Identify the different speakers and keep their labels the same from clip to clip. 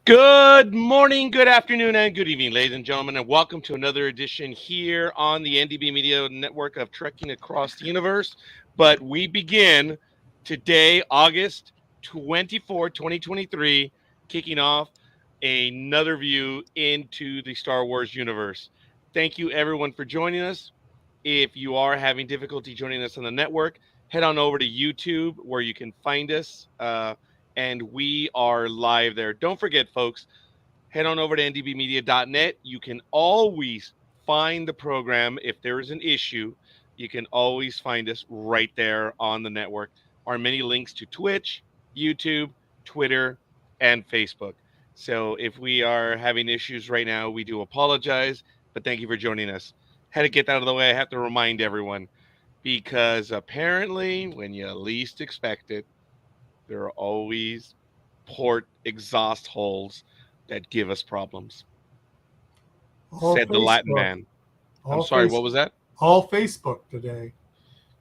Speaker 1: Good morning, good afternoon, and good evening, ladies and gentlemen, and welcome to another edition here on the NDB Media Network of Trekking Across the Universe. But we begin today, August 24, 2023, kicking off another view into the Star Wars universe. Thank you, everyone, for joining us. If you are having difficulty joining us on the network, head on over to YouTube where you can find us. And we are live there. Don't forget, folks, head on over to ndbmedia.net. You can always find the program if there is an issue. You can always find us right there on the network. Our many links to Twitch, YouTube, Twitter, and Facebook. So if we are having issues right now, we do apologize, but thank you for joining us. Had to get that out of the way. I have to remind everyone because apparently, when you least expect it, there are always port exhaust holes that give us problems,
Speaker 2: All
Speaker 1: said the Latin
Speaker 2: Facebook.
Speaker 1: man. I'm
Speaker 2: All
Speaker 1: sorry, what
Speaker 2: face.
Speaker 1: was that?
Speaker 2: All Facebook today.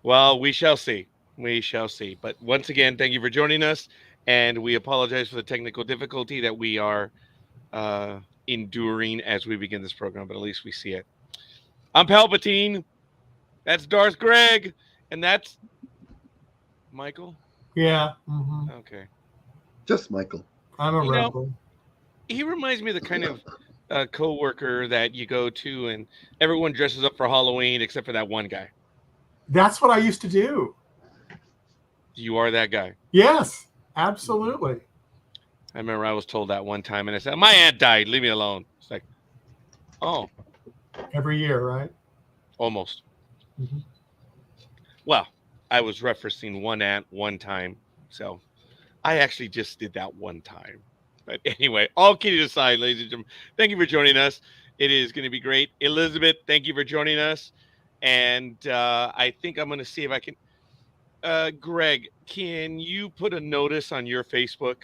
Speaker 1: Well, we shall see. We shall see. But once again, thank you for joining us. And we apologize for the technical difficulty that we are enduring as we begin this program, but at least we see it. I'm Palpatine. That's Darth Greg. And that's Michael.
Speaker 2: Yeah.
Speaker 1: Okay.
Speaker 3: Just Michael.
Speaker 2: I'm a
Speaker 1: You know,
Speaker 2: rebel.
Speaker 1: he reminds me of the kind of coworker that you go to and everyone dresses up for Halloween except for that one guy.
Speaker 2: That's what I used to do.
Speaker 1: You are that guy.
Speaker 2: Yes, absolutely.
Speaker 1: I remember I was told that one time and I said, my aunt died. Leave me alone. It's like, oh,
Speaker 2: Every year, right?
Speaker 1: almost.
Speaker 2: Mhm.
Speaker 1: Well, I was referencing one aunt one time. So I actually just did that one time. But anyway, all kidding aside, ladies and gentlemen, thank you for joining us. It is going to be great. Elizabeth, thank you for joining us. And I think I'm going to see if I can. Greg, can you put a notice on your Facebook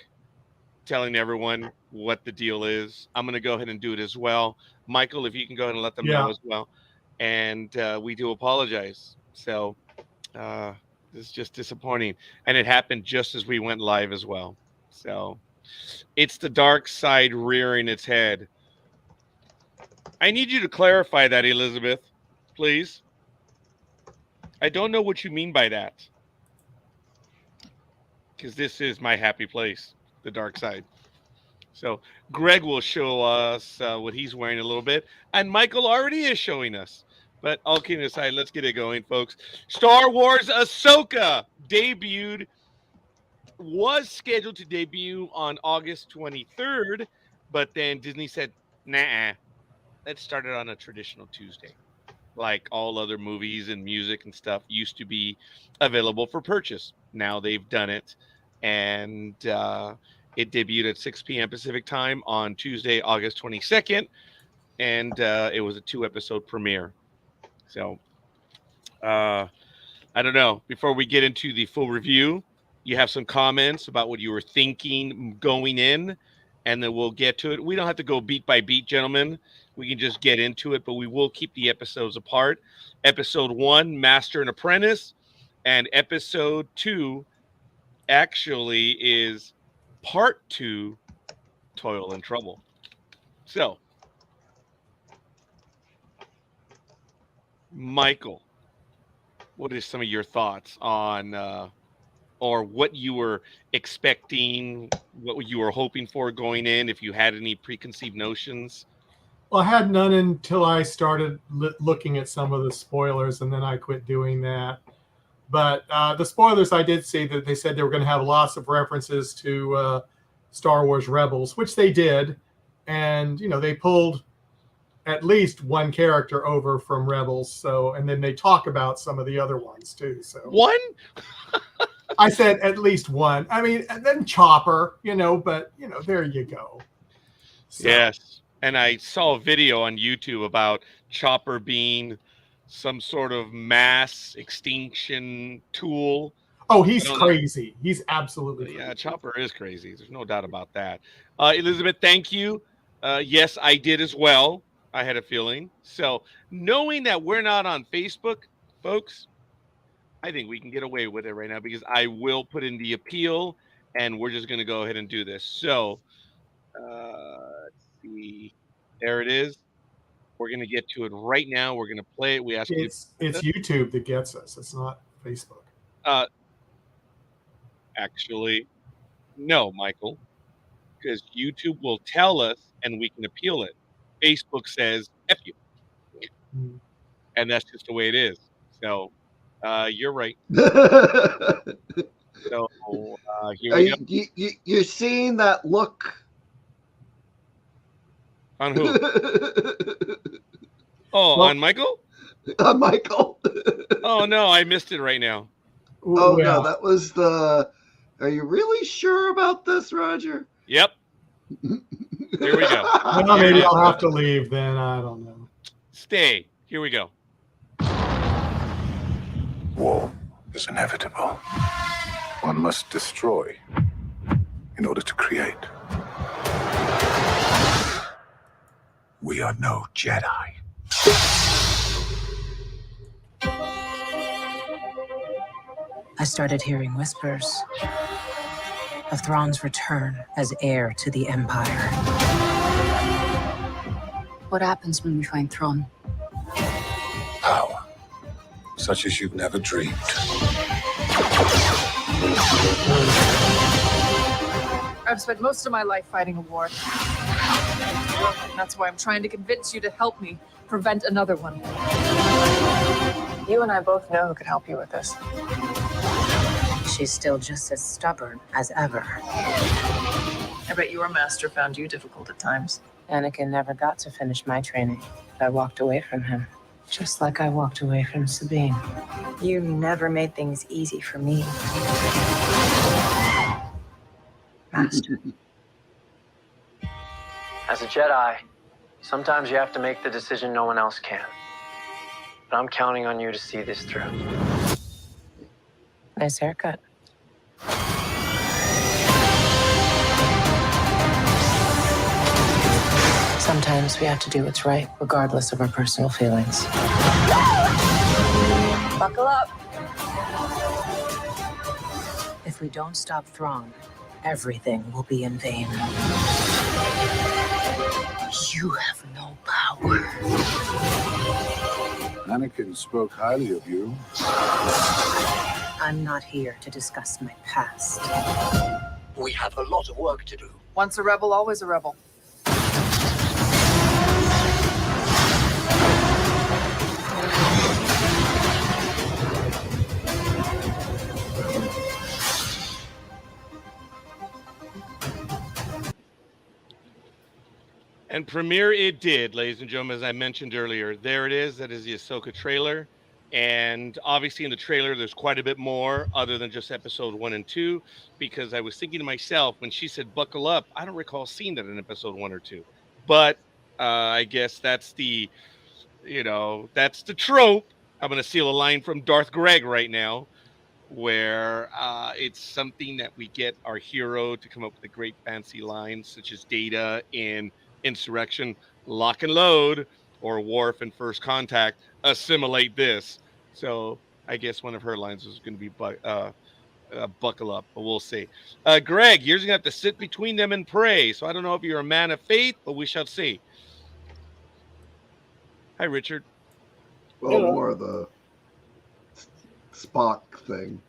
Speaker 1: telling everyone what the deal is? I'm going to go ahead and do it as well. Michael, if you can go ahead and let them know
Speaker 2: Yeah.
Speaker 1: as well. And we do apologize. So uh, this is just disappointing. And it happened just as we went live as well. So it's the dark side rearing its head. I need you to clarify that, Elizabeth, please. I don't know what you mean by that. Because this is my happy place, the dark side. So Greg will show us what he's wearing a little bit, and Michael already is showing us. But all kidding aside, let's get it going, folks. Star Wars Ahsoka was scheduled to debut on August 23rd, but then Disney said, nah, let's start it on a traditional Tuesday. Like all other movies and music and stuff used to be available for purchase. Now they've done it, and it debuted at 6 p.m. Pacific time on Tuesday, August 22nd, and it was a 2-episode premiere. So I don't know. Before we get into the full review, you have some comments about what you were thinking going in, and then we'll get to it. We don't have to go beat by beat, gentlemen. We can just get into it, but we will keep the episodes apart. Episode 1, Master and Apprentice, and episode 2 actually is part 2, Toil and Trouble. So, Michael, what are some of your thoughts on or what you were expecting, what you were hoping for going in, if you had any preconceived notions?
Speaker 2: Well, I had none until I started looking at some of the spoilers, and then I quit doing that. But the spoilers, I did see that they said they were going to have lots of references to Star Wars Rebels, which they did. And, they pulled at least one character over from Rebels. So, and then they talk about some of the other ones too. So
Speaker 1: One?
Speaker 2: I said at least one. I mean, and then Chopper, but there you go. So,
Speaker 1: Yes. And I saw a video on YouTube about Chopper being some sort of mass extinction tool.
Speaker 2: oh,
Speaker 1: I
Speaker 2: he's
Speaker 1: don't know.
Speaker 2: crazy. He's absolutely crazy.
Speaker 1: Yeah, Chopper is crazy. There's no doubt about that. Elizabeth, thank you. Yes, I did as well. I had a feeling. So, knowing that we're not on Facebook, folks, I think we can get away with it right now because I will put in the appeal and we're just going to go ahead and do this. So, Let's see. There it is. We're going to get to it right now. We're going to play it. We asked you.
Speaker 2: It's YouTube that gets us. It's not Facebook.
Speaker 1: Actually, no, Michael, because YouTube will tell us and we can appeal it. Facebook says F you.
Speaker 2: Hmm.
Speaker 1: And that's just the way it is. So you're right. So here we go.
Speaker 3: You're seeing that look
Speaker 1: On who? Oh,
Speaker 2: Well-
Speaker 1: on Michael?
Speaker 3: Michael.
Speaker 1: Oh, no, I missed it right now.
Speaker 3: Oh,
Speaker 2: Well,
Speaker 3: no, that was the... Are you really sure about this, Roger?
Speaker 1: Yep. Here we go.
Speaker 2: well, maybe I'll have to leave then. I don't know.
Speaker 1: Stay. Here we go.
Speaker 4: War is inevitable. One must destroy in order to create. We are no Jedi.
Speaker 5: I started hearing whispers of Thrawn's return as heir to the Empire.
Speaker 6: What happens when we find Thrawn?
Speaker 4: Power, such as you've never dreamed.
Speaker 7: I've spent most of my life fighting a war. That's why I'm trying to convince you to help me prevent another one. You and I both know who could help you with this.
Speaker 5: She's still just as stubborn as ever.
Speaker 7: I bet your master found you difficult at times.
Speaker 5: Anakin never got to finish my training. I walked away from him, just like I walked away from Sabine.
Speaker 6: You never made things easy for me. Master.
Speaker 8: As a Jedi, sometimes you have to make the decision no one else can. But I'm counting on you to see this through.
Speaker 5: Nice haircut. Sometimes we have to do what's right, regardless of our personal feelings.
Speaker 7: Buckle up.
Speaker 5: If we don't stop Thrawn, everything will be in vain. You have no power.
Speaker 4: Anakin spoke highly of you.
Speaker 5: I'm not here to discuss my past.
Speaker 9: We have a lot of work to do.
Speaker 7: Once a rebel, always a rebel.
Speaker 1: And premiere it did, ladies and gentlemen, as I mentioned earlier. There it is. That is the Ahsoka trailer. And obviously in the trailer, there's quite a bit more other than just episode 1 and 2, because I was thinking to myself, when she said buckle up, I don't recall seeing that in episode 1 or 2. But I guess that's the, that's the trope. I'm going to steal a line from Darth Greg right now, where it's something that we get our hero to come up with a great fancy line, such as Data in Insurrection, lock and load, or Worf in First Contact, assimilate this. So I guess one of her lines was going to be buckle up, but we'll see. Greg, you're going to have to sit between them and pray. So I don't know if you're a man of faith, but we shall see. Hi, Richard.
Speaker 3: Well, more of the Spock thing.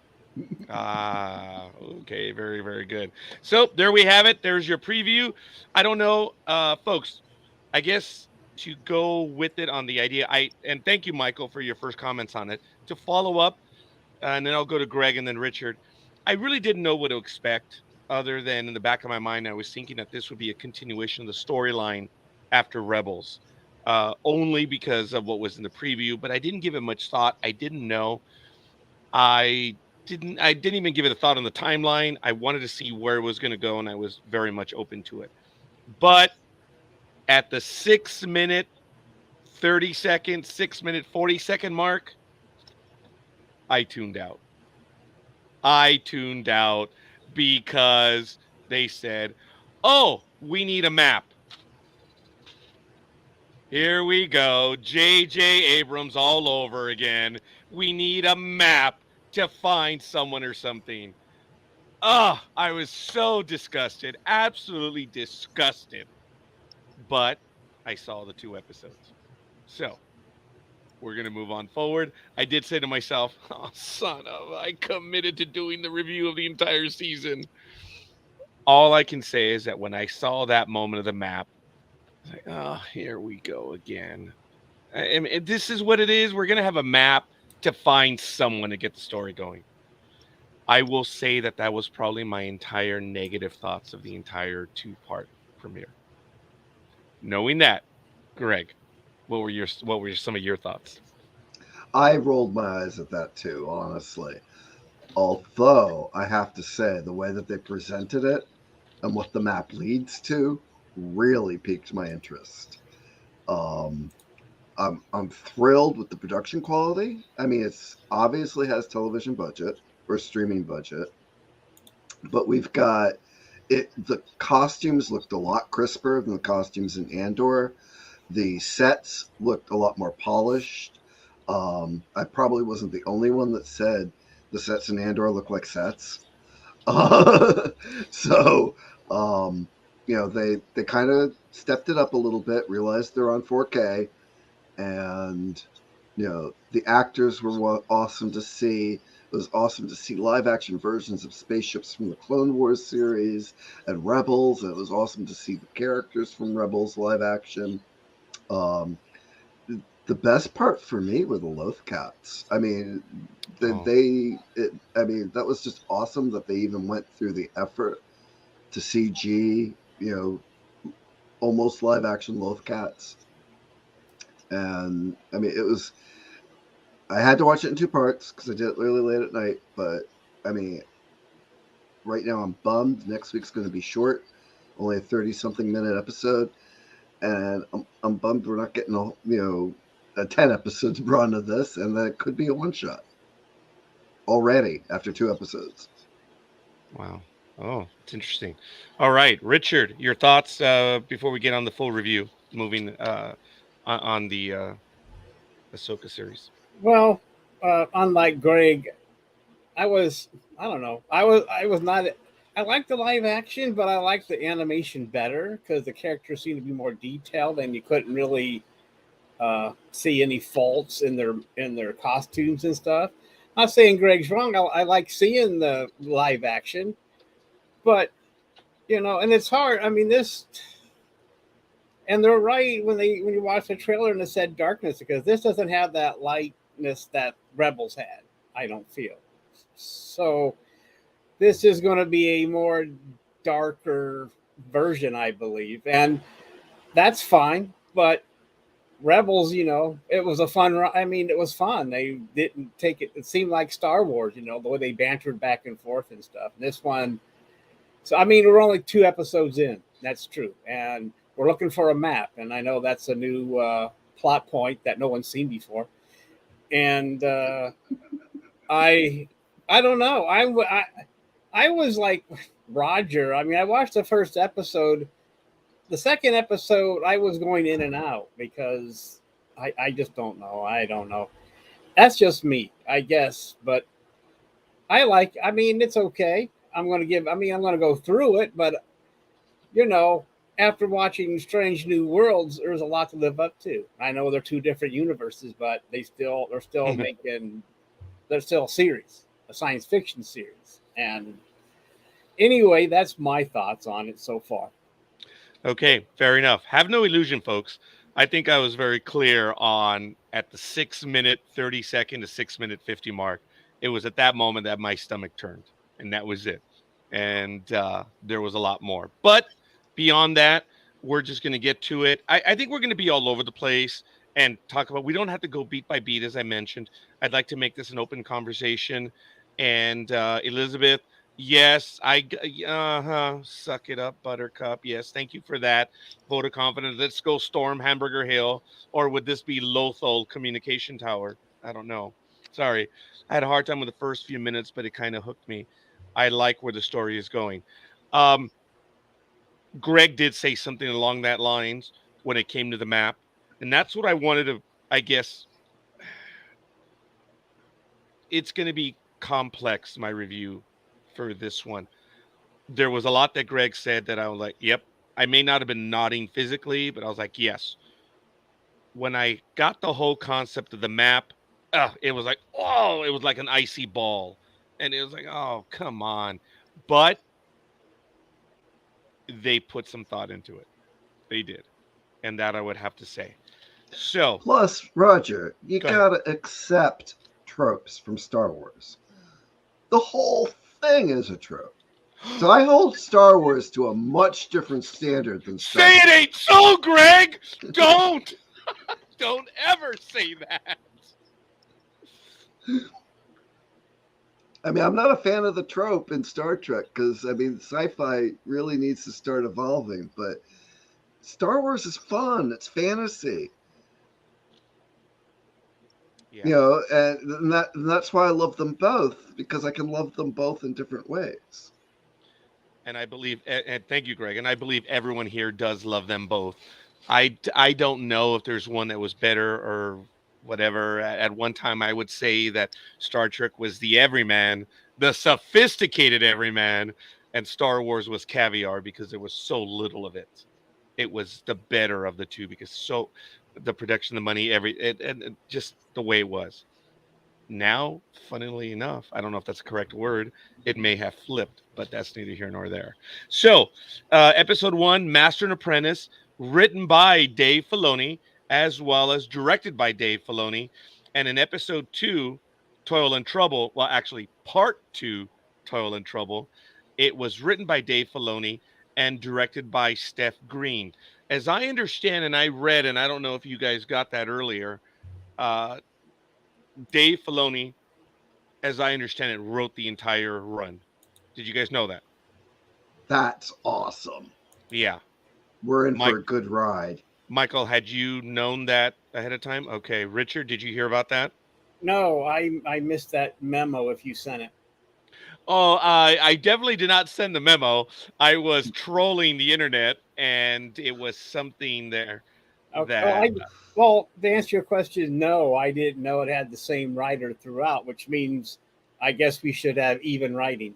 Speaker 1: Okay, very, very good. So there we have it. There's your preview. I don't know, folks, I guess to go with it on the idea, and thank you, Michael, for your first comments on it. To follow up, and then I'll go to Greg and then Richard. I really didn't know what to expect, other than in the back of my mind, I was thinking that this would be a continuation of the storyline after Rebels, only because of what was in the preview, but I didn't give it much thought. I didn't know. I didn't even give it a thought on the timeline. I wanted to see where it was going to go, and I was very much open to it. But at the 6 minute, 30 second, 6 minute, 40 second mark, I tuned out. I tuned out because they said, oh, we need a map. Here we go. J.J. Abrams all over again. We need a map to find someone or something. Oh, I was so disgusted, absolutely disgusted. But I saw the 2 episodes. So we're going to move on forward. I did say to myself, oh, son of, I committed to doing the review of the entire season. All I can say is that when I saw that moment of the map, I was like, oh, here we go again. I mean, this is what it is. We're going to have a map to find someone to get the story going. I will say that that was probably my entire negative thoughts of the entire 2-part premiere. Knowing that, Greg, what were some of your thoughts?
Speaker 3: I rolled my eyes at that too, honestly. Although I have to say, the way that they presented it and what the map leads to really piqued my interest. Um, I'm thrilled with the production quality. I mean, it's obviously has television budget or streaming budget, but we've got it. The costumes looked a lot crisper than the costumes in Andor. The sets looked a lot more polished. I probably wasn't the only one that said the sets in Andor look like sets. So, they kind of stepped it up a little bit, realized they're on 4K, and the actors were awesome to see. It was awesome to see live action versions of spaceships from the Clone Wars series and Rebels. And it was awesome to see the characters from Rebels live action. Um, the best part for me were the Loth Cats. I mean, that was just awesome that they even went through the effort to CG, almost live action Loth Cats. And I mean, I had to watch it in 2 parts because I did it really late at night. But I mean, right now I'm bummed. Next week's going to be short, only a 30-something minute episode, and I'm bummed we're not getting a 10 episodes run of this, and that could be a one-shot already after 2 episodes.
Speaker 1: Wow. Oh, it's interesting. All right, Richard, your thoughts before we get on the full review, moving on the AHSOKA series.
Speaker 10: Well, unlike Greg, I don't know. I was not. I liked the live action, but I liked the animation better because the characters seemed to be more detailed, and you couldn't really see any faults in their costumes and stuff. Not saying Greg's wrong. I like seeing the live action, but and it's hard. I mean, and they're right when you watch the trailer and it said darkness, because this doesn't have that lightness that Rebels had. I don't feel so. This is going to be a more darker version, I believe, and that's fine. But Rebels, it was a fun. I mean, it was fun. They didn't take it. It seemed like Star Wars, the way they bantered back and forth and stuff. And this one, so I mean, we're only 2 episodes in. That's true, and we're looking for a map. And I know that's a new plot point that no one's seen before. And I don't know. I was like Roger. I mean, I watched the first episode. The second episode, I was going in and out because I just don't know. I don't know. That's just me, I guess. But I mean, it's okay. I'm going to go through it. But, after watching Strange New Worlds, there's a lot to live up to. I know they're 2 different universes, but they're still making, they're still a series, a science fiction series. And anyway, that's my thoughts on it so far.
Speaker 1: Okay, fair enough. Have no illusion, folks. I think I was very clear at the 6-minute 30-second to 6-minute 50 mark. It was at that moment that my stomach turned, and that was it. And there was a lot more. But beyond that, we're just going to get to it. I think we're going to be all over the place and talk about, we don't have to go beat by beat, as I mentioned. I'd like to make this an open conversation. And Elizabeth, yes, suck it up, Buttercup. Yes, thank you for that vote of confidence. Let's go storm Hamburger Hill. Or would this be Lothal Communication Tower? I don't know. Sorry. I had a hard time with the first few minutes, but it kind of hooked me. I like where the story is going. Greg did say something along that lines when it came to the map. And that's what I wanted to, I guess, it's going to be complex, my review for this one. There was a lot that Greg said that I was like, yep. I may not have been nodding physically, but I was like, yes. When I got the whole concept of the map, it was like, oh, it was like an icy ball. And it was like, oh, come on. But they put some thought into it. They did. And that I would have to say. So,
Speaker 3: plus, Roger, you
Speaker 1: Go ahead.
Speaker 3: gotta accept tropes from Star Wars. The whole thing is a trope. So I hold Star Wars to a much different standard than Star
Speaker 1: say it
Speaker 3: Trek.
Speaker 1: ain't so, Greg. Don't. Don't ever say that.
Speaker 3: I mean, I'm not a fan of the trope in Star Trek because, I mean, sci-fi really needs to start evolving. But Star Wars is fun. It's fantasy.
Speaker 1: Yeah.
Speaker 3: You know, and that's why I love them both, because I can love them both in different ways.
Speaker 1: And I believe, and thank you, Greg. And I believe everyone here does love them both. I don't know if there's one that was better or whatever. At one time, I would say that Star Trek was the everyman, the sophisticated everyman, and Star Wars was caviar because there was so little of it. It was the better of the two because the production, the money, and just the way it was. Now, funnily enough, I don't know if that's the correct word. It may have flipped, but that's neither here nor there. So, episode 1, Master and Apprentice, written by Dave Filoni, as well as directed by Dave Filoni. And in episode 2, Toil and Trouble, well, actually, part 2, Toil and Trouble, it was written by Dave Filoni and directed by Steph Green. As I understand, and I read, and I don't know if you guys got that earlier, Dave Filoni, as I understand it, wrote the entire run. Did you guys know that?
Speaker 3: That's awesome.
Speaker 1: Yeah.
Speaker 3: We're in for a good ride.
Speaker 1: Michael, had you known that ahead of time? Okay. Richard, did you hear about that?
Speaker 10: No, I missed that memo if you sent it.
Speaker 1: Oh, I definitely did not send the memo. I was trolling the internet, and it was something there that...
Speaker 10: Well, to answer your question, no, I didn't know it had the same writer throughout, which means I guess we should have even writing.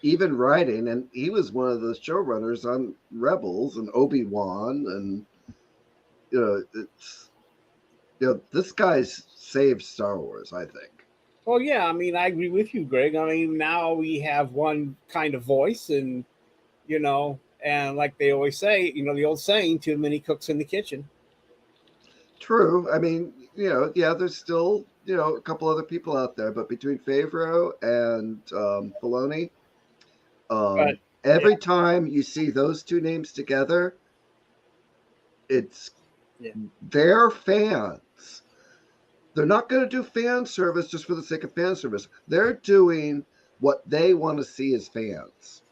Speaker 3: Even writing, and he was one of the showrunners on Rebels and Obi-Wan, and this guy's saved Star Wars, I think.
Speaker 10: Well, yeah, I mean, I agree with you, Greg. I mean, now we have one kind of voice, and and like they always say, the old saying, too many cooks in the kitchen.
Speaker 3: True. I mean, there's still, a couple other people out there, but between Favreau and Filoni, every time you see those two names together, it's their fans. They're not going to do fan service just for the sake of fan service. They're doing what they want to see as fans.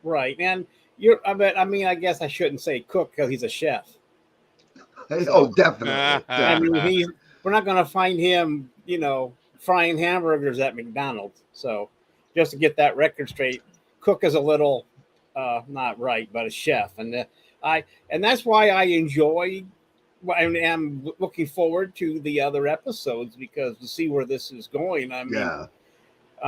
Speaker 10: Right. And I guess I shouldn't say cook because he's a chef.
Speaker 3: Oh, definitely.
Speaker 10: I mean, we're not going to find him, frying hamburgers at McDonald's. So just to get that record straight, cook is a little not right, but a chef. And that's why I enjoy. I'm looking forward to the other episodes because to see where this is going. I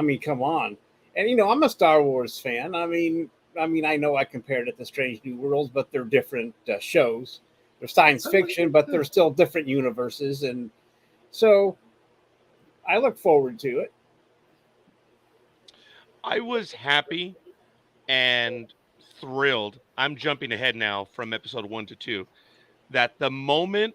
Speaker 10: mean, come on. And I'm a Star Wars fan. I mean, I know I compared it to Strange New Worlds, but they're different shows. They're science fiction, but they're still different universes. And so I look forward to it.
Speaker 1: I was happy and thrilled. I'm jumping ahead now from episode 1 to 2. That the moment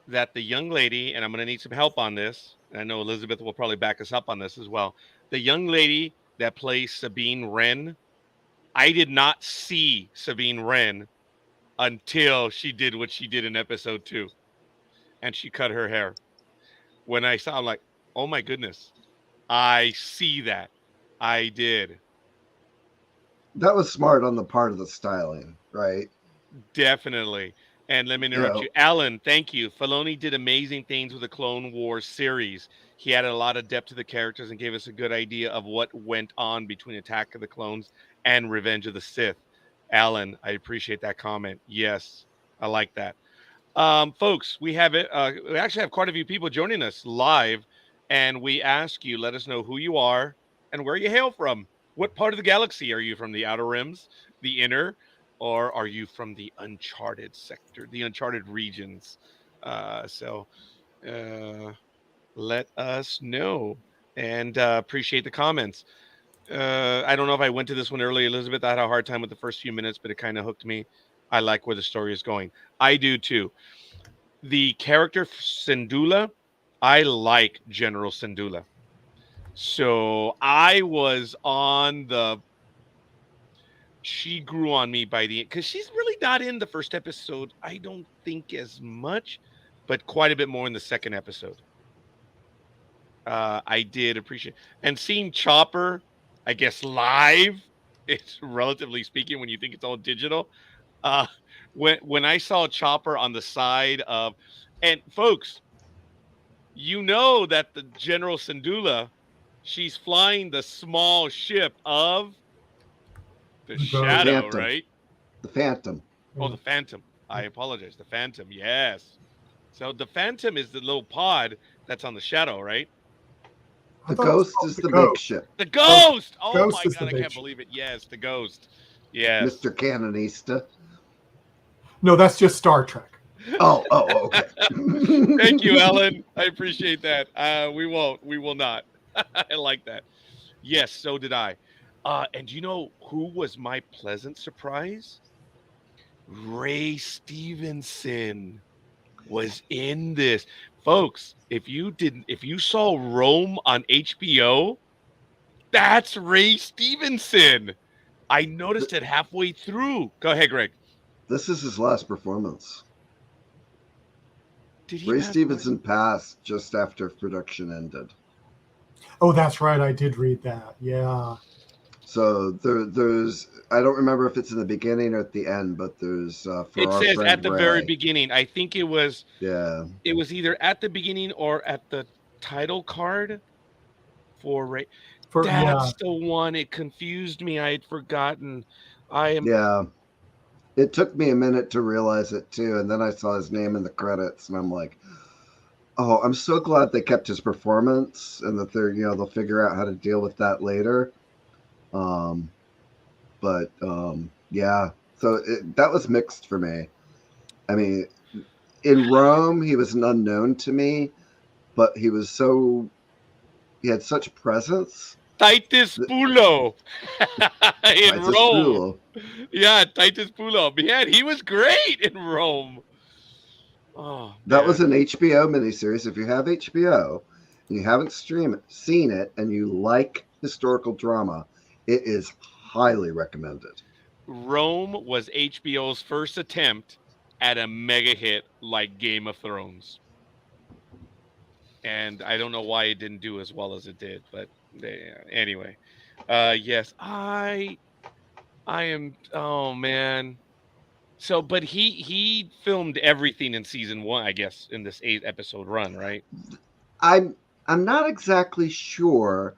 Speaker 1: that the young lady, and I'm going to need some help on this, and I know Elizabeth will probably back us up on this as well. The young lady that plays Sabine Wren, I did not see Sabine Wren until she did what she did in episode 2. And she cut her hair. When I saw, I'm like, oh my goodness, I see that. I did.
Speaker 3: That was smart on the part of the styling, right?
Speaker 1: Definitely. And let me interrupt you. Alan, thank you. Filoni did amazing things with the Clone Wars series. He added a lot of depth to the characters and gave us a good idea of what went on between Attack of the Clones and Revenge of the Sith. Alan, I appreciate that comment. Yes, I like that. Folks, we have it. We actually have quite a few people joining us live, and we ask you, let us know who you are, and where you hail from. What part of the galaxy are you from? The outer rims, the inner, or are you from the uncharted sector, the uncharted regions? So let us know, and appreciate the comments. I don't know if I went to this one early, Elizabeth. I had a hard time with the first few minutes, but it kind of hooked me. I like where the story is going. I do too. The character Syndulla, I like General Syndulla. So I was on the. She grew on me by the end because she's really not in the first episode. I don't think as much, but quite a bit more in the second episode. I did appreciate, and seeing Chopper, I guess live. It's relatively speaking when you think it's all digital. Uh, when I saw Chopper on the side of, and folks, you know that the General Syndulla, she's flying the small ship of the Shadow,
Speaker 3: Phantom.
Speaker 1: right?
Speaker 3: The Phantom.
Speaker 1: Oh, the Phantom. I apologize. The Phantom, yes. So the Phantom is the little pod that's on the Shadow, right?
Speaker 3: The Ghost is the big ship.
Speaker 1: The Ghost! Oh
Speaker 2: Ghost
Speaker 1: my
Speaker 2: is the
Speaker 1: God, I
Speaker 2: big
Speaker 1: can't
Speaker 2: ship.
Speaker 1: believe it. Yes, the Ghost. Yes.
Speaker 3: Mr. Canonista.
Speaker 2: No, that's just Star Trek.
Speaker 3: Oh, okay.
Speaker 1: Thank you, Ellen. I appreciate that. We will not. I like that. Yes, so did I. And you know who was my pleasant surprise? Ray Stevenson was in this. Folks, if you saw Rome on HBO, that's Ray Stevenson. I noticed it halfway through. Go ahead, Greg.
Speaker 3: This is his last performance.
Speaker 1: Did he
Speaker 3: Ray
Speaker 1: pass away?
Speaker 3: Stevenson passed just after production ended.
Speaker 2: Oh, that's right. I did read that. Yeah.
Speaker 3: So there's, I don't remember if it's in the beginning or at the end, but there's for
Speaker 1: It
Speaker 3: our
Speaker 1: says
Speaker 3: friend
Speaker 1: at the
Speaker 3: Ray.
Speaker 1: very beginning. I think it was.
Speaker 3: Yeah.
Speaker 1: It was either at the beginning or at the title card for Ray. That's the one. It confused me. I had forgotten.
Speaker 3: Yeah. It took me a minute to realize it too, and then I saw his name in the credits, and I'm like, "Oh, I'm so glad they kept his performance, and that they'll figure out how to deal with that later." Yeah. So that was mixed for me. I mean, in Rome, he was an unknown to me, but he had such presence.
Speaker 1: Titus Pulo in
Speaker 3: Titus
Speaker 1: Rome.
Speaker 3: Pulo.
Speaker 1: Yeah, Titus Pulo. Man, he was great in Rome. Oh,
Speaker 3: that was an HBO miniseries. If you have HBO and you haven't seen it, and you like historical drama, it is highly recommended.
Speaker 1: Rome was HBO's first attempt at a mega hit like Game of Thrones. And I don't know why it didn't do as well as it did, but anyway. Yes, I am. Oh man. So, but he filmed everything in season 1, I guess, in this 8-episode run, right?
Speaker 3: I'm not exactly sure,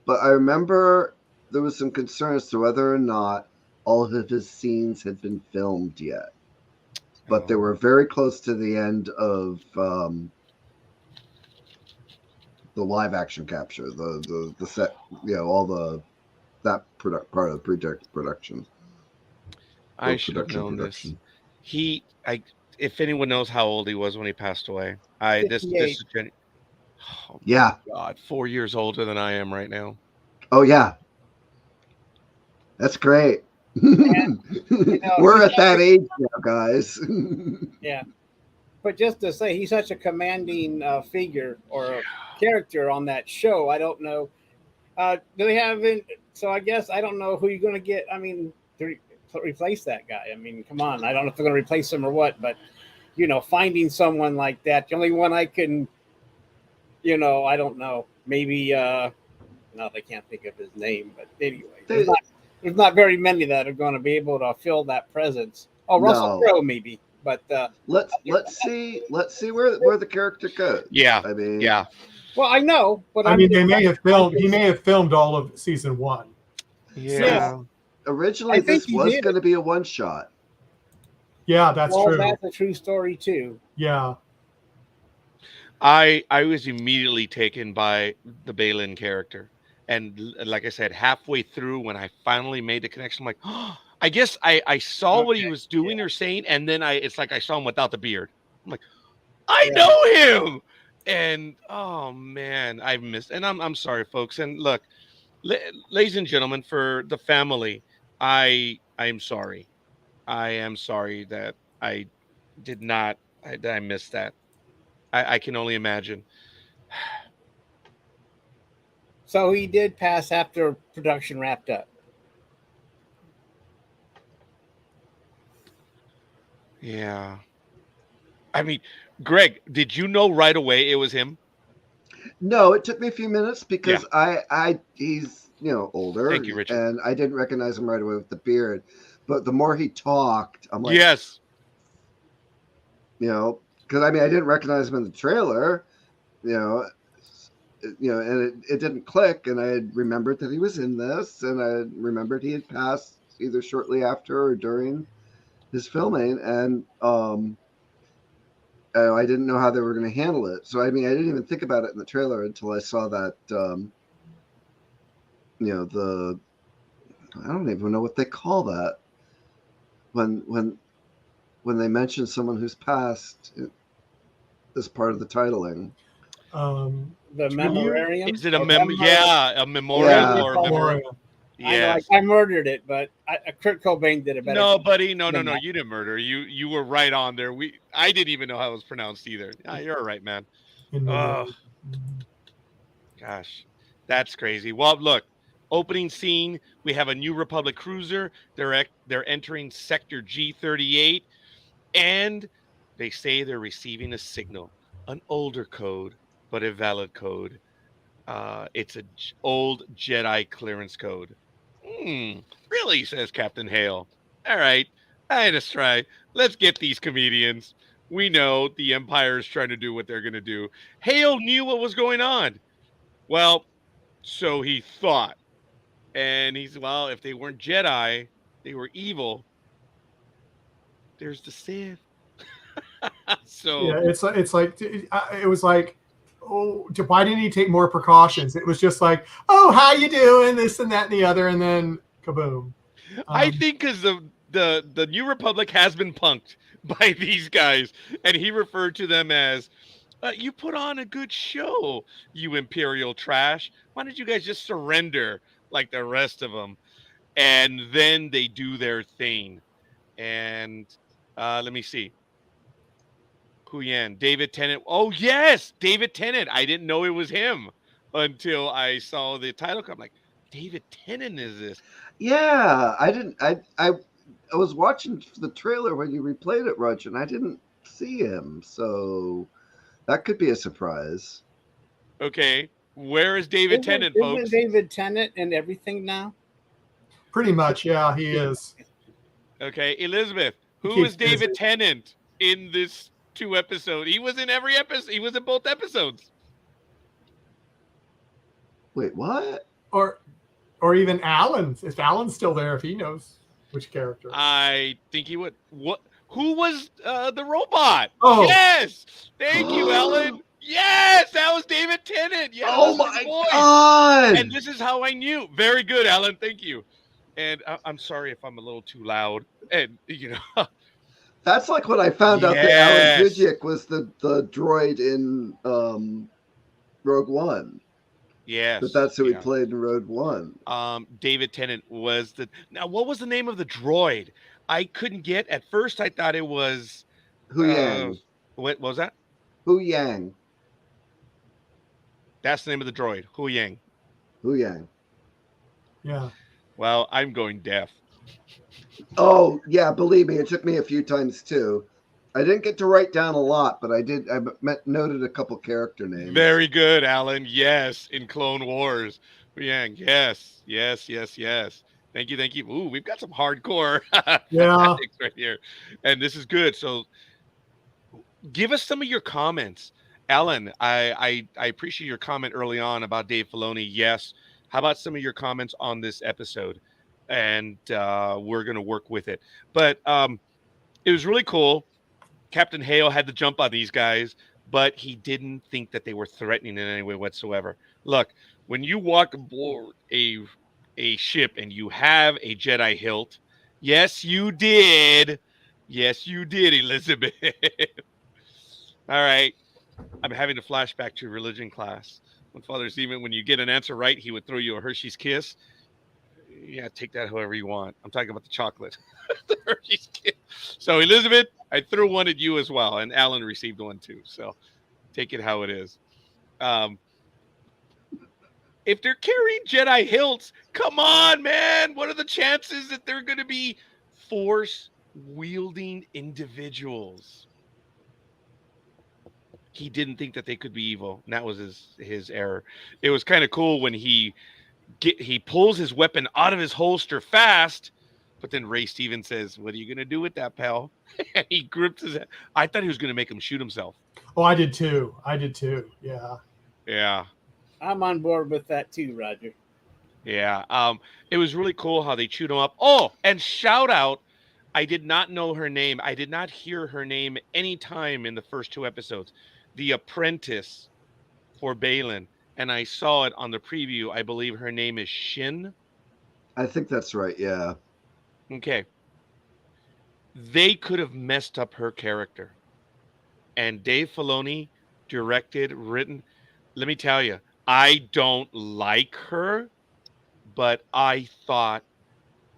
Speaker 3: but I remember there was some concern as to whether or not all of his scenes had been filmed yet. But they were very close to the end of the live action capture, the set, all that part of the production.
Speaker 1: I should have known this. If anyone knows how old he was when he passed away, this is
Speaker 3: yeah,
Speaker 1: God, 4 years older than I am right now.
Speaker 3: Oh yeah, that's great. And, we're at that age now, guys.
Speaker 10: Yeah, but just to say, he's such a commanding figure or character on that show. I don't know. Do they have? So I guess I don't know who you're going to get. I mean, to replace that guy. I mean, come on. I don't know if they're going to replace him or what, but finding someone like that. The only one I can, I don't know. Maybe. No, they can't think of his name, but anyway, there's not very many that are going to be able to fill that presence. Oh, Russell Crowe maybe, but
Speaker 3: let's see where the character goes.
Speaker 1: Yeah,
Speaker 3: I mean,
Speaker 1: yeah.
Speaker 10: Well, I know, but
Speaker 2: I mean, they may have filmed. He may have filmed all of season 1.
Speaker 1: Yeah.
Speaker 3: Originally, this was going to be a one shot.
Speaker 2: Yeah, that's true.
Speaker 10: That's a true story too.
Speaker 2: Yeah.
Speaker 1: I was immediately taken by the Balin character. And like I said, halfway through when I finally made the connection, I'm like, oh, I guess I saw what he was doing or saying, and then it's like I saw him without the beard. I'm like, I know him. And oh man, I missed. And I'm sorry, folks. And look, ladies and gentlemen, for the family, I'm sorry. I am sorry that I did not. That I missed that. I can only imagine.
Speaker 10: So he did pass after production wrapped up.
Speaker 1: Yeah. I mean, Greg, did you know right away it was him?
Speaker 3: No, it took me a few minutes because he's older.
Speaker 1: Thank you, Richard.
Speaker 3: And I didn't recognize him right away with the beard. But the more he talked, I'm like,
Speaker 1: yes,
Speaker 3: because I didn't recognize him in the trailer, and it didn't click, and I had remembered that he was in this, and I remembered he had passed either shortly after or during his filming, and I didn't know how they were going to handle it. So I didn't even think about it in the trailer until I saw that I don't even know what they call that when they mention someone who's passed as part of the titling.
Speaker 10: The memorarium?
Speaker 1: Is it a a memorial or a memorial?
Speaker 10: Yes. I murdered it, but Kurt Cobain did it better.
Speaker 1: No, buddy, no, you didn't murder. You were right on there. I didn't even know how it was pronounced either. You're all right, man. Gosh, that's crazy. Well, look, opening scene, we have a New Republic cruiser. They're entering Sector G38, and they say they're receiving a signal, an older code, but a valid code. It's an old Jedi clearance code. Really, says Captain Hale. All right, I had to try. Let's get these comedians. We know the Empire is trying to do what they're going to do. Hale knew what was going on. Well, so he thought. And he's, well, if they weren't Jedi, they were evil. There's the Sith. So
Speaker 2: yeah, it's like it was like, oh, why didn't he take more precautions? It was just like, oh, how you doing? This and that and the other, and then kaboom.
Speaker 1: I think because the New Republic has been punked by these guys, and he referred to them as, you put on a good show, you Imperial trash. Why don't you guys just surrender like the rest of them? And then they do their thing. And let me see. Huyan, David Tennant. Oh, yes, David Tennant. I didn't know it was him until I saw the title. I'm like, David Tennant is this?
Speaker 3: Yeah, I didn't. I was watching the trailer when you replayed it, Roger, and I didn't see him. So that could be a surprise.
Speaker 1: Okay, where is David Tennant, folks?
Speaker 10: Isn't David Tennant and everything now?
Speaker 2: Pretty much, yeah, he is.
Speaker 1: Okay, Elizabeth, who is David Tennant in this 2 episode? He was in every episode. He was in both episodes.
Speaker 3: Wait, what?
Speaker 2: Or even Alan. If Alan's still there, if he knows which character.
Speaker 1: I think he would. What? Who was the robot?
Speaker 2: Oh,
Speaker 1: yes. Thank you, Ellen. Yes, that was David Tennant. Yes,
Speaker 3: oh my God!
Speaker 1: And this is how I knew. Very good, Alan. Thank you. And I'm sorry if I'm a little too loud. And
Speaker 3: that's like when I found out that Alan Tudyk was the droid in Rogue One.
Speaker 1: Yes.
Speaker 3: But that's who he played in Rogue One.
Speaker 1: David Tennant was now what was the name of the droid? I couldn't get at first. I thought it was
Speaker 3: Hu Yang.
Speaker 1: What was that?
Speaker 3: Hu Yang.
Speaker 1: That's the name of the droid. Hu Yang.
Speaker 3: Hu Yang.
Speaker 2: Yeah.
Speaker 1: Well, I'm going deaf.
Speaker 3: Oh, yeah, believe me, it took me a few times too. I didn't get to write down a lot, but I did. I noted a couple character names.
Speaker 1: Very good, Alan. Yes, in Clone Wars. Yang. Yes, yes, yes, yes. Thank you, thank you. Ooh, we've got some hardcore fanatics right here. And this is good. So give us some of your comments. Alan, I appreciate your comment early on about Dave Filoni. Yes. How about some of your comments on this episode? And we're going to work with it. But it was really cool. Captain Hale had to jump on these guys, but he didn't think that they were threatening in any way whatsoever. Look, when you walk aboard a ship and you have a Jedi hilt, yes, you did. Yes, you did, Elizabeth. All right. I'm having a flashback to religion class. When Father Zeman, when you get an answer right, he would throw you a Hershey's Kiss. Yeah, take that however you want. I'm talking about the chocolate. The Hershey's Kiss. So, Elizabeth, I threw one at you as well, and Alan received one too. So, take it how it is. If they're carrying Jedi hilts, come on, man. What are the chances that they're going to be force-wielding individuals? He didn't think that they could be evil. And that was his error. It was kind of cool when he pulls his weapon out of his holster fast, but then Ray Stevens says, "What are you going to do with that, pal?" And he grips his head. I thought he was going to make him shoot himself.
Speaker 2: Oh, I did too. Yeah.
Speaker 1: Yeah.
Speaker 10: I'm on board with that too, Roger.
Speaker 1: Yeah. It was really cool how they chewed him up. Oh, and shout out. I did not know her name. I did not hear her name any time in the first 2 episodes. The apprentice for Balin. And I saw it on the preview. I believe her name is Shin.
Speaker 3: I think that's right. Yeah.
Speaker 1: Okay. They could have messed up her character. And Dave Filoni directed, written. Let me tell you, I don't like her, but I thought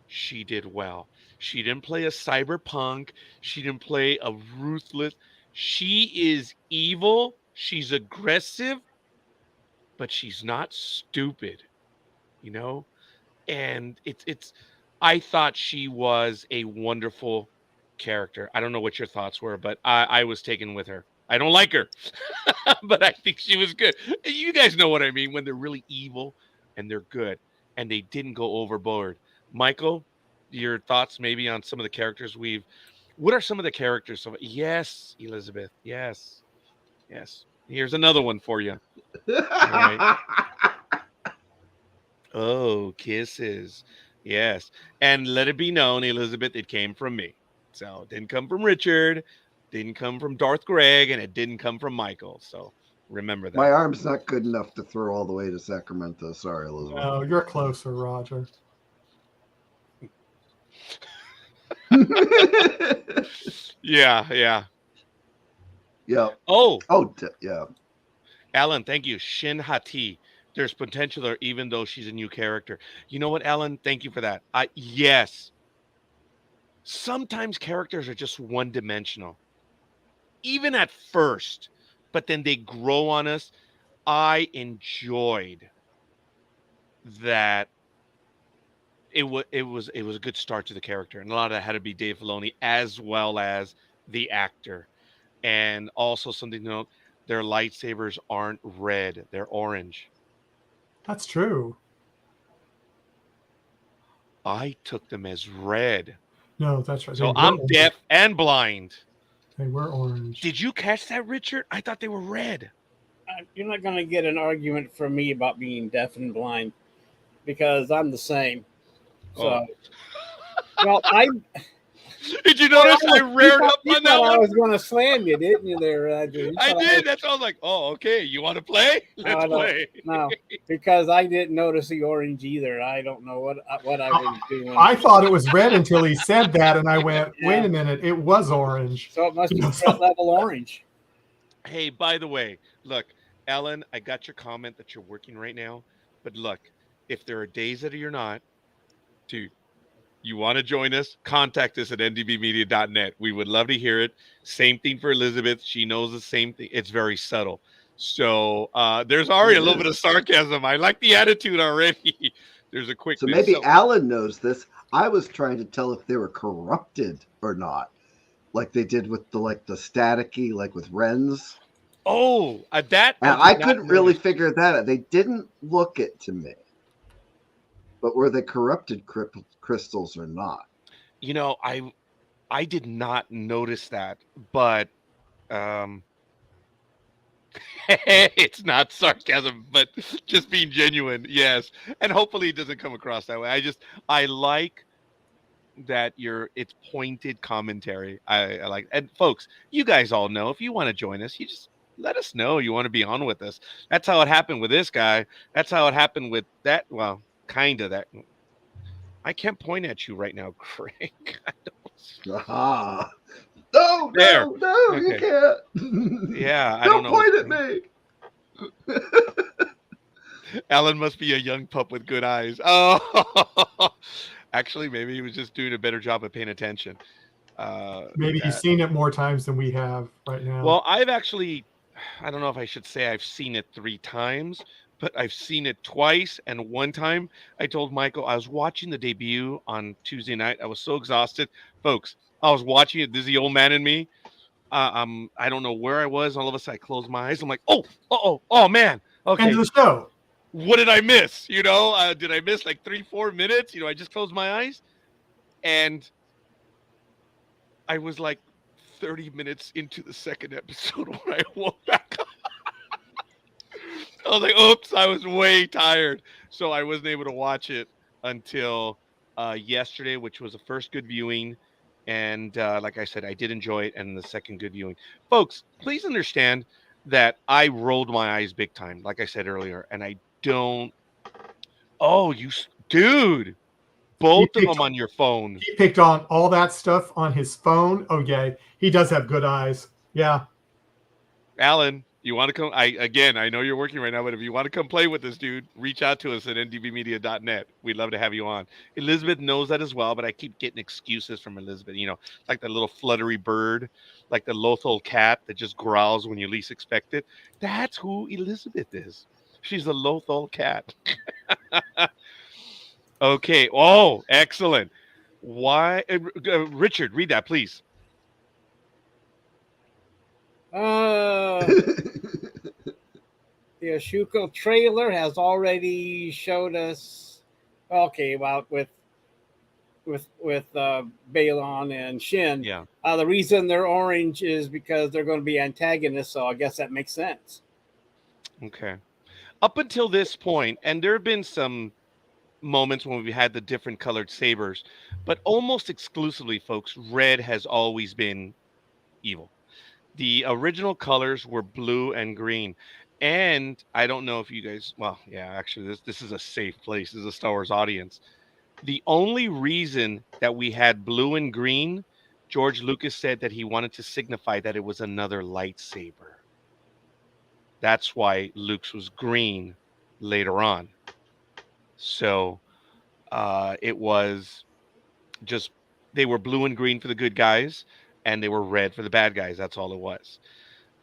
Speaker 1: she did well. She didn't play a cyberpunk. She didn't play a ruthless. She is evil. She's aggressive, but she's not stupid, you know? And it's I thought she was a wonderful character. I don't know what your thoughts were, but I was taken with her. I don't like her, but I think she was good. You guys know what I mean when they're really evil and they're good, and they didn't go overboard. Michael, your thoughts maybe on some of the characters what are some of the characters? Yes, Elizabeth. Yes. Yes. Here's another one for you. Right. Oh, kisses. Yes. And let it be known, Elizabeth, it came from me. So it didn't come from Richard, didn't come from Darth Greg, and it didn't come from Michael. So remember that.
Speaker 3: My arm's not good enough to throw all the way to Sacramento. Sorry, Elizabeth.
Speaker 2: Oh, you're closer, Roger.
Speaker 1: Yeah.
Speaker 3: Yeah.
Speaker 1: Oh,
Speaker 3: yeah.
Speaker 1: Alan, thank you. Shin Hati. There's potential there, even though she's a new character. You know what, Alan? Thank you for that. Yes. Sometimes characters are just one-dimensional, even at first, but then they grow on us. I enjoyed that. It was a good start to the character, and a lot of that had to be Dave Filoni as well as the actor, and also something to note: their lightsabers aren't red; they're orange.
Speaker 2: That's true.
Speaker 1: I took them as red.
Speaker 2: No, that's right.
Speaker 1: So I'm deaf and blind.
Speaker 2: They were orange.
Speaker 1: Did you catch that, Richard? I thought they were red.
Speaker 10: You're not going to get an argument from me about being deaf and blind because I'm the same. So, well,
Speaker 1: Did you notice I reared up on that one?
Speaker 10: I was going to slam you, didn't you there, Roger?
Speaker 1: I did. That's why I was like, oh, okay. You want to play? Let's play.
Speaker 10: No, because I didn't notice the orange either. I don't know what I was doing.
Speaker 2: I thought it was red until he said that, and I went, wait a minute, it was orange.
Speaker 10: So it must be red level orange.
Speaker 1: Hey, by the way, look, Ellen, I got your comment that you're working right now. But look, if there are days that you're not, dude, you want to join us, contact us at ndbmedia.net. We would love to hear it. Same thing for Elizabeth. She knows the same thing. It's very subtle. So there's already a little bit of sarcasm. I like the attitude already. There's a quick.
Speaker 3: So maybe Alan knows this. I was trying to tell if they were corrupted or not, like they did with the staticky, like with Wrens.
Speaker 1: Oh, that.
Speaker 3: And I couldn't really figure that out. They didn't look it to me. But were they corrupted crystals or not?
Speaker 1: You know, I did not notice that, but it's not sarcasm, but just being genuine. Yes. And hopefully it doesn't come across that way. I like that it's pointed commentary. I like, and folks, you guys all know, if you want to join us, you just let us know you want to be on with us. That's how it happened with this guy. That's how it happened with that. Well, kind of that. I can't point at you right now, Craig.
Speaker 3: Aha. No,
Speaker 1: There.
Speaker 3: no, no, you
Speaker 1: Okay.
Speaker 3: can't.
Speaker 1: Yeah, I don't
Speaker 3: Don't
Speaker 1: know.
Speaker 3: point at me.
Speaker 1: Alan must be a young pup with good eyes. Oh, actually, maybe he was just doing a better job of paying attention.
Speaker 2: Maybe he's seen it more times than we have right now.
Speaker 1: Well, I've actually, I don't know if I should say I've seen it 3 times, but I've seen it twice. And one time I told Michael, I was watching the debut on Tuesday night. I was so exhausted. Folks, I was watching it. This is the old man in me. I don't know where I was. All of a sudden, I closed my eyes. I'm like, oh, man. Okay.
Speaker 2: End of the show.
Speaker 1: What did I miss? Did I miss like 3-4 minutes? I just closed my eyes and I was like 30 minutes into the second episode when I woke back up. I was like, oops, I was way tired. So I wasn't able to watch it until yesterday, which was the first good viewing. And like I said, I did enjoy it. And the second good viewing. Folks, please understand that I rolled my eyes big time, like I said earlier. And I don't. Oh, dude. Both of them on your phone.
Speaker 2: He picked on all that stuff on his phone. Oh, yeah. He does have good eyes. Yeah.
Speaker 1: Alan, you want to come? I know you're working right now, but if you want to come play with us, dude, reach out to us at ndbmedia.net. We'd love to have you on. Elizabeth knows that as well, but I keep getting excuses from Elizabeth. Like the little fluttery bird, like the Lothal cat that just growls when you least expect it. That's who Elizabeth is. She's a Lothal cat. Okay. Oh, excellent. Why, Richard? Read that, please.
Speaker 10: The AHSOKA trailer has already showed us. Okay, well, with Balon and Shin.
Speaker 1: Yeah.
Speaker 10: The reason they're orange is because they're going to be antagonists. So I guess that makes sense.
Speaker 1: Okay. Up until this point, and there have been some moments when we've had the different colored sabers, but almost exclusively, folks, red has always been evil. The original colors were blue and green. And I don't know if you guys, well, yeah, actually, this is a safe place. This is a Star Wars audience. The only reason that we had blue and green, George Lucas said that he wanted to signify that it was another lightsaber. That's why Luke's was green later on. So it was just, they were blue and green for the good guys, and they were red for the bad guys. That's all it was.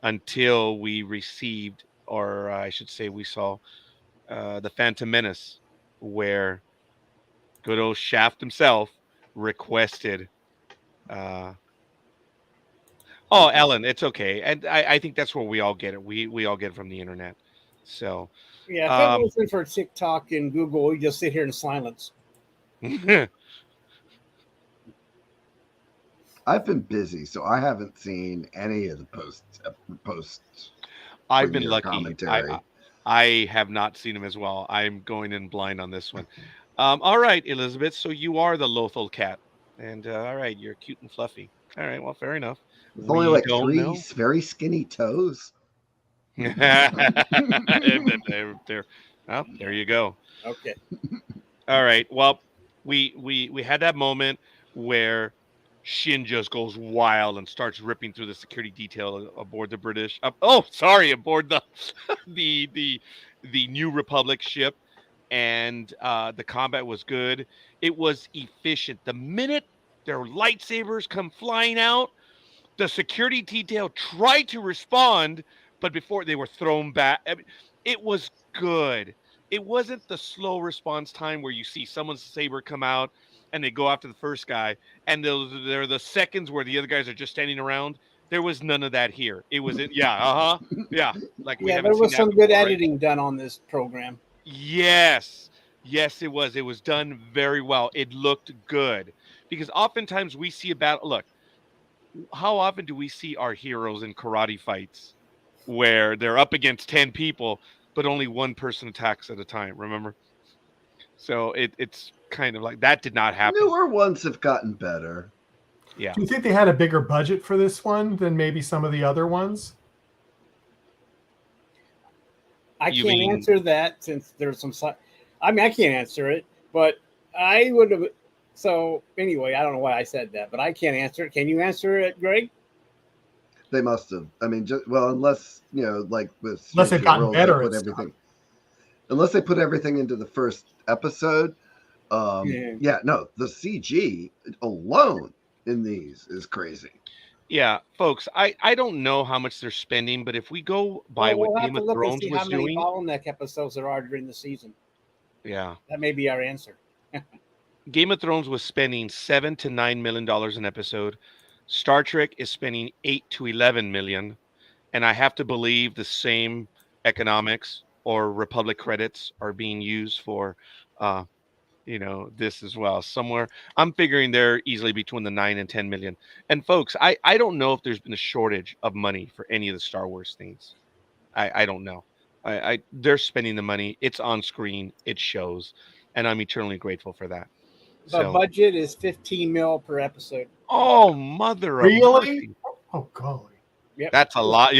Speaker 1: Until we received, or I should say we saw the Phantom Menace, where good old Shaft himself requested. Oh, Ellen, it's okay. And I think that's where we all get it. We all get it from the internet. So
Speaker 10: yeah, if it wasn't for TikTok and Google, we just sit here in silence.
Speaker 3: I've been busy, so I haven't seen any of the posts.
Speaker 1: I've been lucky. I have not seen them as well. I'm going in blind on this one. All right, Elizabeth. So you are the Lothal cat, and all right, you're cute and fluffy. All right, well, fair enough.
Speaker 3: With only like 3 very skinny toes.
Speaker 1: There you go.
Speaker 10: Okay.
Speaker 1: All right. Well, we had that moment where Shin just goes wild and starts ripping through the security detail aboard the British. Aboard the New Republic ship, and the combat was good. It was efficient. The minute their lightsabers come flying out, the security detail tried to respond, but before they were thrown back. I mean, it was good. It wasn't the slow response time where you see someone's saber come out and they go after the first guy, and they're the seconds where the other guys are just standing around. There was none of that here. It was like
Speaker 10: there was some good editing done on this program.
Speaker 1: Yes, it was. It was done very well. It looked good, because oftentimes we see a battle. Look, how often do we see our heroes in karate fights where they're up against 10 people, but only one person attacks at a time? Remember? So it's kind of like that did not happen.
Speaker 3: Newer ones have gotten better.
Speaker 1: Yeah.
Speaker 2: Do you think they had a bigger budget for this one than maybe some of the other ones?
Speaker 10: I
Speaker 1: You
Speaker 10: can't
Speaker 1: mean-
Speaker 10: answer that since there's some. I mean, I can't answer it, but I would have. So anyway, I don't know why I said that, but I can't answer it. Can you answer it, Greg?
Speaker 3: They must have. I mean, unless like with
Speaker 2: Unless they've
Speaker 3: Stranger
Speaker 2: gotten
Speaker 3: Worlds,
Speaker 2: better
Speaker 3: they put
Speaker 2: at stuff.
Speaker 3: everything. Unless they put everything into the first episode. No, the CG alone in these is crazy.
Speaker 1: Yeah, folks, I don't know how much they're spending, but if we go by
Speaker 10: We'll
Speaker 1: what
Speaker 10: have
Speaker 1: Game
Speaker 10: to
Speaker 1: of
Speaker 10: look and
Speaker 1: Thrones
Speaker 10: see how
Speaker 1: was
Speaker 10: many
Speaker 1: doing,
Speaker 10: bottleneck episodes there are during the season.
Speaker 1: yeah,
Speaker 10: That may be our answer.
Speaker 1: Game of Thrones was spending $7 to $9 million an episode. Star Trek is spending 8 to 11 million, and I have to believe the same economics or Republic credits are being used for, this as well. Somewhere, I'm figuring they're easily between the 9 and 10 million. And folks, I don't know if there's been a shortage of money for any of the Star Wars things. I don't know. They're spending the money. It's on screen. It shows, and I'm eternally grateful for that.
Speaker 10: The budget is 15 mil per episode.
Speaker 1: Oh, mother of
Speaker 2: Really?
Speaker 1: mercy.
Speaker 2: Oh, golly.
Speaker 10: Yep.
Speaker 1: That's a lot.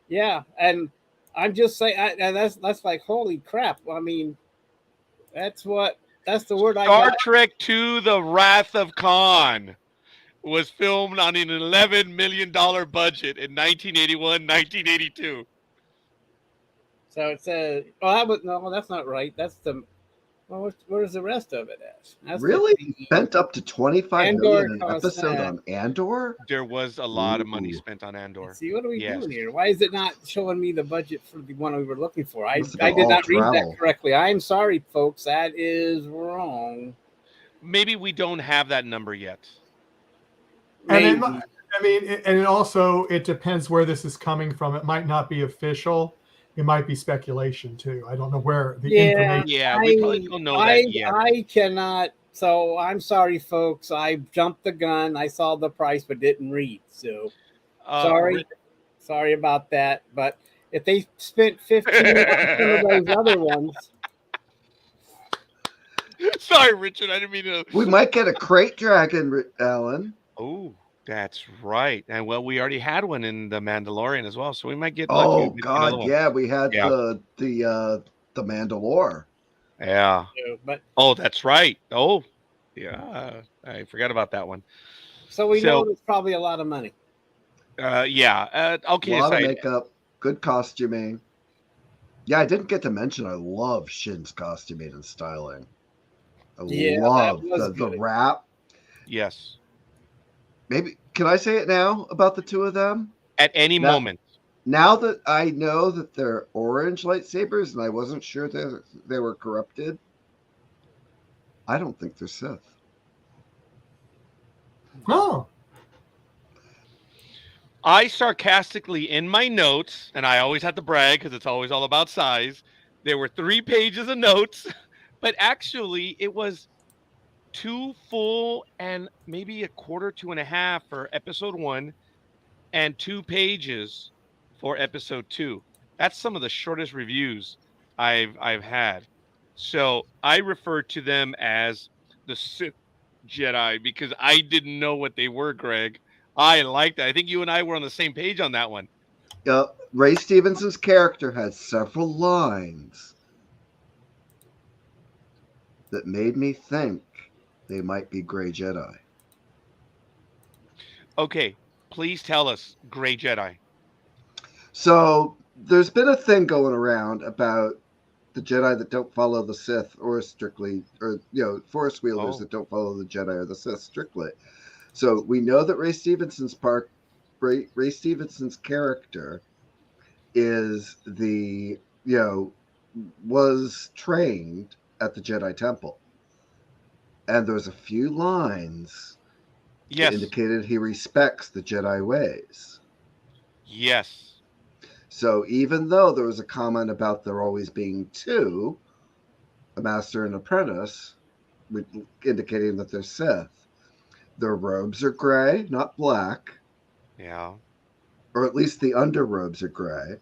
Speaker 1: Yeah.
Speaker 10: And I'm just saying, and that's like, holy crap. I mean, that's the word I
Speaker 1: Star
Speaker 10: got.
Speaker 1: Trek II: The Wrath of Khan was filmed on an $11 million budget in 1981, 1982.
Speaker 10: So it says, no, that's not right. That's the, well, where's the rest of it at? That's
Speaker 3: Really? Spent up to 25
Speaker 10: Andor
Speaker 3: million an
Speaker 10: cost
Speaker 3: episode
Speaker 10: that.
Speaker 3: on Andor?
Speaker 1: There was a lot of money
Speaker 3: Ooh.
Speaker 1: spent on Andor.
Speaker 10: See, what are we
Speaker 1: Yes.
Speaker 10: doing here? Why is it not showing me the budget for the one we were looking for? I
Speaker 3: Must have
Speaker 10: did
Speaker 3: been all
Speaker 10: not read
Speaker 3: travel.
Speaker 10: that correctly. I'm sorry, folks. That is wrong.
Speaker 1: Maybe we don't have that number yet.
Speaker 2: And
Speaker 10: Maybe.
Speaker 2: and it also, it depends where this is coming from. It might not be official. It might be speculation too. I don't know where the information.
Speaker 1: Yeah, we probably don't know that yet.
Speaker 10: I cannot. So I'm sorry, folks. I jumped the gun. I saw the price, but didn't read. So sorry about that. But if they spent 15 on some of those other ones,
Speaker 1: Sorry, Richard. I didn't mean to.
Speaker 3: We might get a crate dragon, Alan.
Speaker 1: Oh, that's right. And well, we already had one in the Mandalorian as well, so we might get lucky.
Speaker 3: Oh
Speaker 1: and get
Speaker 3: God,
Speaker 1: another one.
Speaker 3: yeah, we had
Speaker 1: Yeah.
Speaker 3: the Mandalore.
Speaker 1: Yeah.
Speaker 10: but
Speaker 1: Oh, that's right. Oh, yeah. I forgot about that one.
Speaker 10: so we know it's probably a lot of money.
Speaker 1: Yeah. Okay.
Speaker 3: A lot of
Speaker 1: Aside,
Speaker 3: makeup, good costuming. Yeah, I didn't get to mention I love Shin's costuming and styling. I love
Speaker 10: that was
Speaker 3: the
Speaker 10: good.
Speaker 3: wrap.
Speaker 1: yes.
Speaker 3: Maybe can I say it now about the two of them?
Speaker 1: At any
Speaker 3: Now-
Speaker 1: moment.
Speaker 3: Now that I know that they're orange lightsabers and I wasn't sure they were corrupted, I don't think they're Sith.
Speaker 2: Oh,
Speaker 1: I sarcastically in my notes, and I always have to brag because it's always all about size. There were 3 pages of notes, but actually it was 2 full and maybe a quarter, 2.5 for episode 1, and 2 pages for episode 2. That's some of the shortest reviews I've had. So I refer to them as the Sith Jedi because I didn't know what they were, Greg. I liked that. I think you and I were on the same page on that one.
Speaker 3: Ray Stevenson's character had several lines that made me think they might be Gray Jedi.
Speaker 1: Okay, please tell us, Gray Jedi.
Speaker 3: So there's been a thing going around about the Jedi that don't follow the Sith or Force wielders that don't follow the Jedi or the Sith strictly. So we know that Ray Stevenson's character is was trained at the Jedi Temple. And there's a few lines that indicated he respects the Jedi ways.
Speaker 1: Yes.
Speaker 3: So even though there was a comment about there always being 2, a master and apprentice, indicating that they're Sith, their robes are gray, not black.
Speaker 1: Yeah.
Speaker 3: Or at least the underrobes are gray.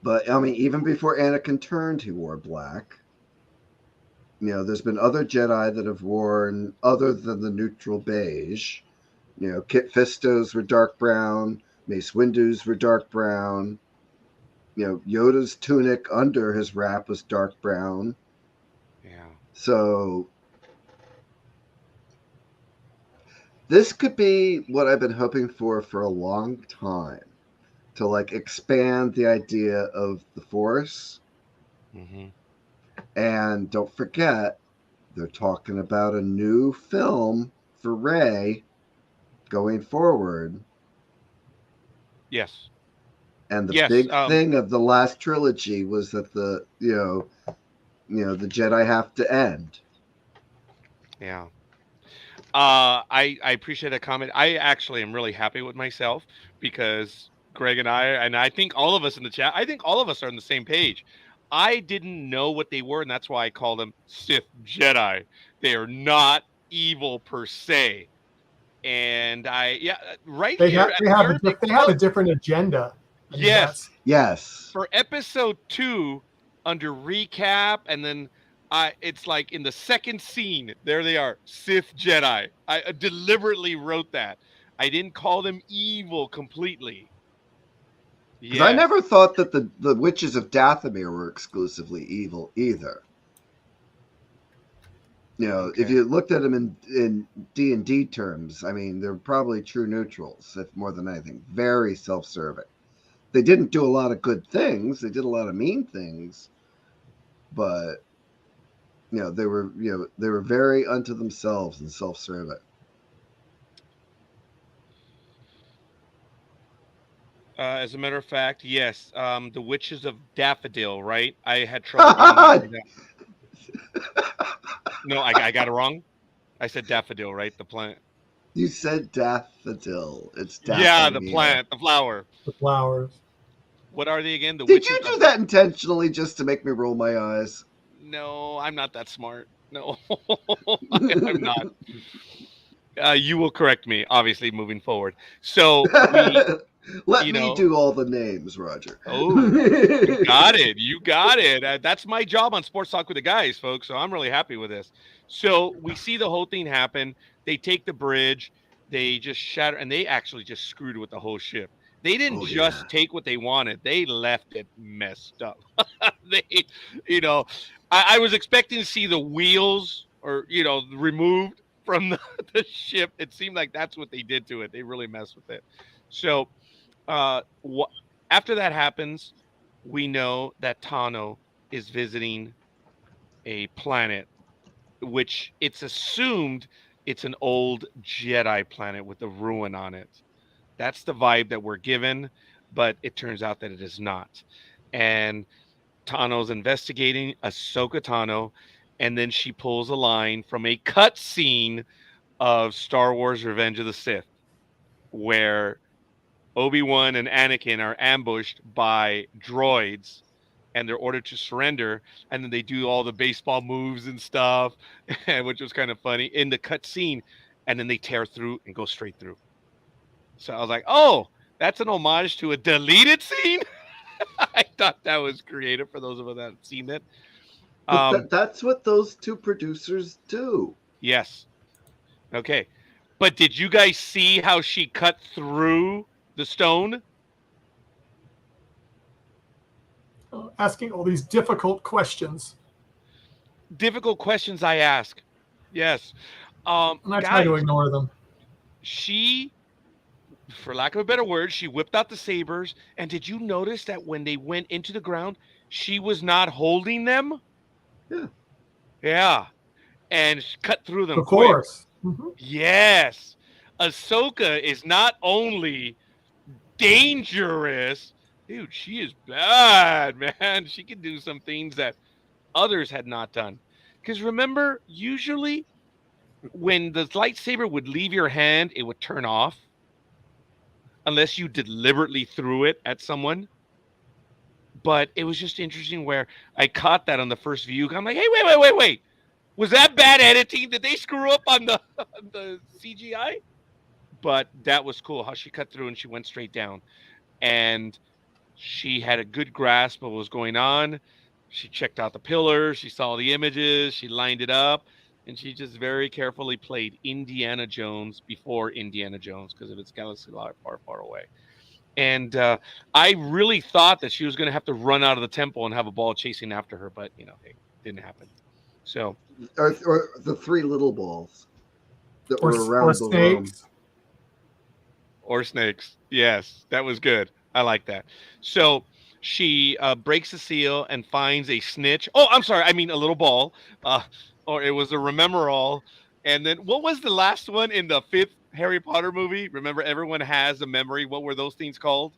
Speaker 3: But, I mean, even before Anakin turned, he wore black. There's been other Jedi that have worn other than the neutral beige. Kit Fisto's were dark brown. Mace Windu's were dark brown. You know, Yoda's tunic under his wrap was dark brown.
Speaker 1: Yeah.
Speaker 3: So this could be what I've been hoping for a long time, to like expand the idea of the Force.
Speaker 1: Mm-hmm.
Speaker 3: And don't forget, they're talking about a new film for Rey going forward.
Speaker 1: Yes.
Speaker 3: And the
Speaker 1: Yes,
Speaker 3: big thing of the last trilogy was that the the Jedi have to end.
Speaker 1: Yeah. I appreciate that comment. I actually am really happy with myself because Greg and I think all of us in the chat, I think all of us are on the same page. I didn't know what they were, and that's why I call them Sith Jedi. They are not evil per se. And right
Speaker 2: They
Speaker 1: here.
Speaker 2: have a different agenda. I mean,
Speaker 1: Yes.
Speaker 3: Yes.
Speaker 1: For episode 2, under recap, and then it's like in the second scene, there they are, Sith Jedi. I deliberately wrote that. I didn't call them evil completely.
Speaker 3: Because I never thought that the witches of Dathomir were exclusively evil either. You know,
Speaker 1: Okay.
Speaker 3: if you looked at them in D&D terms, I mean, they're probably true neutrals, if more than anything. Very self-serving. They didn't do a lot of good things. They did a lot of mean things. But, they were very unto themselves and self-serving.
Speaker 1: As a matter of fact, yes. The Witches of Daffodil, right? I had trouble getting that. No, I got it wrong. I said daffodil, right? The plant.
Speaker 3: You said daffodil. It's daffodil.
Speaker 1: Yeah, the plant, the flower.
Speaker 2: The flowers.
Speaker 1: What are they again?
Speaker 3: Did you do that intentionally just to make me roll my eyes?
Speaker 1: No, I'm not that smart. No, I'm not. You will correct me, obviously, moving forward. So
Speaker 3: let me do all the names, Roger.
Speaker 1: Oh, you got it. You got it. That's my job on Sports Talk with the guys, folks. So I'm really happy with this. So we see the whole thing happen. They take the bridge. They just shatter, and they actually just screwed with the whole ship. They didn't just take what they wanted. They left it messed up. I was expecting to see the wheels or, removed from the ship. It seemed like that's what they did to it. They really messed with it. So after that happens, we know that Tano is visiting a planet, which it's assumed it's an old Jedi planet with a ruin on it. That's the vibe that we're given, but it turns out that it is not. And Tano's investigating Ahsoka Tano, and then she pulls a line from a cutscene of Star Wars Revenge of the Sith, where Obi-Wan and Anakin are ambushed by droids, and they're ordered to surrender, and then they do all the baseball moves and stuff, which was kind of funny in the cutscene, and then they tear through and go straight through. So I was like, oh, that's an homage to a deleted scene? I thought that was creative for those of us that have seen it.
Speaker 3: But that's what those two producers do.
Speaker 1: Yes. Okay. But did you guys see how she cut through the stone?
Speaker 2: Asking all these difficult questions.
Speaker 1: Difficult questions I ask. Yes.
Speaker 2: And I try to ignore them.
Speaker 1: She, for lack of a better word, she whipped out the sabers. And did you notice that when they went into the ground, she was not holding them?
Speaker 3: Yeah.
Speaker 1: Yeah. And she cut through them.
Speaker 2: Of course. Mm-hmm.
Speaker 1: Yes. Ahsoka is not only dangerous, dude, she is bad, man. She can do some things that others had not done. Because remember, usually when the lightsaber would leave your hand, it would turn off. Unless you deliberately threw it at someone. But it was just interesting where I caught that on the first view. I'm like, hey, wait. Was that bad editing? Did they screw up on the CGI? But that was cool how she cut through and she went straight down. And she had a good grasp of what was going on. She checked out the pillars. She saw the images. She lined it up. And she just very carefully played Indiana Jones before Indiana Jones because of its galaxy far, far away. And I really thought that she was going to have to run out of the temple and have a ball chasing after her, but hey, didn't happen. So,
Speaker 3: or the three little balls that were
Speaker 2: or
Speaker 3: around the room.
Speaker 2: snakes.
Speaker 1: Or snakes. Yes, that was good. I like that. So she breaks the seal and finds a snitch. Oh, I'm sorry. I mean, a little ball. Or it was a remember-all. And then what was the last one in the 5th Harry Potter movie? Remember, everyone has a memory. What were those things called?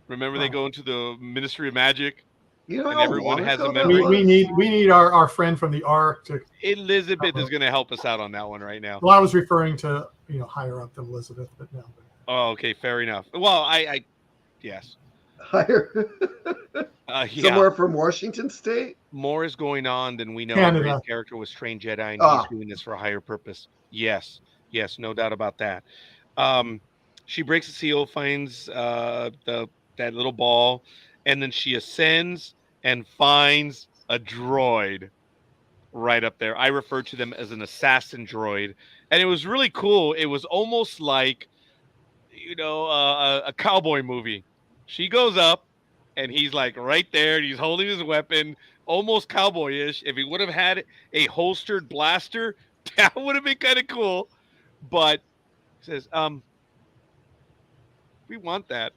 Speaker 1: Remember, they go into the Ministry of Magic,
Speaker 3: You know
Speaker 1: and
Speaker 3: how
Speaker 1: everyone
Speaker 3: long
Speaker 1: has a
Speaker 3: ago that
Speaker 1: memory.
Speaker 2: We need our friend from the Ark to.
Speaker 1: Elizabeth is going to help us out on that one right now.
Speaker 2: Well, I was referring to higher up than Elizabeth, but no.
Speaker 1: Oh, okay, fair enough. Well, I yes.
Speaker 3: Higher.
Speaker 1: Yeah.
Speaker 3: Somewhere from Washington State?
Speaker 1: More is going on than we know.
Speaker 2: Canada.
Speaker 1: His character was trained Jedi, and
Speaker 3: Ah.
Speaker 1: he's doing this for a higher purpose. Yes, no doubt about that. She breaks the seal, finds that little ball, and then she ascends and finds a droid right up there. I refer to them as an assassin droid, and it was really cool. It was almost like a cowboy movie. She goes up, and he's like right there. He's holding his weapon, almost cowboyish. If he would have had a holstered blaster, that would have been kind of cool. But he says, we want that.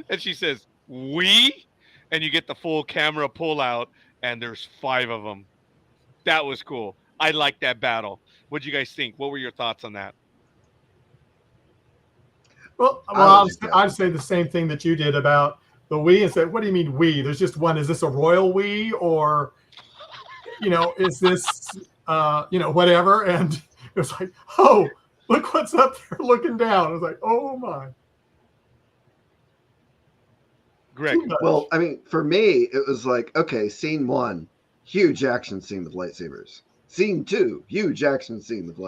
Speaker 1: And she says, we? And you get the full camera pull out, and there's 5 of them. That was cool. I liked that battle. What'd you guys think? What were your thoughts on that?
Speaker 2: Well, I'd say the same thing that you did about the we, and said, what do you mean we? There's just one. Is this a royal we, or is this whatever? And it was like, oh, look what's up there looking down. I was like, oh my.
Speaker 1: Greg.
Speaker 3: Well, I mean, for me, it was like, okay, scene 1, huge action scene with lightsabers. Scene 2, huge action scene with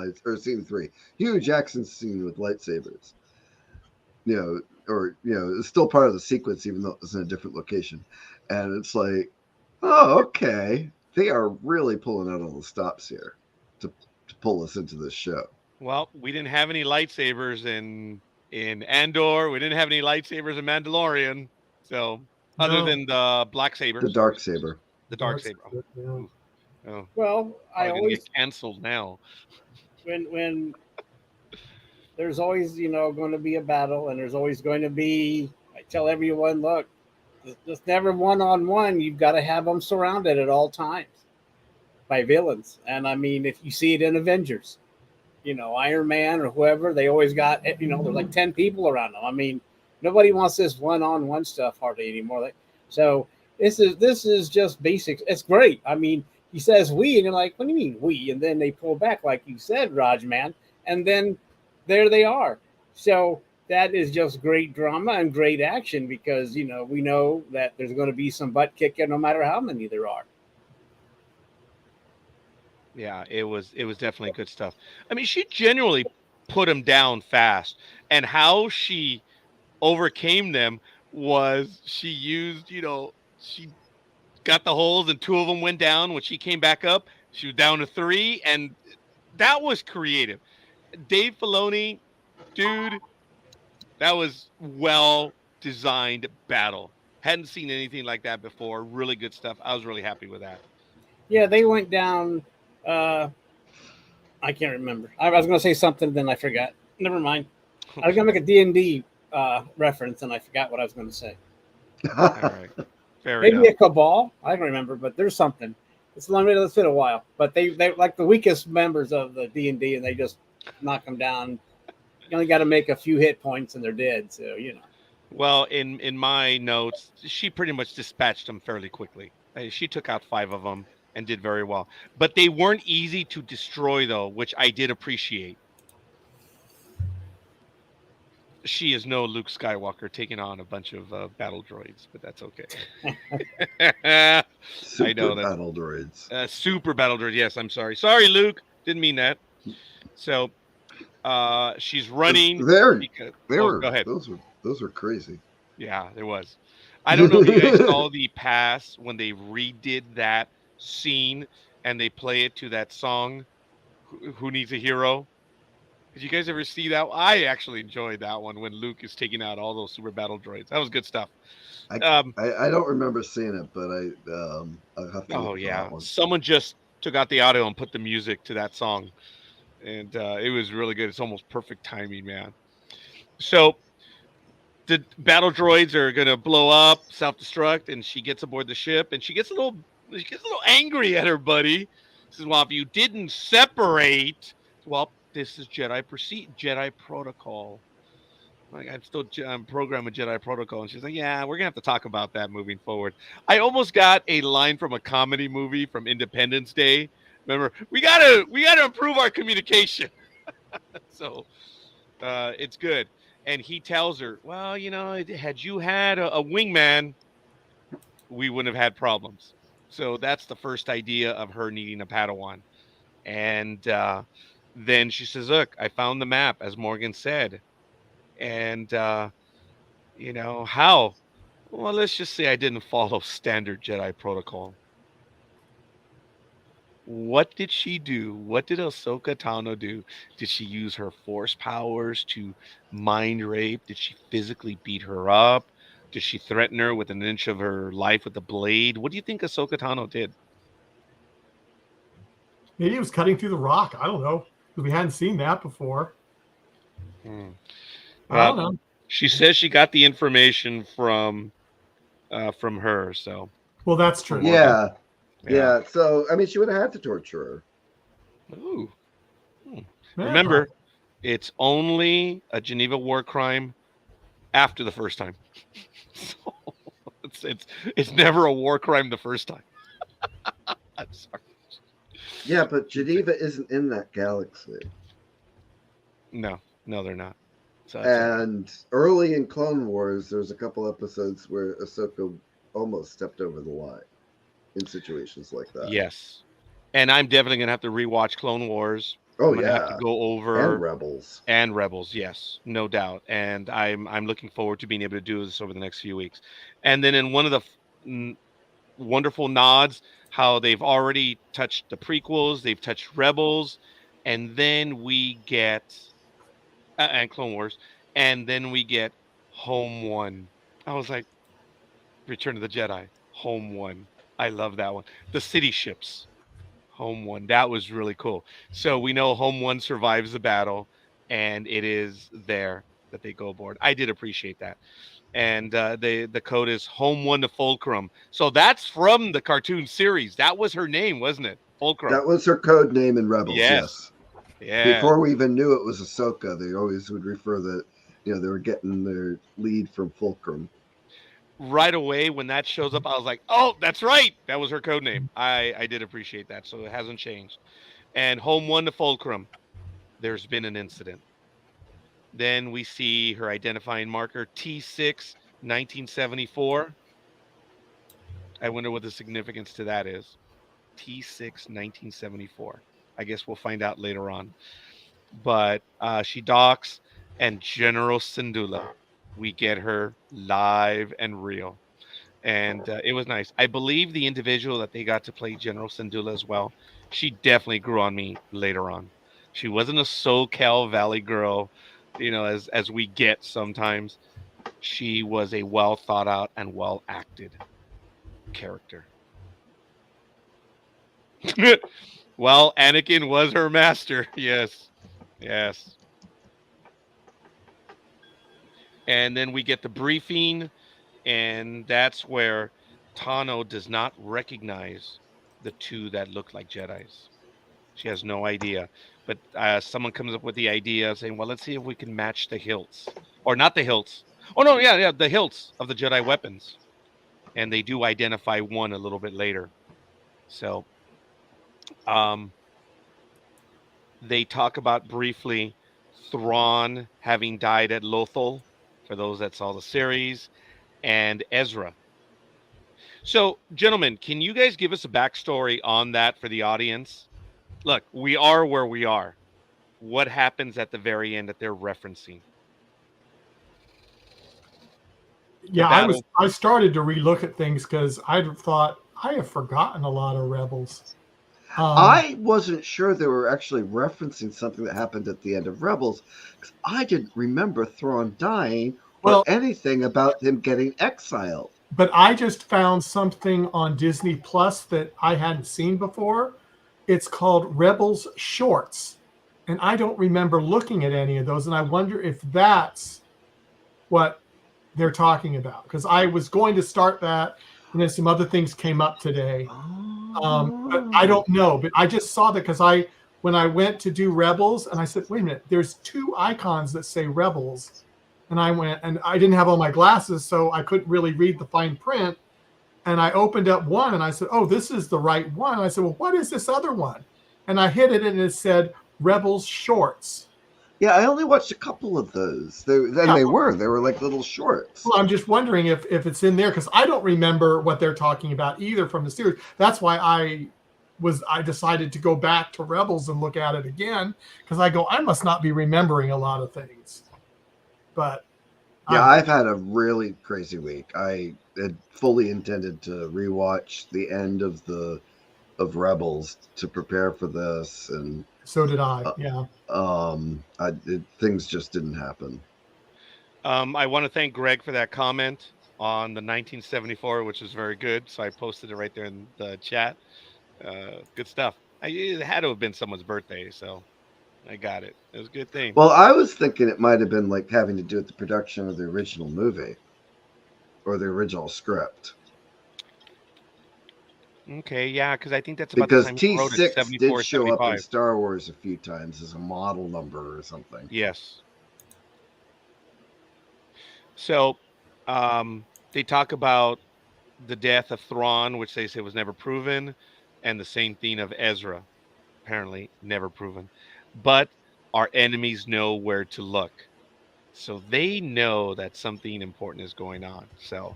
Speaker 3: scene 3, huge action scene with lightsabers. It's still part of the sequence, even though it was in a different location. And it's like, oh, okay. They are really pulling out all the stops here to pull us into this show.
Speaker 1: Well, we didn't have any lightsabers in Andor. We didn't have any lightsabers in Mandalorian. So, other than the black sabers.
Speaker 3: The dark saber.
Speaker 1: The dark saber.
Speaker 2: Yeah.
Speaker 1: Oh.
Speaker 10: Well, I always
Speaker 1: get canceled now.
Speaker 10: When there's always, going to be a battle, and there's always going to be. I tell everyone, look, it's never one-on-one. You've got to have them surrounded at all times by villains. And I mean, if you see it in Avengers, Iron Man or whoever, they always got, there's like 10 people around them. I mean, nobody wants this one-on-one stuff hardly anymore. So this is just basics. It's great. I mean, he says we, and you're like, what do you mean we? And then they pull back, like you said, Raj, man. And then there they are. So that is just great drama and great action because, we know that there's going to be some butt kicking no matter how many there are.
Speaker 1: Yeah, it was definitely good stuff. I mean, she genuinely put them down fast, and how she overcame them was she used, she got the holes and 2 of them went down. When she came back up, she was down to 3, and that was creative. Dave Filoni, dude, that was well-designed battle. Hadn't seen anything like that before. Really good stuff. I was really happy with that.
Speaker 10: Yeah, they went down. I can't remember. I was going to say something, then I forgot. Never mind. I was going to make a D&D reference, and I forgot what I was going to say.
Speaker 1: All right. Fair
Speaker 10: Maybe
Speaker 1: enough.
Speaker 10: a cabal. I don't remember, but there's something. It's been a while. But they like the weakest members of the D&D, and they just knock them down. You only got to make a few hit points, and they're dead. So
Speaker 1: Well, in my notes, she pretty much dispatched them fairly quickly. She took out 5 of them and did very well. But they weren't easy to destroy, though, which I did appreciate. She is no Luke Skywalker taking on a bunch of battle droids, but that's okay.
Speaker 3: Super
Speaker 1: know that.
Speaker 3: battle droids.
Speaker 1: Super battle droids. Yes, I'm sorry. Sorry, Luke. Didn't mean that. So she's running.
Speaker 3: Go ahead. Those were crazy.
Speaker 1: Yeah, there was. I don't know if you guys saw the pass when they redid that scene and they play it to that song, Who Needs a Hero? Did you guys ever see that? I actually enjoyed that one when Luke is taking out all those super battle droids. That was good stuff.
Speaker 3: I don't remember seeing it, but I'll have to
Speaker 1: Oh
Speaker 3: look for
Speaker 1: yeah,
Speaker 3: that one.
Speaker 1: someone just took out the audio and put the music to that song, and it was really good. It's almost perfect timing, man. So the battle droids are gonna blow up, self-destruct, and she gets aboard the ship, and she gets a little angry at her buddy. She says, "Well, if you didn't separate, well, this is Jedi protocol." Like I'm programmed with Jedi protocol, and she's like, "Yeah, we're gonna have to talk about that moving forward." I almost got a line from a comedy movie from Independence Day. Remember, we gotta improve our communication. So it's good. And he tells her, "Well, had you had a wingman, we wouldn't have had problems." So that's the first idea of her needing a Padawan. And then she says, "Look, I found the map, as Morgan said." And how? Well, let's just say I didn't follow standard Jedi protocol. What did she do? What did Ahsoka Tano do? Did she use her force powers to mind rape? Did she physically beat her up? Did she threaten her with an inch of her life with a blade? What do you think Ahsoka Tano did?
Speaker 2: Maybe it was cutting through the rock. I don't know. We hadn't seen that before. I don't know.
Speaker 1: She says she got the information from her. So.
Speaker 2: Well, that's true.
Speaker 3: Yeah. So I mean, she would have had to torture her.
Speaker 1: Ooh. Remember, it's only a Geneva war crime after the first time. So it's never a war crime the first time. I'm sorry.
Speaker 3: Yeah, but Geneva isn't in that galaxy.
Speaker 1: No, they're not. So
Speaker 3: and early in Clone Wars, there's a couple episodes where Ahsoka almost stepped over the line in situations like that.
Speaker 1: Yes. And I'm definitely going to have to rewatch Clone Wars.
Speaker 3: Oh,
Speaker 1: I'm gonna have to go over
Speaker 3: and
Speaker 1: Rebels, yes, no doubt. And I'm looking forward to being able to do this over the next few weeks. And then in one of the wonderful nods, how they've already touched the prequels, they've touched Rebels, and then we get and Clone Wars, and then we get Home One. I was like, Return of the Jedi, Home One. I love that one. The city ships, Home One. That was really cool. So we know Home One survives the battle, and it is there that they go aboard. I did appreciate that. And the code is Home One to Fulcrum. So that's from the cartoon series. That was her name, wasn't it? Fulcrum.
Speaker 3: That was her code name in Rebels. Yes.
Speaker 1: Yeah.
Speaker 3: Before we even knew it was Ahsoka, they always would refer that they were getting their lead from Fulcrum.
Speaker 1: Right away when that shows up, I was like, "Oh, that's right. That was her code name." I did appreciate that, so it hasn't changed. And Home One to Fulcrum, there's been an incident. Then we see her identifying marker T6 1974. I wonder what the significance to that is. T6 1974. I guess we'll find out later on. But she docks, and General Syndulla, we get her live and real. And it was nice. I believe the individual that they got to play General Syndulla as well, she definitely grew on me later on. She wasn't a SoCal Valley girl, as we get sometimes. She was a well thought out and well acted character. Well, Anakin was her master. Yes. And then we get the briefing, and that's where Tano does not recognize the two that look like Jedis. She has no idea. But someone comes up with the idea of saying, well, let's see if we can match the hilts. Or not the hilts. Oh, no, yeah, the hilts of the Jedi weapons. And they do identify one a little bit later. So they talk about briefly Thrawn having died at Lothal, for those that saw the series, and Ezra. So, gentlemen, can you guys give us a backstory on that for the audience? Look, we are where we are. What happens at the very end that they're referencing?
Speaker 2: Yeah, I started to relook at things because I thought I have forgotten a lot of Rebels.
Speaker 3: I wasn't sure they were actually referencing something that happened at the end of Rebels, because I didn't remember Thrawn dying or anything about him getting exiled.
Speaker 2: But I just found something on Disney Plus that I hadn't seen before. It's called Rebels Shorts. And I don't remember looking at any of those. And I wonder if that's what they're talking about. Because I was going to start that, and then some other things came up today. But I don't know. But I just saw that because when I went to do Rebels, and I said, wait a minute, there's 2 icons that say Rebels. And I went, and I didn't have all my glasses, so I couldn't really read the fine print. And I opened up one, and I said, oh, this is the right one. And I said, well, what is this other one? And I hit it, and it said Rebels Shorts.
Speaker 3: Yeah, I only watched a couple of those. They were like little shorts.
Speaker 2: Well, I'm just wondering if it's in there, because I don't remember what they're talking about either from the series. That's why I decided to go back to Rebels and look at it again, because I must not be remembering a lot of things. But
Speaker 3: yeah, I've had a really crazy week. I had fully intended to rewatch the end of Rebels to prepare for this, and
Speaker 2: so did I. Yeah.
Speaker 3: Things just didn't happen.
Speaker 1: I want to thank Greg for that comment on the 1974, which was very good. So I posted it right there in the chat. Good stuff. It had to have been someone's birthday, so I got it. It was a good thing.
Speaker 3: Well, I was thinking it might have been like having to do with the production of the original movie or the original script.
Speaker 1: Okay, yeah, because I think that's about
Speaker 3: because
Speaker 1: the time he wrote it,
Speaker 3: T6 did show
Speaker 1: 75.
Speaker 3: up in Star Wars a few times as a model number or something.
Speaker 1: Yes. So they talk about the death of Thrawn, which they say was never proven, and the same thing of Ezra, apparently never proven. But our enemies know where to look. So they know that something important is going on. So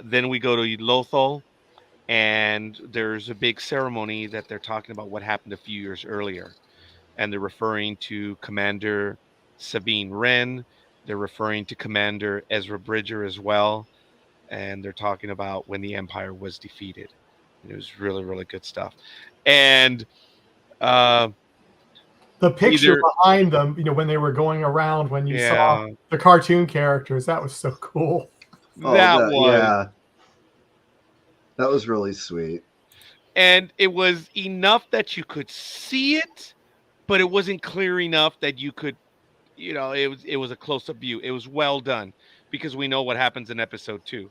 Speaker 1: then we go to Lothal, and there's a big ceremony that they're talking about what happened a few years earlier. And they're referring to Commander Sabine Wren. They're referring to Commander Ezra Bridger as well. And they're talking about when the Empire was defeated. And it was really, really good stuff. And
Speaker 2: the picture behind them, when they were going around, when you saw the cartoon characters, that was so cool.
Speaker 3: Yeah. That was really sweet.
Speaker 1: And it was enough that you could see it, but it wasn't clear enough that you could, it was a close-up view. It was well done because we know what happens in episode 2.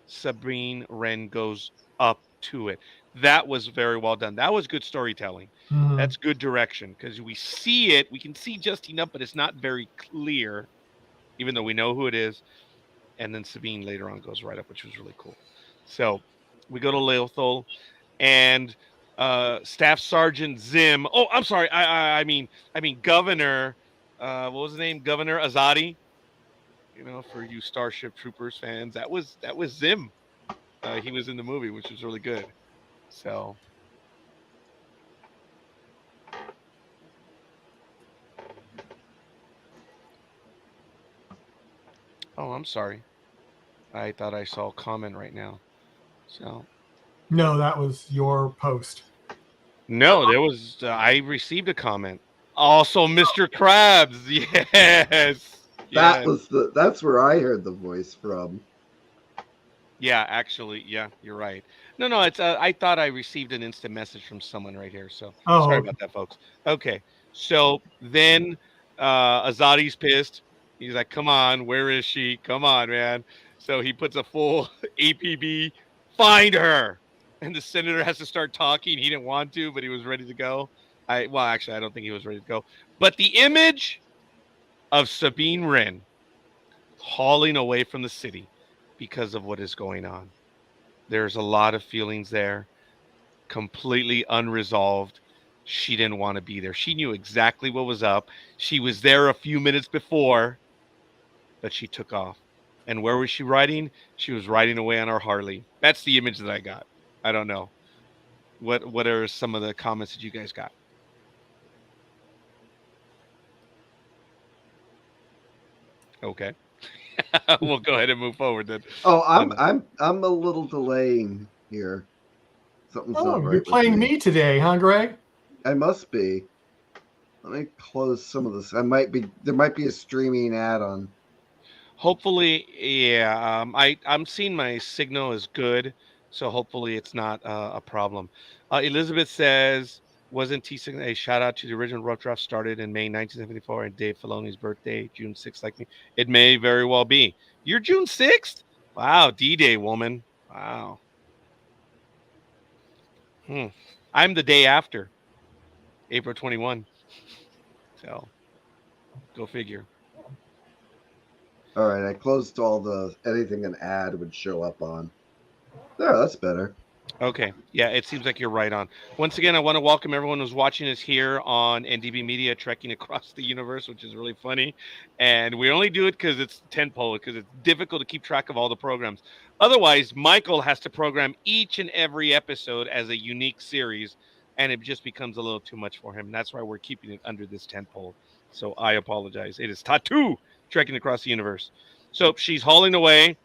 Speaker 1: Sabine Wren goes up to it. That was very well done. That was good storytelling. Mm-hmm. That's good direction because we see it. We can see just enough, but it's not very clear, even though we know who it is. And then Sabine later on goes right up, which was really cool. So we go to Lothal, and Staff Sergeant Zim. Oh, I'm sorry. I mean Governor. What was his name? Governor Azadi. For you Starship Troopers fans, that was Zim. He was in the movie, which was really good. So. Oh, I'm sorry. I thought I saw a comment right now. So.
Speaker 2: No, that was your post.
Speaker 1: No, there was. I received a comment. Also, Mr. Krabs. Yes.
Speaker 3: That's where I heard the voice from.
Speaker 1: Yeah, actually, yeah, you're right. No, it's. I thought I received an instant message from someone right here. So sorry about that, folks. Okay, so then Azadi's pissed. He's like, "Come on, where is she? Come on, man!" So he puts a full APB. Find her. And the senator has to start talking. He didn't want to, but he was ready to go. Actually, I don't think he was ready to go. But the image of Sabine Wren hauling away from the city because of what is going on. There's a lot of feelings there, completely unresolved. She didn't want to be there. She knew exactly what was up. She was there a few minutes before, but she took off. And where was she riding? She was riding away on her Harley. That's the image that I got. I don't know. What are some of the comments that you guys got? Okay. We'll go ahead and move forward then.
Speaker 3: Oh, I'm a little delaying here. Something's
Speaker 2: Oh,
Speaker 3: not right
Speaker 2: you're
Speaker 3: with
Speaker 2: playing me today, huh, Greg?
Speaker 3: I must be. Let me close some of this. There might be a streaming add-on.
Speaker 1: Hopefully, yeah. I'm seeing my signal is good, so hopefully it's not a problem. Elizabeth says, "Wasn't T a shout out to the original Rough Draft started in May 1974 and Dave Filoni's birthday, June 6th, like me? It may very well be. You're June 6th? Wow, D-Day, woman. Wow. I'm the day after, April 21. So go figure.
Speaker 3: All right, I closed all the anything an ad would show up on. There, that's better.
Speaker 1: Okay. Yeah, it seems like you're right on. Once again, I want to welcome everyone who's watching us here on NDB Media, Trekking Across the Universe, which is really funny. And we only do it because it's tentpole, because it's difficult to keep track of all the programs. Otherwise, Michael has to program each and every episode as a unique series, and it just becomes a little too much for him. And that's why we're keeping it under this tentpole. So I apologize. It is TATU, Trekking Across the Universe. So she's hauling away,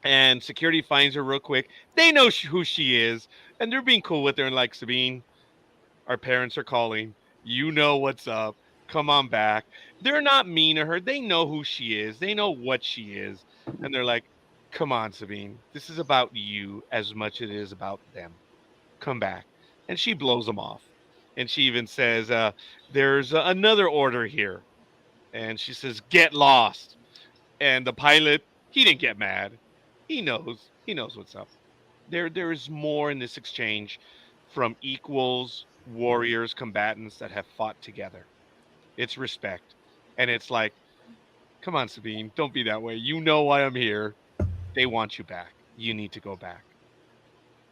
Speaker 1: and security finds her real quick. They know who she is, and they're being cool with her and like, Sabine, our parents are calling. You know what's up. Come on back. They're not mean to her. They know who she is. They know what she is. And they're like, come on, Sabine. This is about you as much as it is about them. Come back. And she blows them off. And she even says, there's another order here. And she says, get lost. And the pilot, he didn't get mad. He knows what's up. There is more in this exchange from equals, warriors, combatants that have fought together. It's respect. And it's like, come on, Sabine, don't be that way. You know why I'm here. They want you back. You need to go back.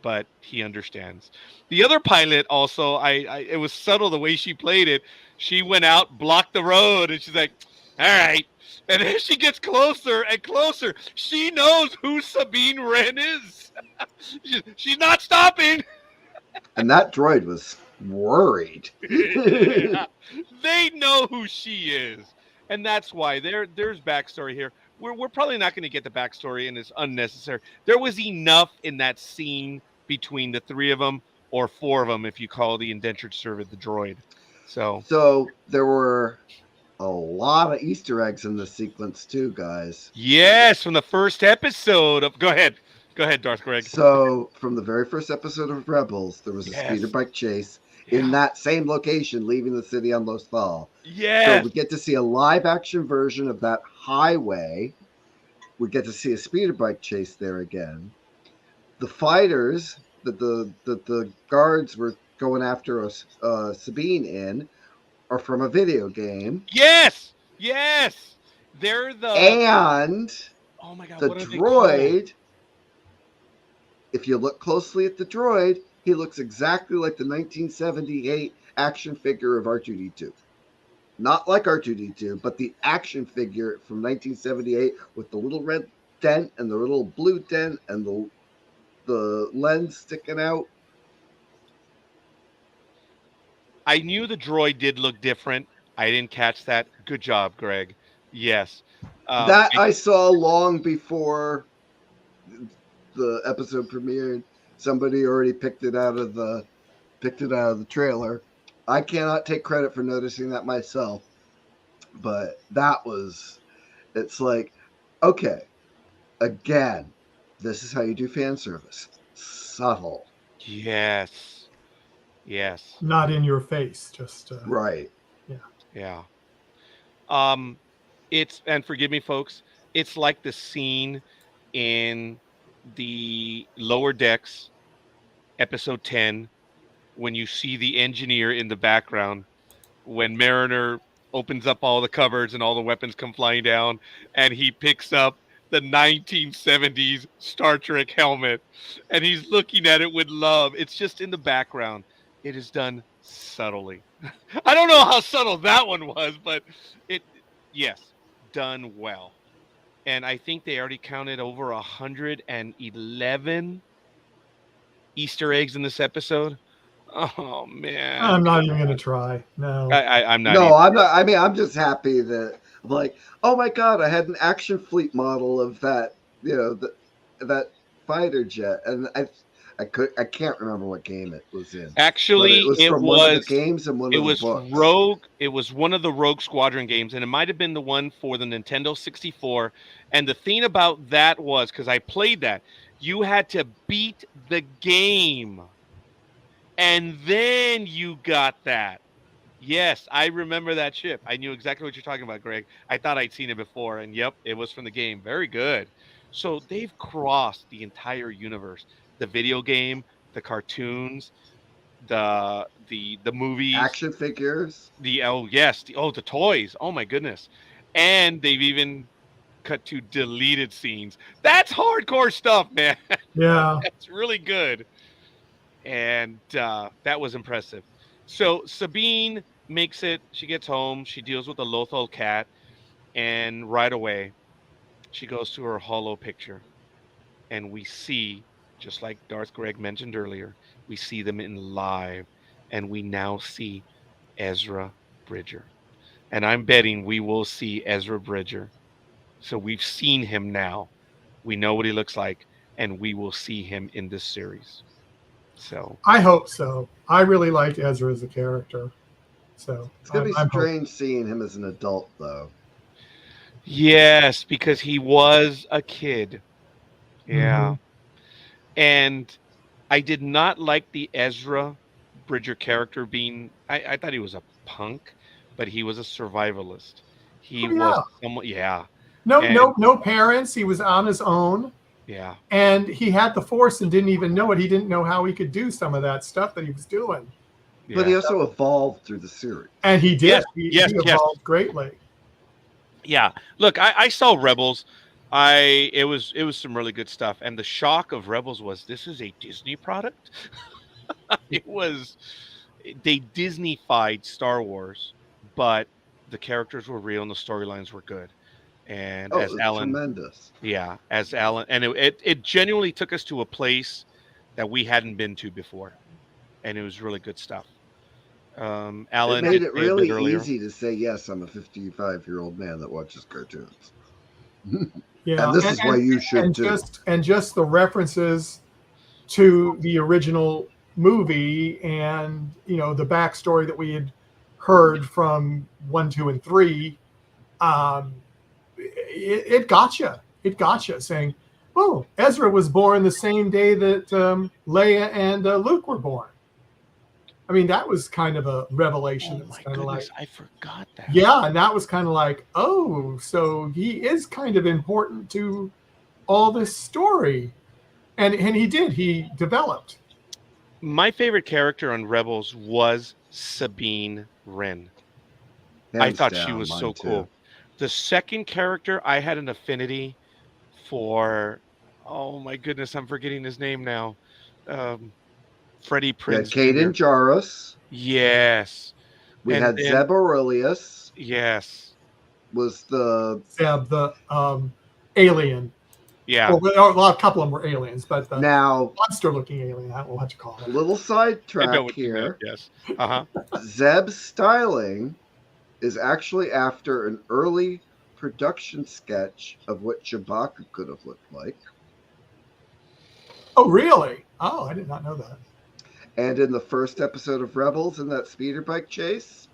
Speaker 1: But he understands. The other pilot also, it was subtle the way she played it. She went out, blocked the road, and she's like, all right. And as she gets closer and closer, she knows who Sabine Wren is. She's not stopping.
Speaker 3: And that droid was worried.
Speaker 1: Yeah. They know who she is. And that's why there's backstory here. We're probably not going to get the backstory, and it's unnecessary. There was enough in that scene between the three of them, or four of them if you call the indentured servant the droid. So
Speaker 3: there were a lot of Easter eggs in this sequence too, guys.
Speaker 1: Yes, from the first episode of. Go ahead, Darth Greg.
Speaker 3: So from the very first episode of Rebels, there was a speeder bike chase in that same location, leaving the city on Lothal.
Speaker 1: Yeah.
Speaker 3: So we get to see a live action version of that highway. We get to see a speeder bike chase there again. The fighters that the guards were going after us, Sabine in, are from a video game.
Speaker 1: Yes. They're
Speaker 3: and
Speaker 1: oh my God,
Speaker 3: the
Speaker 1: what are
Speaker 3: droid. If you look closely at the droid, he looks exactly like the 1978 action figure of R2-D2. Not like R2-D2, but the action figure from 1978 with the little red dent and the little blue dent and the lens sticking out.
Speaker 1: I knew the droid did look different. I didn't catch that. Good job, Greg. Yes.
Speaker 3: I saw long before the episode premiered. Somebody already picked it out of the trailer. I cannot take credit for noticing that myself, but it's like, okay, again, this is how you do fan service. Subtle.
Speaker 1: Yes.
Speaker 2: Not in your face, just
Speaker 3: right.
Speaker 1: Yeah. It's, and forgive me, folks, it's like the scene in the Lower Decks, episode 10, when you see the engineer in the background, when Mariner opens up all the cupboards and all the weapons come flying down, and he picks up the 1970s Star Trek helmet, and he's looking at it with love. It's just in the background. It is done subtly. I don't know how subtle that one was, but yes, done well. And I think they already counted over 111 Easter eggs in this episode. Oh man!
Speaker 2: I'm not even gonna try. No,
Speaker 1: I'm not.
Speaker 3: No, I'm not. I mean, I'm just happy that, like, oh my God, I had an action fleet model of that, that fighter jet, and I can't remember what game it was in.
Speaker 1: Actually,
Speaker 3: but it was from one of the games and one of the books.
Speaker 1: Rogue. It was one of the Rogue Squadron games, and it might have been the one for the Nintendo 64. And the thing about that was, because I played that, you had to beat the game, and then you got that. Yes, I remember that ship. I knew exactly what you're talking about, Greg. I thought I'd seen it before, and yep, it was from the game. Very good. So they've crossed the entire universe: the video game, the cartoons, the movies,
Speaker 3: action figures,
Speaker 1: the toys. Oh my goodness. And they've even cut to deleted scenes. That's hardcore stuff, man.
Speaker 2: Yeah.
Speaker 1: That's really good. And that was impressive. So Sabine makes it. She gets home. She deals with the Lothal cat, and right away she goes to her holo picture, and we see, just like Darth Greg mentioned earlier, we see them in live, and we now see Ezra Bridger. And I'm betting we will see Ezra Bridger. So we've seen him now. We know what he looks like, and we will see him in this series. So
Speaker 2: I hope so. I really liked Ezra as a character. So
Speaker 3: it's gonna be strange seeing him as an adult, though.
Speaker 1: Yes, because he was a kid. Yeah.
Speaker 2: Mm-hmm.
Speaker 1: And I did not like the Ezra Bridger character being, I thought he was a punk, but he was a survivalist. He was somewhat,
Speaker 2: No parents. He was on his own.
Speaker 1: Yeah.
Speaker 2: And he had the Force and didn't even know it. He didn't know how he could do some of that stuff that he was doing.
Speaker 3: Yeah. But he also evolved through the series.
Speaker 2: And he did.
Speaker 1: Yes,
Speaker 2: he evolved greatly.
Speaker 1: Yeah. Look, I saw Rebels. It was some really good stuff. And the shock of Rebels was, this is a Disney product. They Disney-fied Star Wars, but the characters were real and the storylines were good. And as Alan,
Speaker 3: tremendous.
Speaker 1: Yeah, as Alan, and it genuinely took us to a place that we hadn't been to before, and it was really good stuff. Alan,
Speaker 3: it made it really easy to say, yes, I'm a 55-year-old man that watches cartoons.
Speaker 2: Yeah,
Speaker 3: and this is why you should do.
Speaker 2: Just the references to the original movie, and the backstory that we had heard from 1, 2, and 3. It got you. It got you saying, "Oh, Ezra was born the same day that Leia and Luke were born." I mean, that was kind of a revelation.
Speaker 1: Oh my goodness, I forgot that.
Speaker 2: Yeah, and that was kind of like, oh, so he is kind of important to all this story, and he did. He developed.
Speaker 1: My favorite character on Rebels was Sabine Wren. I thought she was so cool. The second character I had an affinity for, oh my goodness, I'm forgetting his name now. Freddie Prinze.
Speaker 3: Kaden Jarrus.
Speaker 1: Yes.
Speaker 3: We had Zeb Aurelius.
Speaker 1: Yes.
Speaker 2: Was Zeb the alien?
Speaker 1: Yeah.
Speaker 2: Well, a couple of them were aliens, but
Speaker 3: now
Speaker 2: monster-looking alien. I don't know what you call it.
Speaker 3: A little sidetrack here.
Speaker 1: Yes.
Speaker 3: Zeb's styling is actually after an early production sketch of what Chewbacca could have looked like.
Speaker 2: Oh, really? Oh, I did not know that.
Speaker 3: And in the first episode of Rebels, in that speeder bike chase,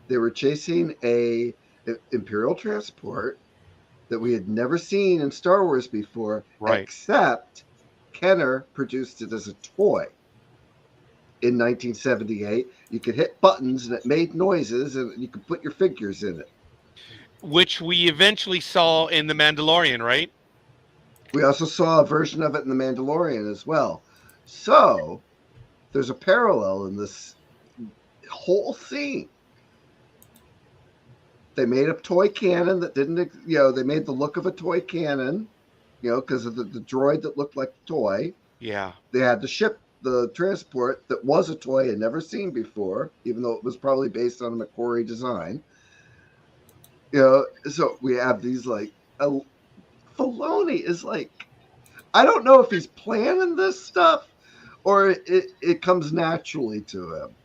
Speaker 3: they were chasing a Imperial transport that we had never seen in Star Wars before, except Kenner produced it as a toy. In 1978, you could hit buttons and it made noises, and you could put your figures in it.
Speaker 1: Which we eventually saw in The Mandalorian, right?
Speaker 3: We also saw a version of it in The Mandalorian as well. So there's a parallel in this whole scene. They made a toy cannon that didn't, they made the look of a toy cannon, because of the droid that looked like a toy.
Speaker 1: Yeah.
Speaker 3: They had the ship, the transport that was a toy and never seen before, even though it was probably based on a McQuarrie design. So we have these Filoni is I don't know if he's planning this stuff or it comes naturally to him.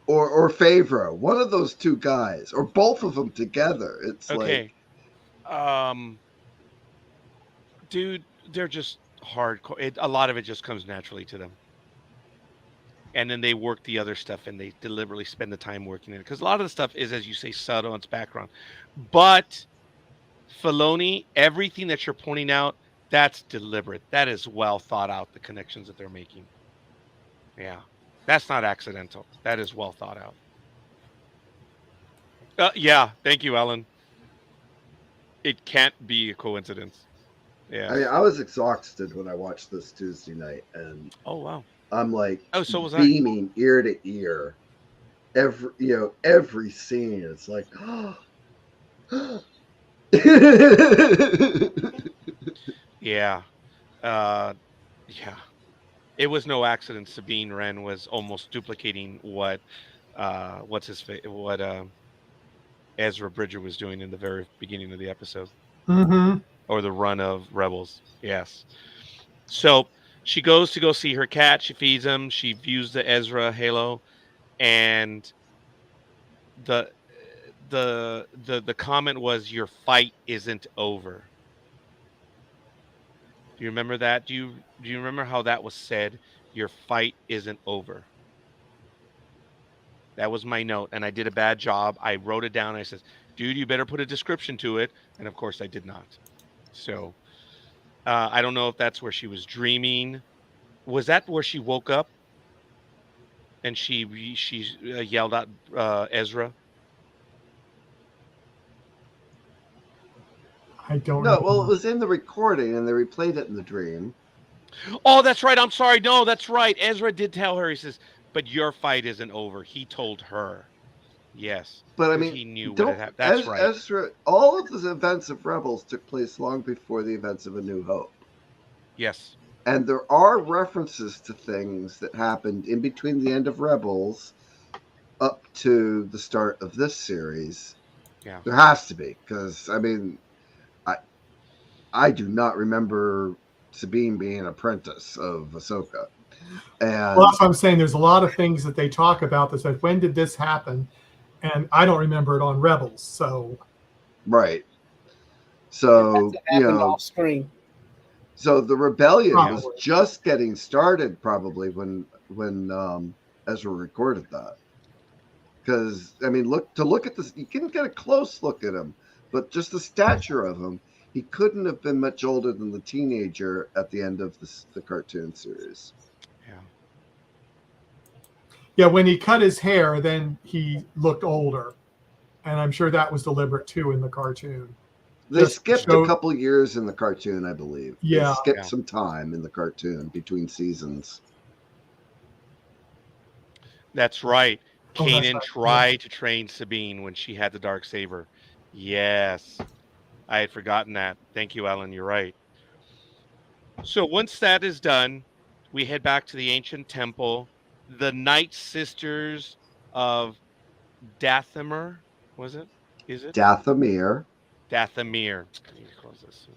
Speaker 3: Or Favreau, one of those two guys, or both of them together. It's
Speaker 1: okay. Dude, they're just hardcore. A lot of it just comes naturally to them. And then they work the other stuff, and they deliberately spend the time working it. Because a lot of the stuff is, as you say, subtle, it's background. But Filoni, everything that you're pointing out, that's deliberate. That is well thought out, the connections that they're making. Yeah. That's not accidental. That is well thought out. Yeah. Thank you, Ellen. It can't be a coincidence. Yeah.
Speaker 3: I mean, I was exhausted when I watched this Tuesday night, and
Speaker 1: oh wow,
Speaker 3: I'm like,
Speaker 1: so was
Speaker 3: beaming ear to ear. Every scene, it's like,
Speaker 1: yeah, yeah. It was no accident. Sabine Wren was almost duplicating what Ezra Bridger was doing in the very beginning of the episode, or the run of Rebels. Yes. So she goes to go see her cat. She feeds him. She views the Ezra halo, and the comment was, "Your fight isn't over." Do you remember that? Do you remember how that was said? Your fight isn't over. That was my note, and I did a bad job. I wrote it down. I said, "Dude, you better put a description to it," and of course, I did not. So I don't know if that's where she was dreaming. Was that where she woke up and she yelled at Ezra?
Speaker 2: I don't
Speaker 3: know.
Speaker 2: know.
Speaker 3: Well, it was in the recording, and they replayed it in the dream.
Speaker 1: Oh, that's right. I'm sorry. No, that's right. Ezra did tell her. He says, "But your fight isn't over." He told her. Yes.
Speaker 3: But I mean,
Speaker 1: he knew what had happened. That's right.
Speaker 3: Ezra, all of the events of Rebels took place long before the events of A New Hope.
Speaker 1: Yes.
Speaker 3: And there are references to things that happened in between the end of Rebels up to the start of this series.
Speaker 1: Yeah.
Speaker 3: There has to be, because I mean, I do not remember Sabine being an apprentice of Ahsoka. And
Speaker 2: well, that's what I'm saying. There's a lot of things that they talk about that says, when did this happen? And I don't remember it on Rebels. So,
Speaker 3: right. So,
Speaker 10: off screen.
Speaker 3: So the rebellion was just getting started probably when Ezra recorded that. Because I mean, look at this. You can get a close look at him, but just the stature of him, he couldn't have been much older than the teenager at the end of the cartoon series.
Speaker 1: Yeah.
Speaker 2: Yeah, when he cut his hair, then he looked older, and I'm sure that was deliberate too in the cartoon.
Speaker 3: They skipped a couple years in the cartoon, I believe.
Speaker 2: Yeah,
Speaker 3: they skipped some time in the cartoon between seasons.
Speaker 1: That's right. Kanan tried to train Sabine when she had the Darksaber. Yes. I had forgotten that. Thank you, Ellen. You're right. So once that is done, we head back to the ancient temple. The Night Sisters of Dathomir, was it? Is it?
Speaker 3: Dathomir.
Speaker 1: Dathomir. Close this.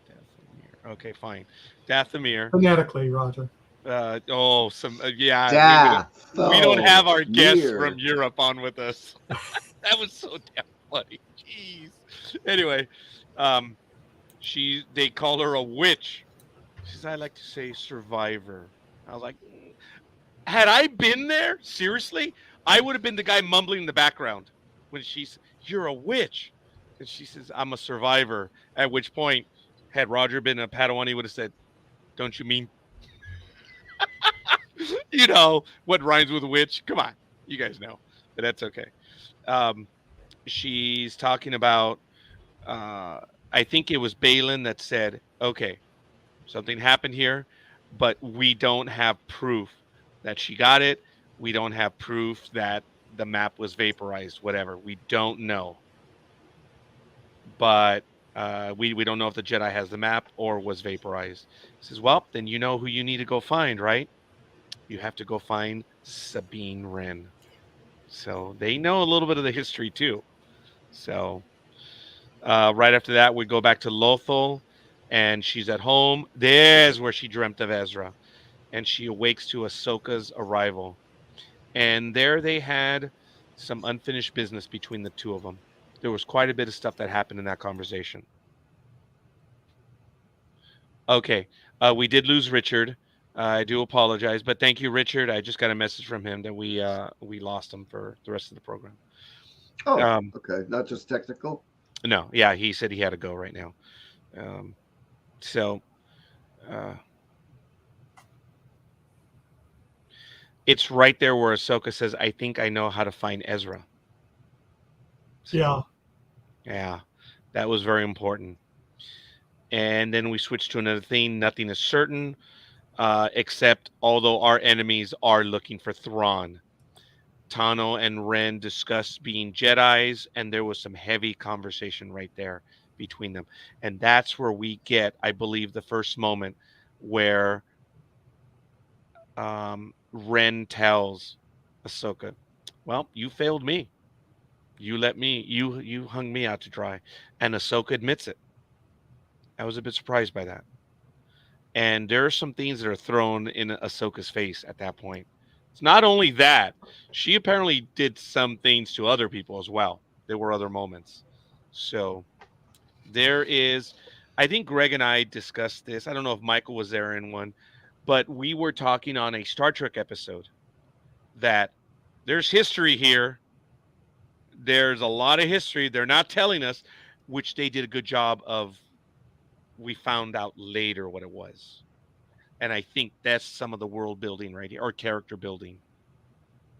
Speaker 1: Dathomir. Okay, fine. Dathomir.
Speaker 2: Phonetically, Roger.
Speaker 1: Yeah. We don't have our guests from Europe on with us. That was so damn funny. Jeez. Anyway, they call her a witch. She says, "I like to say survivor." I was like, had I been there, seriously, I would have been the guy mumbling in the background when she's, "You're a witch," and she says, "I'm a survivor." At which point, had Roger been a Padawan, he would have said, "Don't you mean?" You know what rhymes with witch? Come on, you guys know, but that's okay. She's talking about, I think it was Balin that said, "Okay, something happened here, but we don't have proof that she got it. We don't have proof that the map was vaporized, whatever. We don't know. But we don't know if the Jedi has the map or was vaporized." He says, "Well, then you know who you need to go find, right? You have to go find Sabine Wren." So they know a little bit of the history too. So right after that, we go back to Lothal, and she's at home. There's where she dreamt of Ezra, and she awakes to Ahsoka's arrival. And there they had some unfinished business between the two of them. There was quite a bit of stuff that happened in that conversation. Okay. We did lose Richard. I do apologize, but thank you, Richard. I just got a message from him that we lost him for the rest of the program.
Speaker 3: Oh,
Speaker 1: Um,
Speaker 3: okay. Not just technical.
Speaker 1: no, yeah, he said he had to go right now. Um, so uh, it's right there where Ahsoka says, "I think I know how to find Ezra." So,
Speaker 2: Yeah.
Speaker 1: yeah, that was very important. And then we switch to another thing. Nothing is certain, except although our enemies are looking for Thrawn. Tano and Ren discussed being Jedis, and there was some heavy conversation right there between them. And that's where we get, I believe, the first moment where Ren tells Ahsoka, "Well, you failed me. You hung me out to dry." And Ahsoka admits it. I was a bit surprised by that. And there are some things that are thrown in Ahsoka's face at that point. It's not only that, she apparently did some things to other people as well. There were other moments. So there is, I think Greg and I discussed this. I don't know if Michael was there in one, but we were talking on a Star Trek episode that there's history here. There's a lot of history they're not telling us, which they did a good job of. We found out later what it was. And I think that's some of the world building right here, or character building.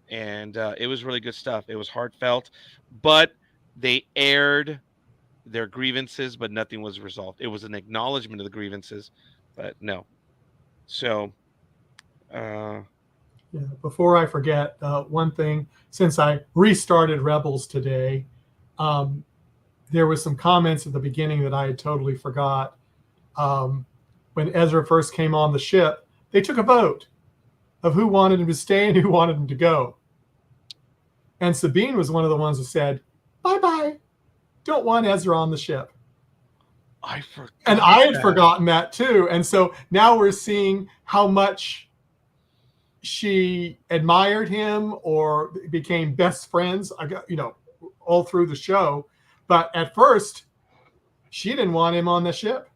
Speaker 1: And it was really good stuff. It was heartfelt, but they aired their grievances, but nothing was resolved. It was an acknowledgement of the grievances, but no. So,
Speaker 2: Yeah. Before I forget, one thing, since I restarted Rebels today, there was some comments at the beginning that I had totally forgot. When Ezra first came on the ship, they took a vote of who wanted him to stay and who wanted him to go. And Sabine was one of the ones who said, "Bye-bye. Don't want Ezra on the ship."
Speaker 1: I forgot.
Speaker 2: And I had forgotten that too. And so now we're seeing how much she admired him or became best friends, all through the show. But at first, she didn't want him on the ship.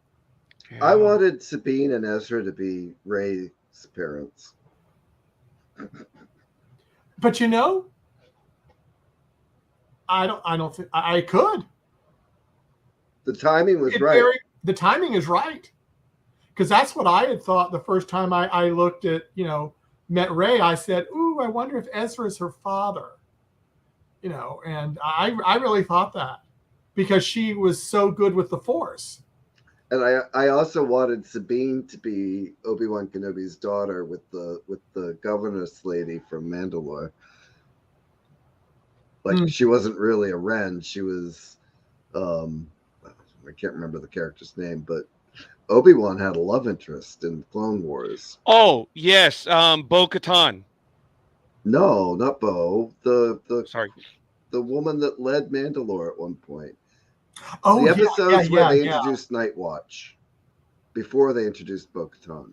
Speaker 3: I wanted Sabine and Ezra to be Rey's parents.
Speaker 2: But I don't think I could.
Speaker 3: The timing was right.
Speaker 2: The timing is right. Because that's what I had thought the first time I looked at, met Rey. I said, "Ooh, I wonder if Ezra's her father." And I really thought that because she was so good with the Force.
Speaker 3: And I also wanted Sabine to be Obi-Wan Kenobi's daughter with the governess lady from Mandalore. Like she wasn't really a Ren. She was I can't remember the character's name, but Obi-Wan had a love interest in Clone Wars.
Speaker 1: Oh, yes, Bo-Katan.
Speaker 3: No, not Bo.
Speaker 1: Sorry.
Speaker 3: The woman that led Mandalore at one point.
Speaker 2: Oh,
Speaker 3: the episodes where they
Speaker 2: yeah.
Speaker 3: introduced Night Watch before they introduced Bo-Katan.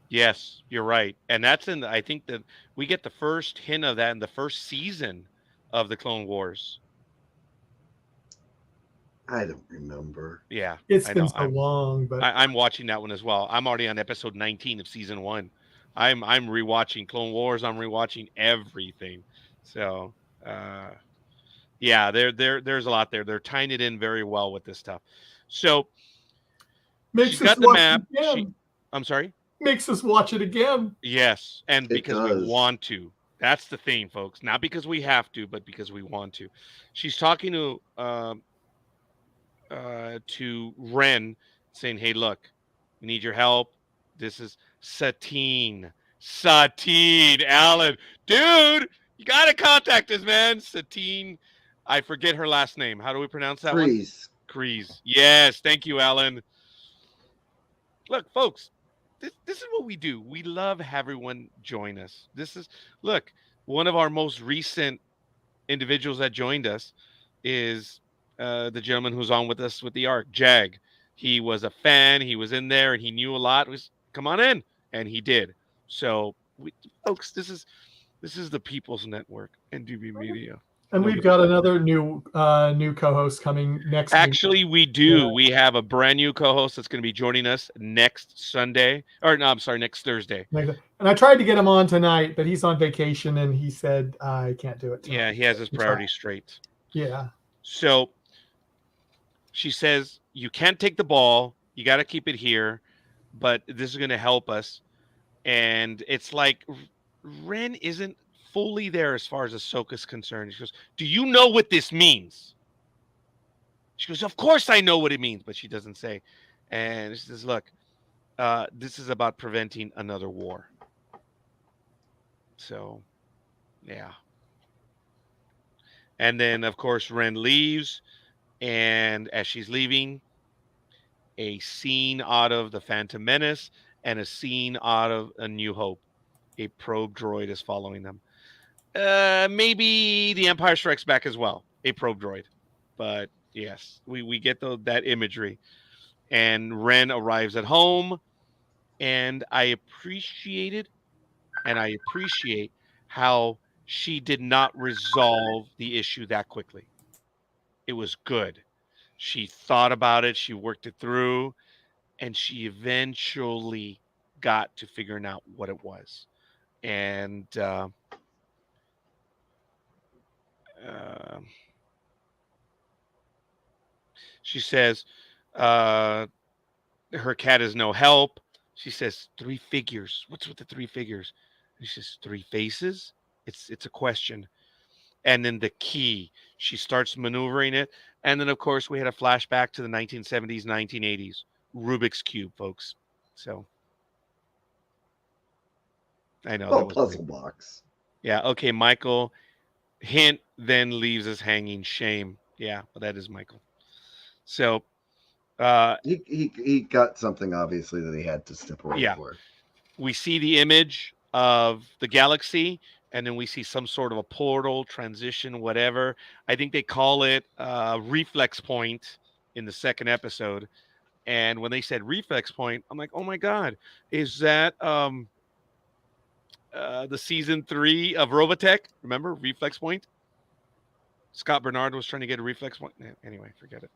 Speaker 1: Yes, you're right. And that's I think that we get the first hint of that in the first season of the Clone Wars.
Speaker 3: I don't remember.
Speaker 1: Yeah.
Speaker 2: It's been so long, but
Speaker 1: I'm watching that one as well. I'm already on episode 19 of season 1. I'm rewatching Clone Wars. I'm rewatching everything. So, yeah, there's a lot there. They're tying it in very well with this stuff. So she's got the map. I'm sorry?
Speaker 2: Makes us watch it again.
Speaker 1: Yes, and because we want to. That's the thing, folks. Not because we have to, but because we want to. She's talking to Ren, saying, "Hey, look, we need your help. This is Satine, Alan, dude, you gotta contact us, man. Satine, I forget her last name. How do we pronounce that one? Kryze. Yes, thank you, Alan. Look, folks, this is what we do. We love everyone join us. Look, one of our most recent individuals that joined us is the gentleman who's on with us with the ARC, Jag. He was a fan. He was in there and he knew a lot. Come on in, and he did. So, folks, this is the People's Network, NDB Media.
Speaker 2: And we've got another new co-host coming next week.
Speaker 1: Actually, we do. We have a brand new co-host that's going to be joining us next Sunday. Or no, I'm sorry, next Thursday.
Speaker 2: And I tried to get him on tonight, but he's on vacation and he said I can't do it tonight.
Speaker 1: Yeah, he has his priorities straight.
Speaker 2: Yeah.
Speaker 1: So she says, you can't take the ball. You got to keep it here. But this is going to help us. And it's like Ren isn't fully there as far as Ahsoka's concerned. She goes, do you know what this means? She goes, of course I know what it means, but she doesn't say. And she says, look, this is about preventing another war. So, yeah. And then, of course, Ren leaves. And as she's leaving, a scene out of The Phantom Menace and a scene out of A New Hope. A probe droid is following them. Maybe The Empire Strikes Back as well. A probe droid. But yes, we get that imagery. And Ren arrives at home. And I appreciate how she did not resolve the issue that quickly. It was good. She thought about it. She worked it through. And she eventually got to figuring out what it was. And she says her cat is no help. She says 3 figures. What's with the 3 figures? And she says 3 faces. It's a question. And then the key. She starts maneuvering it. And then, of course, we had a flashback to the 1970s, 1980s. Rubik's Cube, folks. So I know.
Speaker 3: Oh, puzzle box.
Speaker 1: Yeah. Okay, Michael. Hint then leaves us hanging. Shame. Yeah, well, that is Michael. So
Speaker 3: he got something obviously that he had to step away for.
Speaker 1: We see the image of the galaxy, and then we see some sort of a portal, transition, whatever. I think they call it reflex point in the second episode. And when they said reflex point, I'm like, oh my God, is that the season 3 of Robotech? Remember Reflex Point? Scott Bernard was trying to get a reflex point. Anyway, forget it.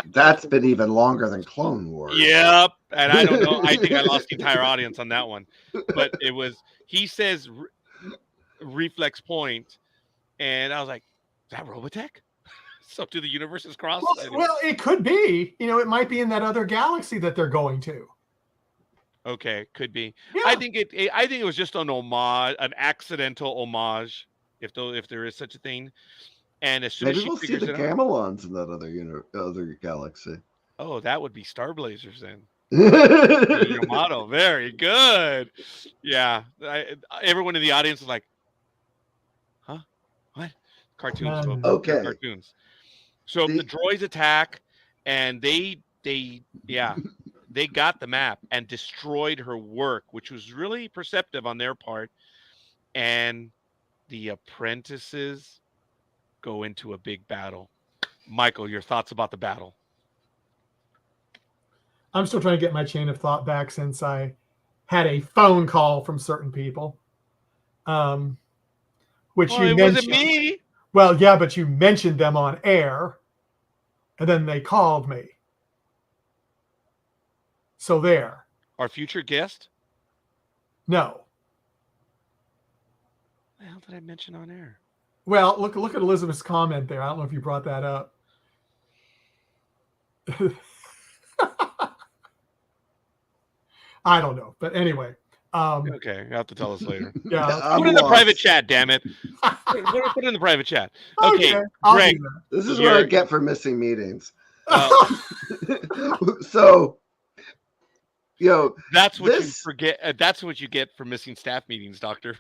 Speaker 3: That's been even longer than Clone Wars.
Speaker 1: Yep. And I don't know. I think I lost the entire audience on that one. But it was, he says reflex point. And I was like, is that Robotech? So to the universe is crossed?
Speaker 2: Well, it could be. It might be in that other galaxy that they're going to.
Speaker 1: Okay, could be.
Speaker 2: Yeah.
Speaker 1: I think it was just an homage, an accidental homage, if there is such a thing. And as soon as
Speaker 3: maybe
Speaker 1: she
Speaker 3: we'll see
Speaker 1: figures
Speaker 3: the
Speaker 1: it out,
Speaker 3: Gamelons in that other galaxy.
Speaker 1: Oh, that would be Star Blazers then. Your motto, very good. Yeah, everyone in the audience is like, "Huh? What? Cartoons? Folks.
Speaker 3: Okay,
Speaker 1: cartoons." So the droids attack, and they got the map and destroyed her work, which was really perceptive on their part. And the apprentices go into a big battle. Michael, your thoughts about the battle?
Speaker 2: I'm still trying to get my chain of thought back since I had a phone call from certain people. Which you mentioned.
Speaker 1: Wasn't me.
Speaker 2: Well, yeah, but you mentioned them on air, and then they called me. So there.
Speaker 1: Our future guest?
Speaker 2: No.
Speaker 1: What the hell did I mention on air?
Speaker 2: Well, look at Elizabeth's comment there. I don't know if you brought that up. I don't know, but anyway.
Speaker 1: Okay, you have to tell us later.
Speaker 2: Yeah,
Speaker 1: put it in the private chat, damn it. Put it in the private chat. Okay, Greg.
Speaker 3: This is what I get for missing meetings.
Speaker 2: So,
Speaker 1: that's what you forget. That's what you get for missing staff meetings, Doctor.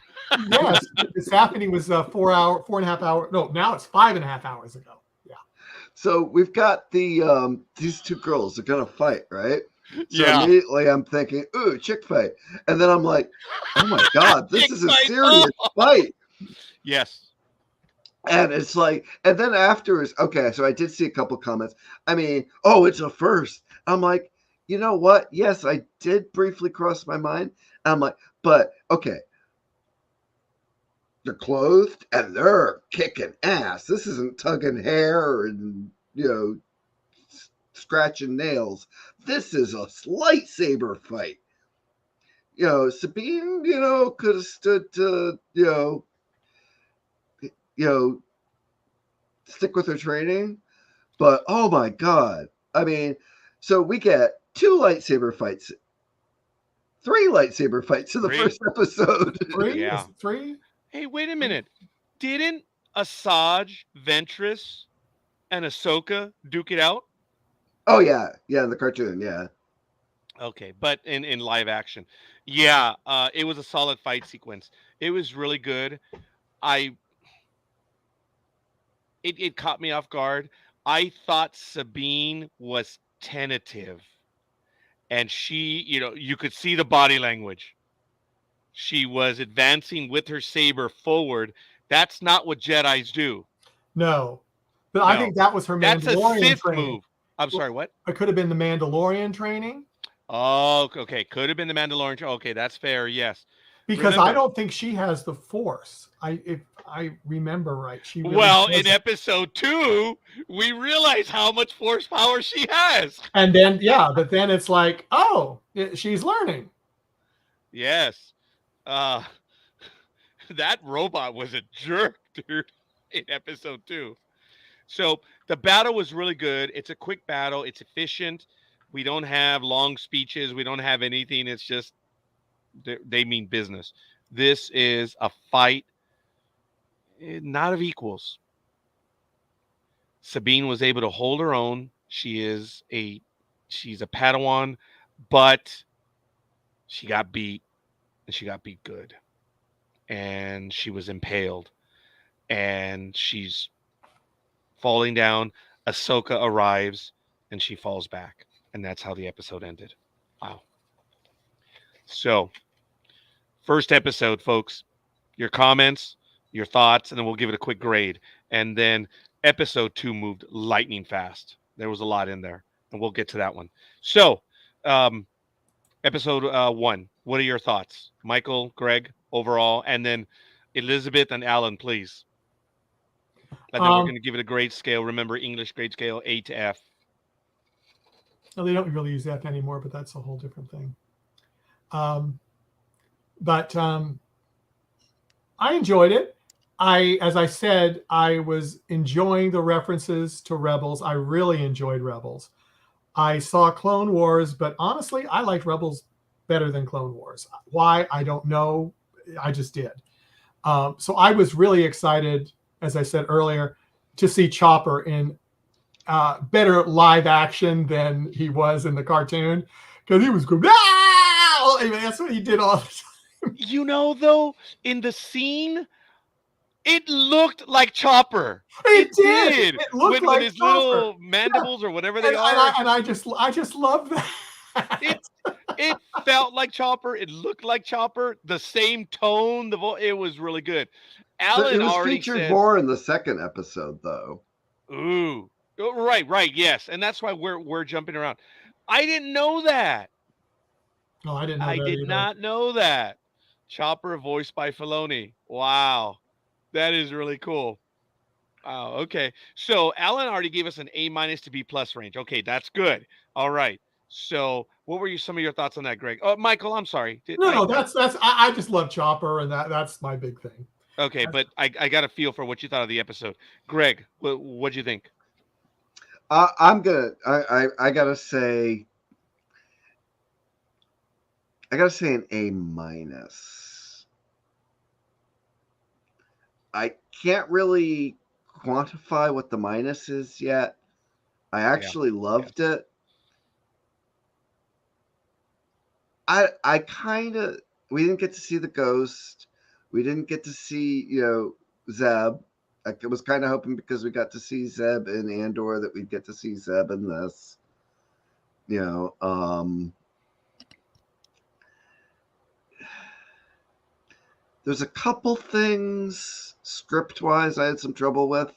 Speaker 2: Yes, the staff meeting was 4.5 hours. No, now it's 5.5 hours ago. Yeah.
Speaker 3: So we've got the these two girls are gonna fight, right? So
Speaker 1: yeah.
Speaker 3: Immediately I'm thinking, ooh, chick fight. And then I'm like, oh my God, this is a serious fight.
Speaker 1: Yes.
Speaker 3: And it's like, and then afterwards, okay, so I did see a couple comments. I mean, oh, it's a first. I'm like, you know what? Yes, I did briefly cross my mind. I'm like, but okay. they're clothed and they're kicking ass. This isn't tugging hair and, scratching nails. This is a lightsaber fight. Sabine, could have stood to, stick with her training. But, oh my God. I mean, so we get 3 lightsaber fights in the first episode.
Speaker 2: 3?
Speaker 1: Yeah.
Speaker 2: Is it 3?
Speaker 1: Hey, wait a minute. Didn't Asajj, Ventress, and Ahsoka duke it out?
Speaker 3: Oh, yeah. Yeah, in the cartoon, yeah.
Speaker 1: Okay, but in live action. Yeah, it was a solid fight sequence. It was really good. It caught me off guard. I thought Sabine was tentative. And she, you could see the body language. She was advancing with her saber forward. That's not what Jedis do.
Speaker 2: No. But I think that was her
Speaker 1: That's
Speaker 2: Mandalorian
Speaker 1: a Sith
Speaker 2: training.
Speaker 1: move. I'm sorry, what?
Speaker 2: It could have been the Mandalorian training.
Speaker 1: Oh, okay. Could have been the Mandalorian. Okay, that's fair. Yes.
Speaker 2: Because I don't think she has the Force. If I remember right, she really
Speaker 1: in episode 2, we realize how much Force power she has.
Speaker 2: And then but then it's like, oh, she's learning.
Speaker 1: Yes. That robot was a jerk, dude, in episode 2. So the battle was really good. It's a quick battle. It's efficient. We don't have long speeches. We don't have anything. It's just they mean business. This is a fight, not of equals. Sabine was able to hold her own. She's a Padawan, but she got beat, and she got beat good. And she was impaled, and she's falling down. Ahsoka arrives, and she falls back. And that's how the episode ended. Wow. So, first episode, folks. Your comments, your thoughts, and then we'll give it a quick grade. And then episode 2 moved lightning fast. There was a lot in there, and we'll get to that one. So, episode 1. What are your thoughts, Michael, Greg, overall, and then Elizabeth and Alan, please. And then we're going to give it a grade scale. Remember, English grade scale A to F.
Speaker 2: No, they don't really use that anymore, but that's a whole different thing. I enjoyed it. As I said, I was enjoying the references to Rebels. I really enjoyed Rebels. I saw Clone Wars, but honestly, I liked Rebels better than Clone Wars. Why? I don't know. I just did. So I was really excited, as I said earlier, to see Chopper in better live action than he was in the cartoon, because he was going, I mean, that's what he did all the time.
Speaker 1: Though, in the scene, it looked like Chopper.
Speaker 2: It did. It looked like
Speaker 1: his
Speaker 2: Chopper.
Speaker 1: Little mandibles or whatever they are.
Speaker 2: And I just love that.
Speaker 1: It felt like Chopper. It looked like Chopper. The same tone. It was really good. Alan
Speaker 3: it was
Speaker 1: already
Speaker 3: featured more in the second episode, though.
Speaker 1: Ooh. Right, yes, and that's why we're jumping around. I didn't know that.
Speaker 2: No, I didn't know that
Speaker 1: I did not know that. Chopper voiced by Filoni. Wow, that is really cool. Oh, okay. So Alan already gave us an A- to B+ range. Okay, that's good. All right. So what were some of your thoughts on that, Greg? Oh, Michael, I'm sorry.
Speaker 2: I just love Chopper, and that's my big thing.
Speaker 1: Okay, but I got a feel for what you thought of the episode. Greg, what'd you think?
Speaker 3: I gotta say an A-. I can't really quantify what the minus is yet. I actually loved it. We didn't get to see the ghost. We didn't get to see, Zeb. I was kind of hoping, because we got to see Zeb in Andor, that we'd get to see Zeb in this. There's a couple things script-wise I had some trouble with,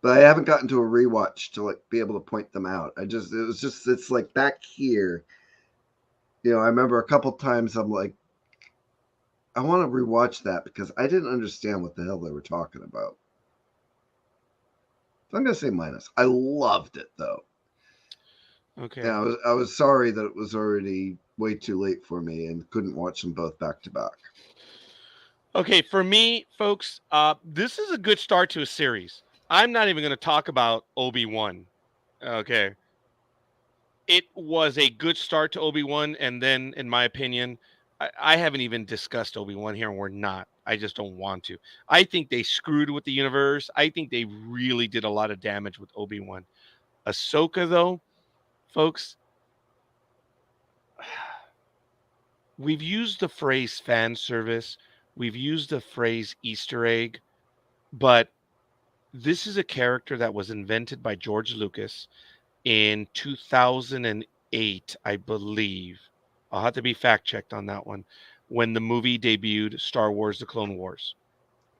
Speaker 3: but I haven't gotten to a rewatch to be able to point them out. It's like back here. I remember a couple times I'm like, I want to rewatch that because I didn't understand what the hell they were talking about. So I'm gonna say minus. I loved it though.
Speaker 1: Okay.
Speaker 3: Yeah, I was sorry that it was already way too late for me and couldn't watch them both back to back.
Speaker 1: Okay, for me, folks, this is a good start to a series. I'm not even going to talk about Obi-Wan. Okay. It was a good start to Obi-Wan, and then, in my opinion, I haven't even discussed Obi-Wan here, and we're not. I just don't want to. I think they screwed with the universe. I think they really did a lot of damage with Obi-Wan. Ahsoka, though, folks, we've used the phrase fan service. We've used the phrase Easter egg, but this is a character that was invented by George Lucas in 2008, I believe. I'll have to be fact checked on that one. When the movie debuted, Star Wars: The Clone Wars,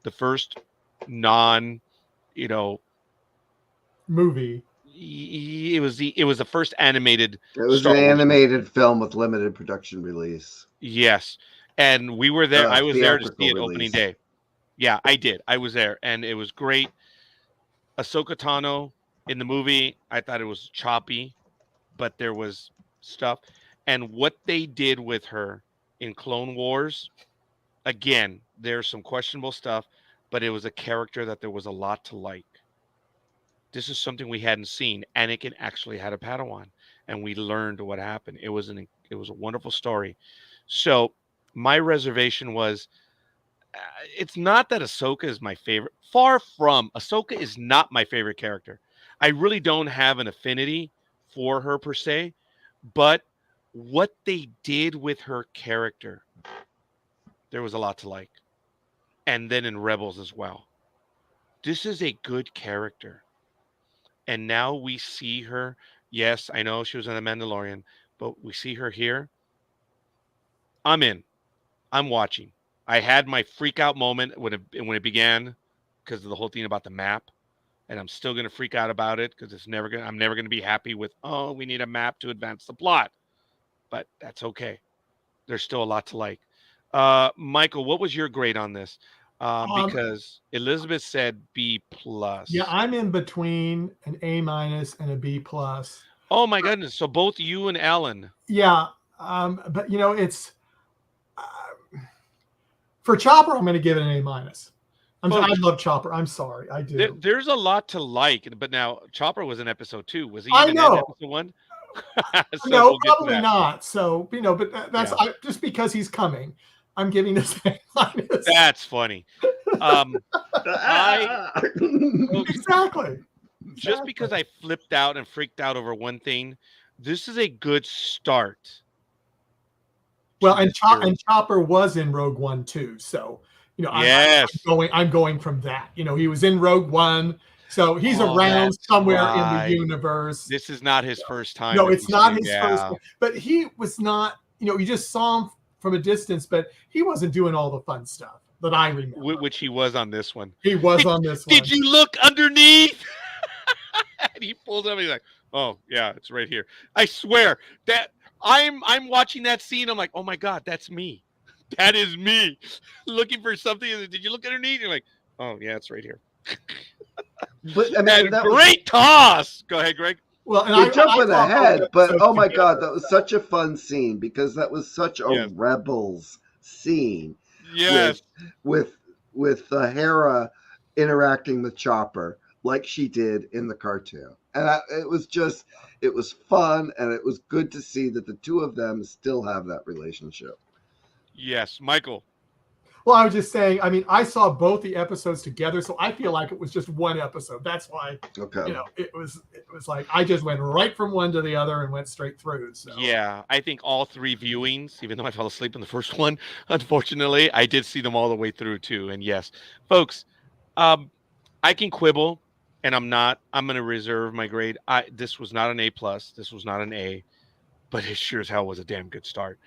Speaker 1: the first non,
Speaker 2: movie.
Speaker 1: It was the first animated.
Speaker 3: It was
Speaker 1: Star
Speaker 3: an
Speaker 1: Wars
Speaker 3: animated film with limited production release.
Speaker 1: Yes, and we were there. I was there to see it
Speaker 3: Theatrical
Speaker 1: opening
Speaker 3: release.
Speaker 1: day. Yeah, I did. I was there, and it was great. Ahsoka Tano in the movie, I thought it was choppy, but there was stuff. And what they did with her in Clone Wars, again, there's some questionable stuff, but it was a character that there was a lot to like. This is something we hadn't seen. Anakin actually had a Padawan, and we learned what happened. It was a wonderful story. So my reservation was, it's not that Ahsoka is my favorite. Far from. Ahsoka is not my favorite character. I really don't have an affinity for her per se, but what they did with her character, there was a lot to like. And then in Rebels as well. This is a good character. And now we see her. Yes, I know she was in The Mandalorian, but we see her here. I'm in. I'm watching. I had my freak out moment when it began because of the whole thing about the map, and I'm still going to freak out about it because I'm never going to be happy with, oh, we need a map to advance the plot. But that's okay. There's still a lot to like. Michael, what was your grade on this? Because Elizabeth said B+.
Speaker 2: Yeah, I'm in between an A- and a B+.
Speaker 1: Oh my goodness! So both you and Alan.
Speaker 2: Yeah, but it's for Chopper. I'm going to give it an A-. I love Chopper. I'm sorry, I do.
Speaker 1: There's a lot to like, but now Chopper was in episode 2. Was he
Speaker 2: I
Speaker 1: even
Speaker 2: know.
Speaker 1: in episode 1? So
Speaker 2: no,
Speaker 1: we'll
Speaker 2: probably not. So but that's just because he's coming. I'm giving this A-.
Speaker 1: That's funny.
Speaker 2: Exactly.
Speaker 1: Just because I flipped out and freaked out over one thing, this is a good start.
Speaker 2: Well, and Chopper was in Rogue One too, so
Speaker 1: yes,
Speaker 2: I'm going from that. He was in Rogue One, so he's around somewhere in the universe.
Speaker 1: This is not his first time.
Speaker 2: No, it's not his first. But he was not. You just saw him from a distance, but he wasn't doing all the fun stuff that I remember.
Speaker 1: Which he was on this one.
Speaker 2: He was on this one.
Speaker 1: Did you look underneath? And he pulled up. He's like, "Oh yeah, it's right here." I swear that I'm watching that scene. I'm like, "Oh my god, that's me. That is me looking for something." Did you look underneath? You're like, "Oh yeah, it's right here."
Speaker 3: But I mean,
Speaker 1: that great toss. Go ahead, Greg.
Speaker 3: Well, and you're jumping ahead, but oh my god, that was such a fun scene because that was such a Rebels scene.
Speaker 1: Yes,
Speaker 3: with Hera interacting with Chopper like she did in the cartoon, and it was fun, and it was good to see that the two of them still have that relationship.
Speaker 1: Yes, Michael.
Speaker 2: Well, I was just saying, I mean, I saw both the episodes together, so I feel like it was just one episode. That's why, it was like I just went right from one to the other and went straight through. So.
Speaker 1: Yeah, I think all 3 viewings, even though I fell asleep in the first one, unfortunately, I did see them all the way through too. And yes, folks, I can quibble, and I'm going to reserve my grade. This was not an A+. This was not an A, but it sure as hell was a damn good start.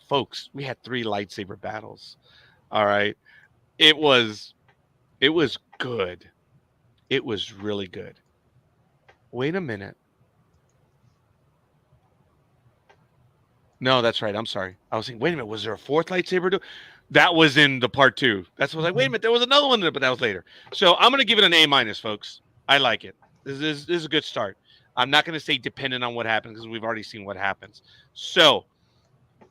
Speaker 1: Folks, we had 3 lightsaber battles. All right. It was good. It was really good. Wait a minute. No, that's right. I'm sorry. I was thinking, wait a minute. Was there a 4th lightsaber duel? That was in the part 2. That's what I was like, wait a minute, there was another one there, but that was later. So I'm going to give it an A-, folks. I like it. This is a good start. I'm not going to say dependent on what happens because we've already seen what happens. So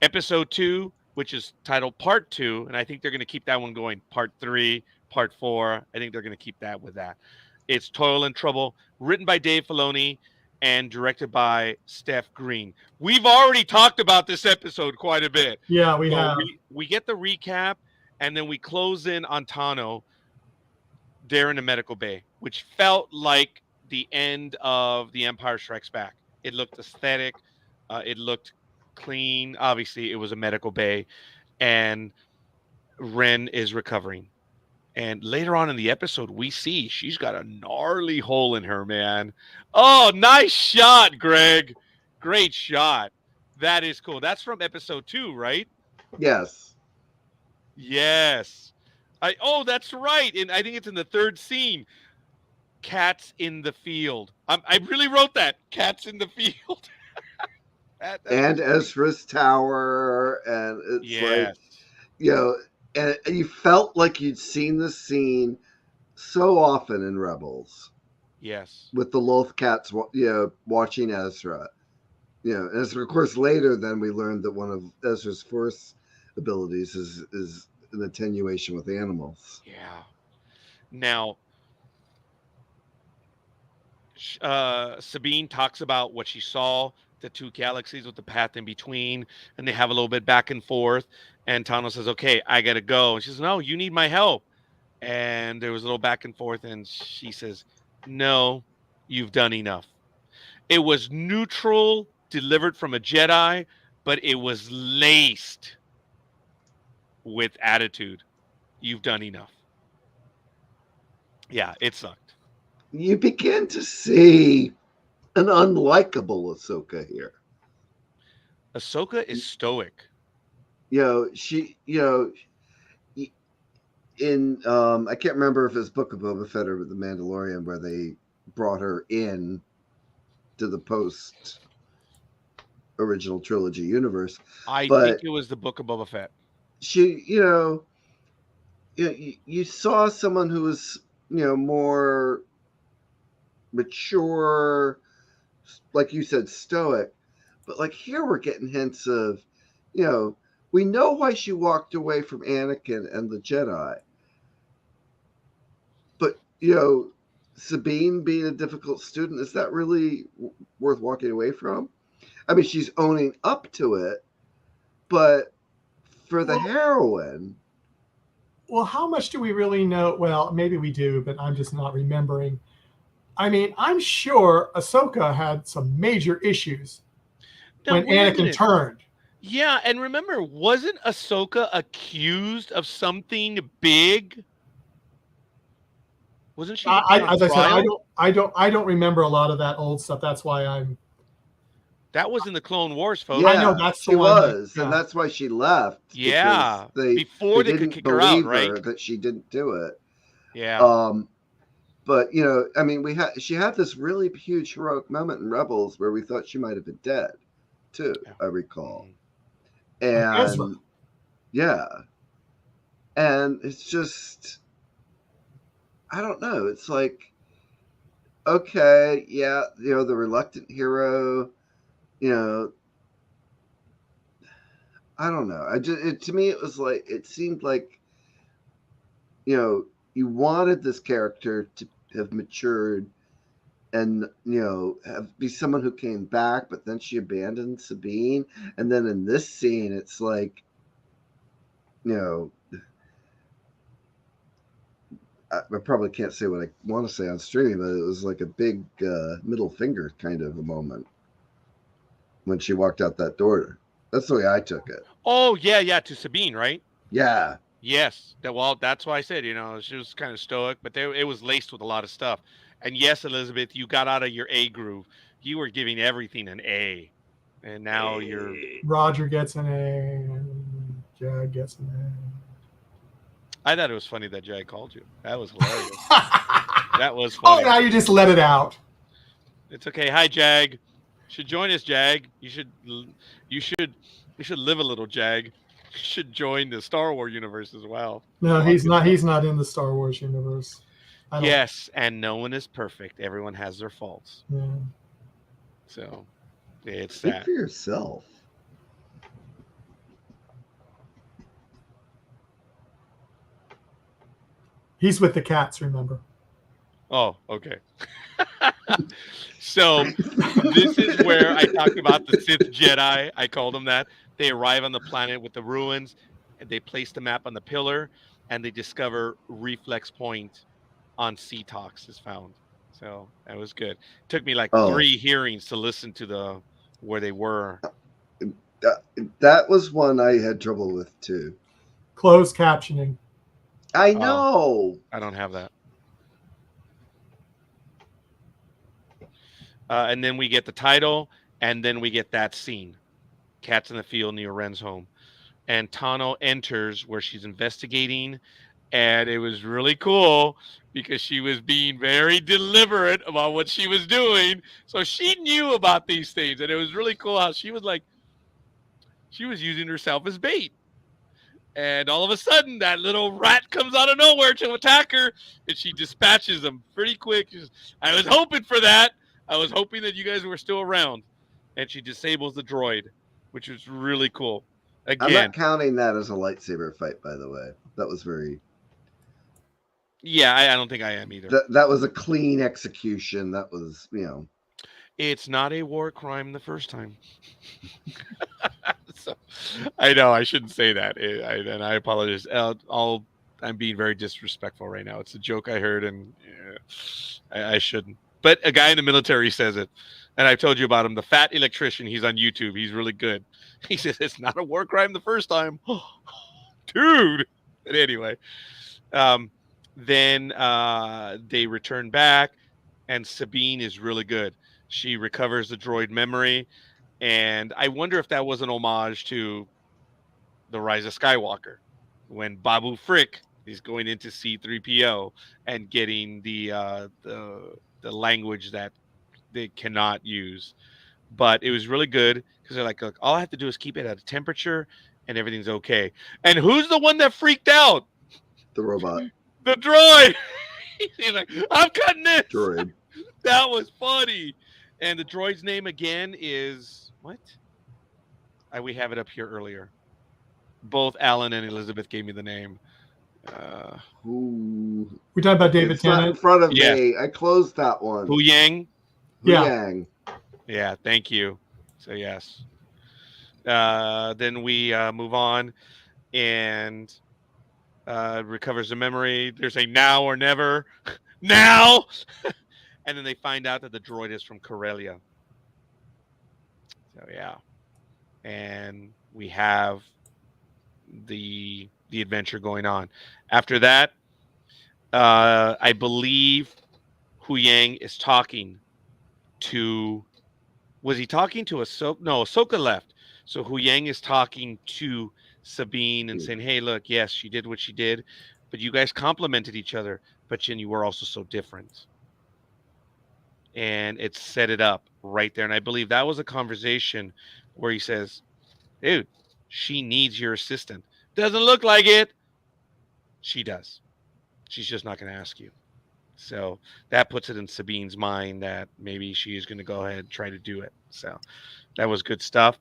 Speaker 1: episode 2, which is titled part 2, and I think they're going to keep that one going. Part 3, part 4. I think they're going to keep that with that. It's Toil and Trouble, written by Dave Filoni and directed by Steph Green. We've already talked about this episode quite a bit.
Speaker 2: Yeah, we
Speaker 1: So
Speaker 2: have.
Speaker 1: We get the recap, and then we close in on Tano there in the medical bay, which felt like the end of The Empire Strikes Back. It looked aesthetic. It looked clean. Obviously, it was a medical bay, and Ren is recovering. And later on in the episode, we see she's got a gnarly hole in her, man. Oh, nice shot, Greg. Great shot. That is cool. That's from episode 2, right?
Speaker 3: Yes.
Speaker 1: Yes. That's right. And I think it's in the 3rd scene. Cats in the field. I really wrote that. Cats in the field.
Speaker 3: And Ezra's tower. And it's like, you know, and you felt like you'd seen this scene so often in Rebels.
Speaker 1: Yes.
Speaker 3: With the Loth cats, you know, watching Ezra. You know, and of course, later then we learned that one of Ezra's Force abilities is an attenuation with animals.
Speaker 1: Yeah. Now, Sabine talks about what she saw, the 2 galaxies with the path in between, and they have a little bit back and forth. And Tano says, okay, I got to go. And she says, no, you need my help. And there was a little back and forth. And she says, no, you've done enough. It was neutral, delivered from a Jedi, but it was laced with attitude. You've done enough. Yeah, it sucked.
Speaker 3: You begin to see an unlikable Ahsoka here.
Speaker 1: Ahsoka is stoic.
Speaker 3: You know, she, you know, in I can't remember if it's Book of Boba Fett or The Mandalorian where they brought her in to the post original trilogy universe.
Speaker 1: I think it was the Book of Boba Fett.
Speaker 3: She, you know, you saw someone who was, you know, more mature, like you said, stoic, but like here we're getting hints of, you know, we know why she walked away from Anakin and the Jedi, but you know, Sabine being a difficult student, is that really worth walking away from? I mean, she's owning up to it, but for the heroine.
Speaker 2: Well, how much do we really know? Well, maybe we do, but I'm just not remembering. I mean, I'm sure Ahsoka had some major issues when Anakin turned.
Speaker 1: Yeah, and remember, wasn't Ahsoka accused of something big? Wasn't she?
Speaker 2: As I said, I don't remember a lot of that old stuff. That's why I'm.
Speaker 1: That was in the Clone Wars, folks.
Speaker 3: Yeah,
Speaker 2: I know that's
Speaker 3: she was, and that's why she left.
Speaker 1: Yeah,
Speaker 3: before
Speaker 1: they could kick her out, right?
Speaker 3: That she didn't do it.
Speaker 1: Yeah.
Speaker 3: But you know, I mean, she had this really huge heroic moment in Rebels where we thought she might have been dead, too. Yeah. I recall, and yeah, and it's just, I don't know. It's like, okay, yeah, you know, the reluctant hero. You know, I don't know. To me, it was like, it seemed like, you know, you wanted this character to have matured and, you know, be someone who came back, but then she abandoned Sabine. And then in this scene, it's like, you know, I probably can't say what I want to say on streaming, but it was like a big middle finger kind of a moment when she walked out that door. That's the way I took it.
Speaker 1: Oh, yeah, to Sabine, right?
Speaker 3: Yeah.
Speaker 1: Yes. Well, that's why I said, you know, she was kind of stoic, but it was laced with a lot of stuff. And yes, Elizabeth, you got out of your A groove. You were giving everything an A. And now you're...
Speaker 2: Roger gets an A, and Jag gets an A.
Speaker 1: I thought it was funny that Jag called you. That was hilarious. That was funny.
Speaker 2: Oh, now you just let it out.
Speaker 1: It's okay. Hi, Jag. You should join us, Jag. You should live a little, Jag. should join the Star Wars universe as well.
Speaker 2: No, he's not. He's not in the Star Wars universe. I don't,
Speaker 1: Yes, and no one is perfect. Everyone has their faults.
Speaker 2: Yeah.
Speaker 1: So it's
Speaker 3: Speak
Speaker 1: that.
Speaker 3: for yourself.
Speaker 2: He's with the cats, remember?
Speaker 1: Oh, okay. So this is where I talked about the Sith Jedi. I called them that. They arrive on the planet with the ruins, and they place the map on the pillar, and they discover reflex point on Sea-Tox is found. So that was good. Took me like 3 hearings to listen to where they were.
Speaker 3: That was one I had trouble with too.
Speaker 2: Closed captioning.
Speaker 3: I know.
Speaker 1: I don't have that. And then we get the title, and then we get that scene. Cats in the field near Ren's home. And Tano enters where she's investigating, and it was really cool because she was being very deliberate about what she was doing. So she knew about these things, and it was really cool how she was like, she was using herself as bait. And all of a sudden, that little rat comes out of nowhere to attack her, and she dispatches them pretty quick. I was hoping for that. I was hoping that you guys were still around. And she disables the droid, which was really cool. Again,
Speaker 3: I'm not counting that as a lightsaber fight, by the way. That was very...
Speaker 1: Yeah, I don't think I am either.
Speaker 3: That was a clean execution. That was,
Speaker 1: It's not a war crime the first time. So, I know I shouldn't say that, and I apologize. I'm being very disrespectful right now. It's a joke I heard, and I shouldn't. But a guy in the military says it, and I've told you about him. The fat electrician. He's on YouTube. He's really good. He says it's not a war crime the first time, dude. But anyway, then they return back, and Sabine is really good. She recovers the droid memory. And I wonder if that was an homage to The Rise of Skywalker, when Babu Frick is going into C-3PO and getting the language that they cannot use. But it was really good because they're like, all I have to do is keep it at a temperature and everything's okay. And who's the one that freaked out?
Speaker 3: The robot.
Speaker 1: The droid. He's like, I'm cutting this.
Speaker 3: Droid.
Speaker 1: That was funny. And the droid's name again is... What? We have it up here earlier. Both Alan and Elizabeth gave me the name.
Speaker 3: Who?
Speaker 2: We're talking about David
Speaker 3: It's not in
Speaker 2: Tennant.
Speaker 3: front of me. I closed that one.
Speaker 1: Hu Yang?
Speaker 2: Yeah.
Speaker 3: Yang.
Speaker 1: Yeah, thank you. So, yes. Then we move on and recovers the memory. There's a now or never. Now! And then they find out that the droid is from Corellia. So yeah, and we have the adventure going on. After that, I believe Hu Yang is talking to. Was he talking to Ahsoka? No, Ahsoka left. So Hu Yang is talking to Sabine and saying, "Hey, look, yes, she did what she did, but you guys complimented each other, but you were also so different." And it set it up right there. And I believe that was a conversation where he says, dude, she needs your assistant. Doesn't look like it. She does. She's just not going to ask you. So that puts it in Sabine's mind that maybe she is going to go ahead and try to do it. So that was good stuff.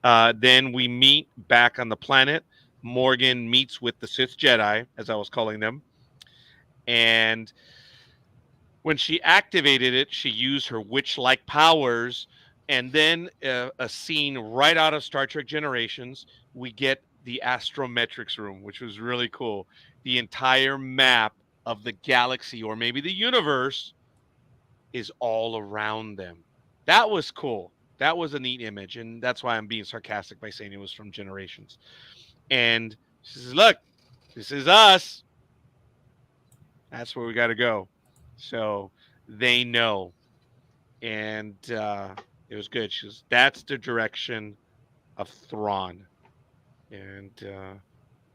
Speaker 1: Then we meet back on the planet. Morgan meets with the Sith Jedi, as I was calling them. And when she activated it, she used her witch-like powers, and then a scene right out of Star Trek Generations, we get the astrometrics room, which was really cool. The entire map of the galaxy, or maybe the universe, is all around them. That was cool. That was a neat image, and that's why I'm being sarcastic by saying it was from Generations. And she says, look, this is us. That's where we got to go. So they know, and it was good. She was, that's the direction of Thrawn, and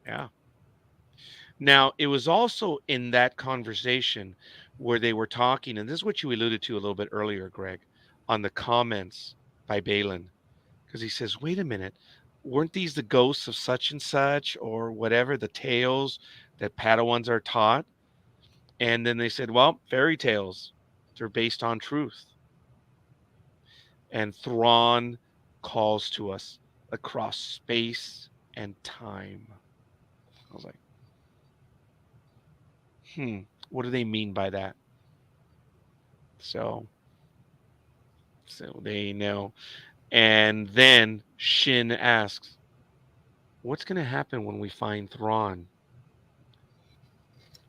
Speaker 1: yeah. Now it was also in that conversation where they were talking, and this is what you alluded to a little bit earlier, Greg, on the comments by Balin, because he says, "Wait a minute, weren't these the ghosts of such and such or whatever, the tales that Padawans are taught? And then they said, well, fairy tales, they're based on truth. And Thrawn calls to us across space and time. I was like, what do they mean by that? So they know. And then Shin asks, what's going to happen when we find Thrawn?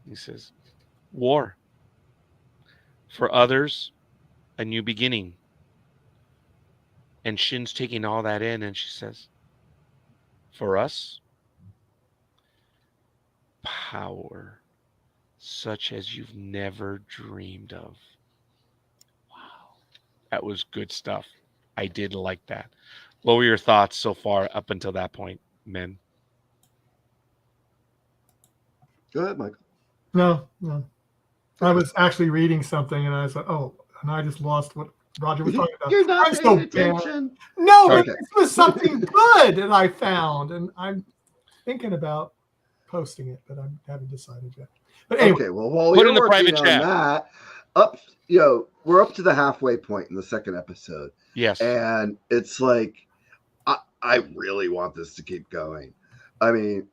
Speaker 1: He says, war. For others, a new beginning. And Shin's taking all that in, and she says, for us, power such as you've never dreamed of. Wow. That was good stuff. I did like that. What were your thoughts so far up until that point, men?
Speaker 3: Go ahead, Michael.
Speaker 2: No. I was actually reading something, and I was like, oh, and I just lost what Roger was talking about.
Speaker 3: You're not
Speaker 2: I'm
Speaker 3: paying
Speaker 2: so
Speaker 3: attention.
Speaker 2: bad. No,
Speaker 3: Okay.
Speaker 2: but this was something good that I found, and I'm thinking about posting it, but I haven't decided yet. But anyway,
Speaker 3: Okay, well, while
Speaker 1: Put
Speaker 3: you're
Speaker 1: in the
Speaker 3: working
Speaker 1: private
Speaker 3: on
Speaker 1: chat.
Speaker 3: that, we're up to the halfway point in the second episode.
Speaker 1: Yes.
Speaker 3: And it's like, I really want this to keep going. I mean,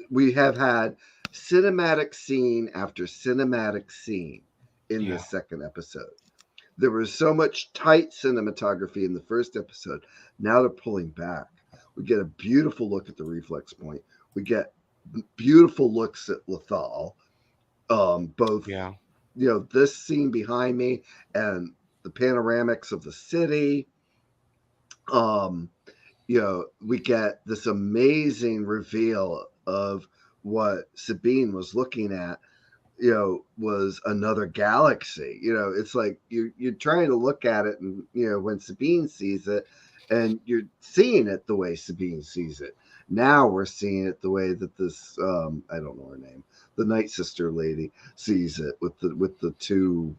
Speaker 3: we have had cinematic scene after cinematic scene in this second episode. There was so much tight cinematography in the first episode. Now they're pulling back. We get a beautiful look at the reflex point. We get beautiful looks at Lethal. Both, this scene behind me and the panoramics of the city. We get this amazing reveal of what Sabine was looking at, was another galaxy. It's like you're trying to look at it, and when Sabine sees it, and you're seeing it the way Sabine sees it. Now we're seeing it the way that this I don't know her name, the Night Sister lady, sees it with the two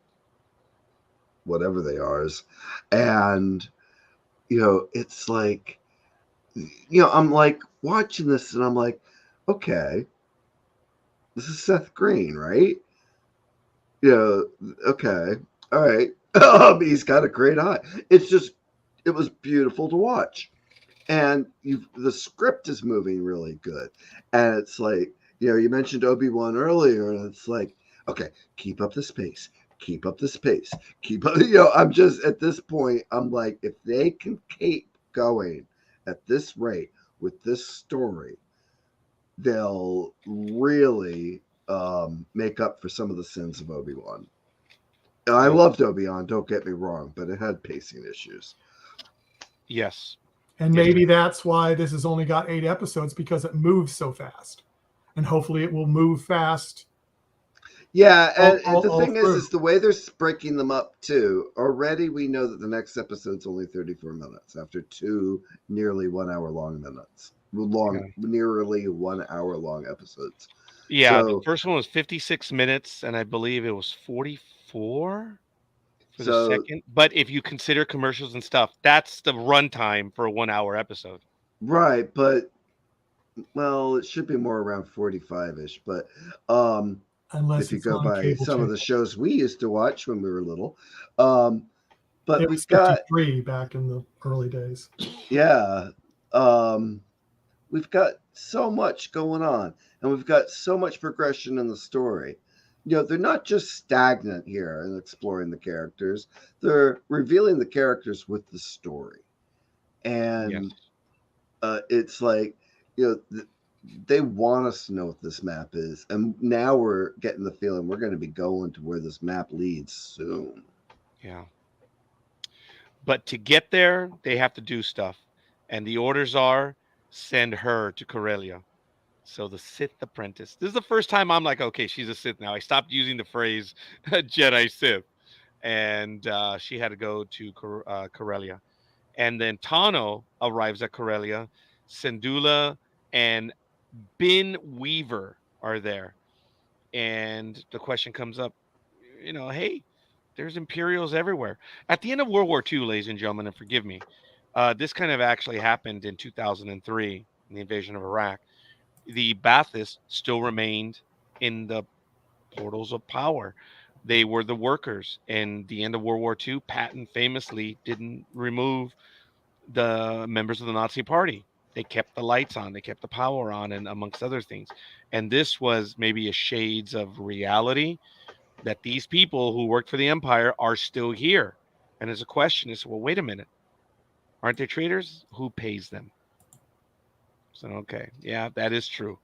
Speaker 3: whatever they are, and it's like, I'm like watching this, and I'm like, okay, this is Seth Green, right? Okay, all right. He's got a great eye. It was beautiful to watch. And the script is moving really good. And it's like, you mentioned Obi-Wan earlier, and it's like, okay, keep up the pace. Keep up the pace. Keep up. I'm just, at this point, I'm like, if they can keep going at this rate with this story, they'll really make up for some of the sins of Obi-Wan. I loved Obi-Wan, don't get me wrong, but it had pacing issues.
Speaker 1: Yes.
Speaker 2: And maybe that's why this has only got 8 episodes, because it moves so fast. And hopefully it will move fast.
Speaker 3: Yeah, and the thing is the way they're breaking them up too. Already we know that the next episode's only 34 minutes after 2 nearly 1 hour long minutes. Nearly 1 hour long episodes.
Speaker 1: Yeah, the first one was 56 minutes, and I believe it was 44 for the second. But if you consider commercials and stuff, that's the runtime for a 1 hour episode.
Speaker 3: Right, but it should be more around 45-ish. But
Speaker 2: unless
Speaker 3: if you go by some of the shows we used to watch when we were little, but
Speaker 2: it was 53 back in the early days.
Speaker 3: Yeah, we've got so much going on, and we've got so much progression in the story. They're not just stagnant here and exploring the characters. They're revealing the characters with the story. And it's like, they want us to know what this map is. And now we're getting the feeling we're going to be going to where this map leads soon.
Speaker 1: Yeah. But to get there, they have to do stuff. And the orders are send her to Corellia. So the Sith apprentice. This is the first time I'm like, okay, she's a Sith now. I stopped using the phrase Jedi Sith. And she had to go to Corellia. And then Tano arrives at Corellia. Syndulla and Bin Weaver are there. And the question comes up, hey, there's Imperials everywhere. At the end of World War II, ladies and gentlemen, and forgive me, This kind of actually happened in 2003 in the invasion of Iraq. The Baathists still remained in the portals of power. They were the workers. And the end of World War II, Patton famously didn't remove the members of the Nazi Party. They kept the lights on, they kept the power on, and amongst other things. And this was maybe a shades of reality that these people who worked for the empire are still here. And as a question is, well, wait a minute. Aren't they traitors? Who pays them? So, okay. Yeah, that is true.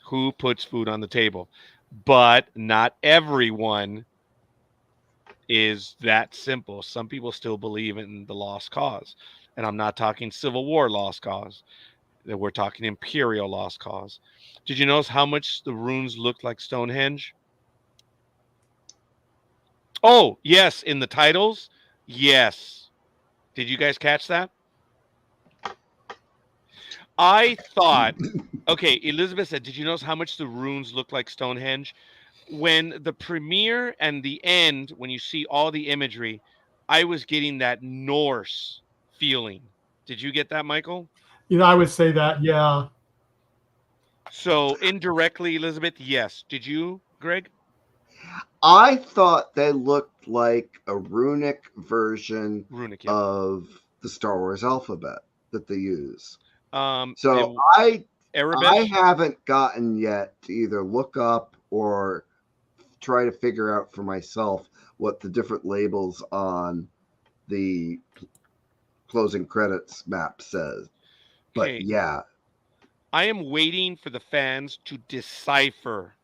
Speaker 1: Who puts food on the table? But not everyone is that simple. Some people still believe in the lost cause. And I'm not talking Civil War lost cause. We're talking imperial lost cause. Did you notice how much the runes looked like Stonehenge? Oh, yes, in the titles. Yes. Did you guys catch that? I thought, okay, Elizabeth said, did you notice how much the runes look like Stonehenge? When the premiere and the end, when you see all the imagery, I was getting that Norse feeling. Did you get that, Michael?
Speaker 2: I would say that, yeah.
Speaker 1: So indirectly, Elizabeth, yes. Did you, Greg?
Speaker 3: I thought they looked like a runic version
Speaker 1: Runic, yeah.
Speaker 3: of the Star Wars alphabet that they use.
Speaker 1: So
Speaker 3: I
Speaker 1: Arabic?
Speaker 3: haven't gotten yet to either look up or try to figure out for myself what the different labels on the closing credits map says. But
Speaker 1: Okay.
Speaker 3: yeah.
Speaker 1: I am waiting for the fans to decipher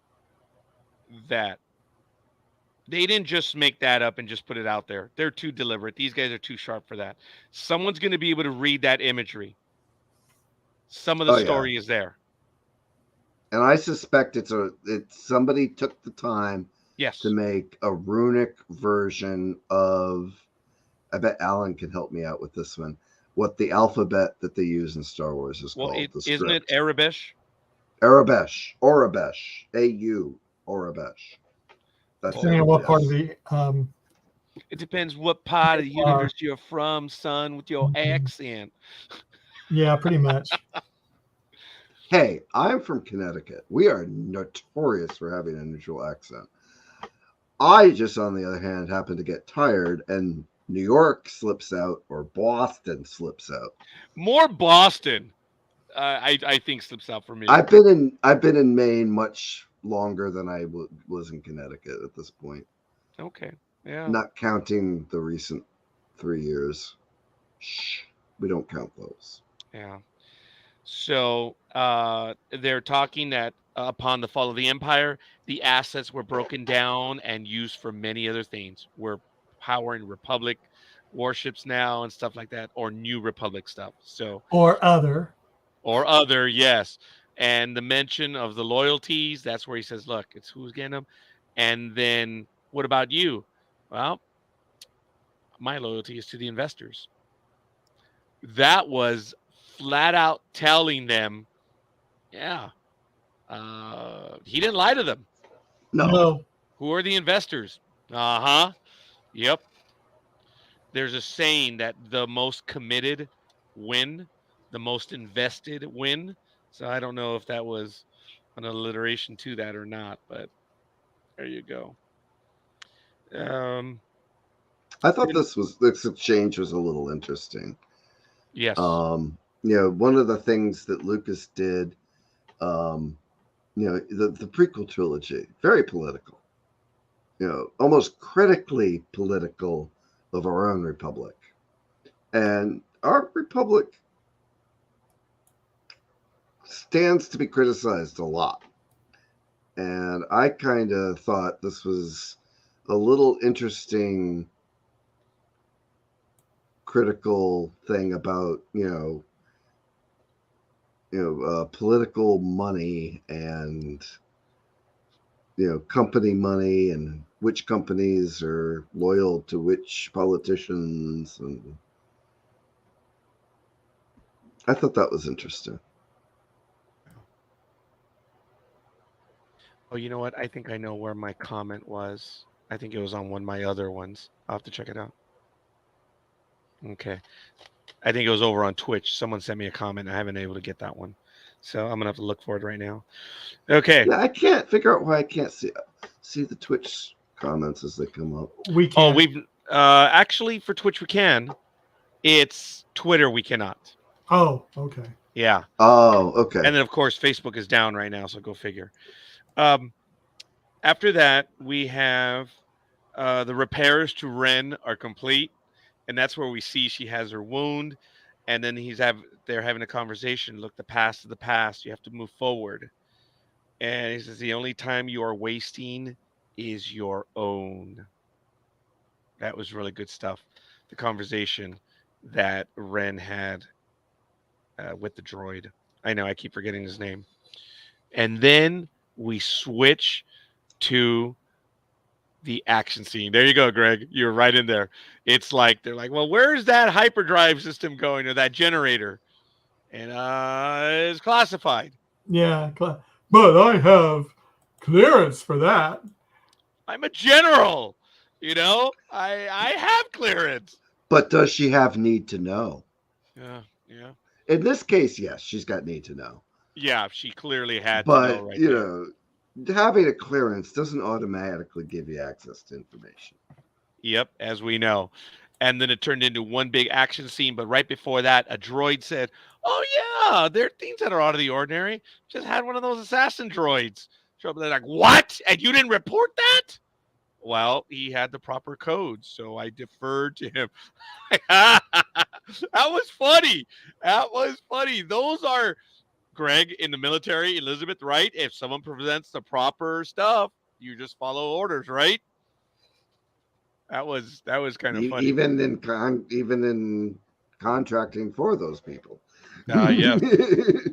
Speaker 1: that. They didn't just make that up and just put it out there. They're too deliberate. These guys are too sharp for that. Someone's going to be able to read that imagery. Some of the story is there.
Speaker 3: And I suspect it's somebody took the time to make a runic version of, I bet Alan can help me out with this one, what the alphabet that they use in Star Wars is called.
Speaker 1: Isn't it Arabish?
Speaker 3: Arabesh. A-U, Orabesh.
Speaker 2: That's depending on what part of the...
Speaker 1: it depends what part of the universe you're from, son, with your accent.
Speaker 2: Yeah, pretty much.
Speaker 3: Hey, I'm from Connecticut. We are notorious for having an unusual accent. I just, on the other hand, happen to get tired, and New York slips out, or Boston slips out.
Speaker 1: More Boston, I think, slips out for me.
Speaker 3: I've been in Maine much longer than I was in Connecticut at this point.
Speaker 1: Okay, yeah.
Speaker 3: Not counting the recent 3 years. Shh, we don't count those.
Speaker 1: Yeah. So they're talking that upon the fall of the empire, the assets were broken down and used for many other things. We're powering Republic warships now and stuff like that, or New Republic stuff. So
Speaker 2: or other,
Speaker 1: yes. And the mention of the loyalties, that's where he says, look, it's who's getting them. And then what about you? Well, my loyalty is to the investors. That was flat out telling them, yeah, he didn't lie to them.
Speaker 3: No.
Speaker 1: Who are the investors? Uh-huh. Yep. There's a saying that the most committed win, the most invested win. So I don't know if that was an alliteration to that or not, but there you go.
Speaker 3: I thought this exchange was a little interesting.
Speaker 1: Yes.
Speaker 3: One of the things that Lucas did, the prequel trilogy, very political, almost critically political of our own republic. And our republic stands to be criticized a lot. And I kind of thought this was a little interesting critical thing about political money and company money and which companies are loyal to which politicians, and I thought that was interesting.
Speaker 1: Oh, you know what? I think I know where my comment was. I think it was on one of my other ones. I'll have to check it out. Okay. I think it was over on Twitch. Someone sent me a comment. I haven't been able to get that one. So I'm going to have to look for it right now. Okay.
Speaker 3: Yeah, I can't figure out why I can't see the Twitch comments as they come up.
Speaker 2: We can't.
Speaker 1: Oh, we've actually for Twitch we can. It's Twitter we cannot.
Speaker 2: Oh, okay.
Speaker 1: Yeah.
Speaker 3: Oh, okay.
Speaker 1: And then of course Facebook is down right now, so go figure. After that, we have the repairs to Ren are complete, and that's where we see she has her wound, and then they're having a conversation. Look, the past is the past. You have to move forward. And he says the only time you are wasting is your own. That was really good stuff. The conversation that Ren had with the droid. I know I keep forgetting his name. And then we switch to the action scene. There you go, Greg. You're right in there. It's like they're like, well, where's that hyperdrive system going, or that generator? And it's classified.
Speaker 2: Yeah, but I have clearance for that.
Speaker 1: I'm a general. You know, I have clearance.
Speaker 3: But does she have need to know?
Speaker 1: Yeah.
Speaker 3: In this case, yes, she's got need to know.
Speaker 1: Yeah, she clearly had
Speaker 3: to
Speaker 1: know right
Speaker 3: you
Speaker 1: there.
Speaker 3: know, having a clearance doesn't automatically give you access to information.
Speaker 1: Yep, as we know. And then it turned into one big action scene. But right before that, a droid said, oh, yeah, there are things that are out of the ordinary. Just had one of those assassin droids. So they're like, what? And you didn't report that? Well, he had the proper code, so I deferred to him. That was funny. That was funny. Those are, Greg, in the military, Elizabeth, right? If someone presents the proper stuff, you just follow orders, right? That was kind of funny.
Speaker 3: Even in contracting for those people.
Speaker 1: Yes,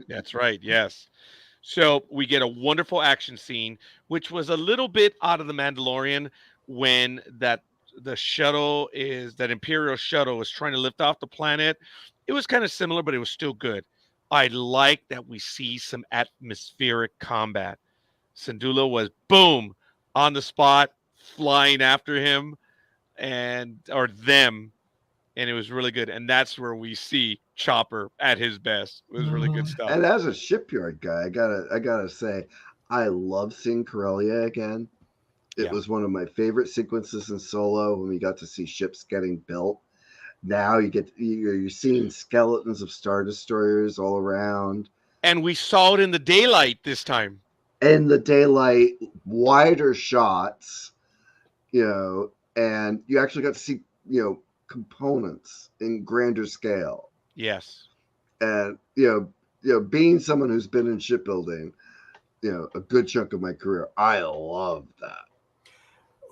Speaker 1: that's right. Yes. So we get a wonderful action scene, which was a little bit out of the Mandalorian when that Imperial shuttle is trying to lift off the planet. It was kind of similar, but it was still good. I like that we see some atmospheric combat. Syndulla was boom on the spot, flying after him or them. And it was really good. And that's where we see Chopper at his best. It was really good stuff.
Speaker 3: And as a shipyard guy, I gotta say, I love seeing Corellia again. It was one of my favorite sequences in Solo when we got to see ships getting built. Now you're seeing skeletons of Star Destroyers all around.
Speaker 1: And we saw it in the daylight this time.
Speaker 3: In the daylight, wider shots, and you actually got to see, components in grander scale.
Speaker 1: Yes.
Speaker 3: And being someone who's been in shipbuilding, a good chunk of my career, I love that.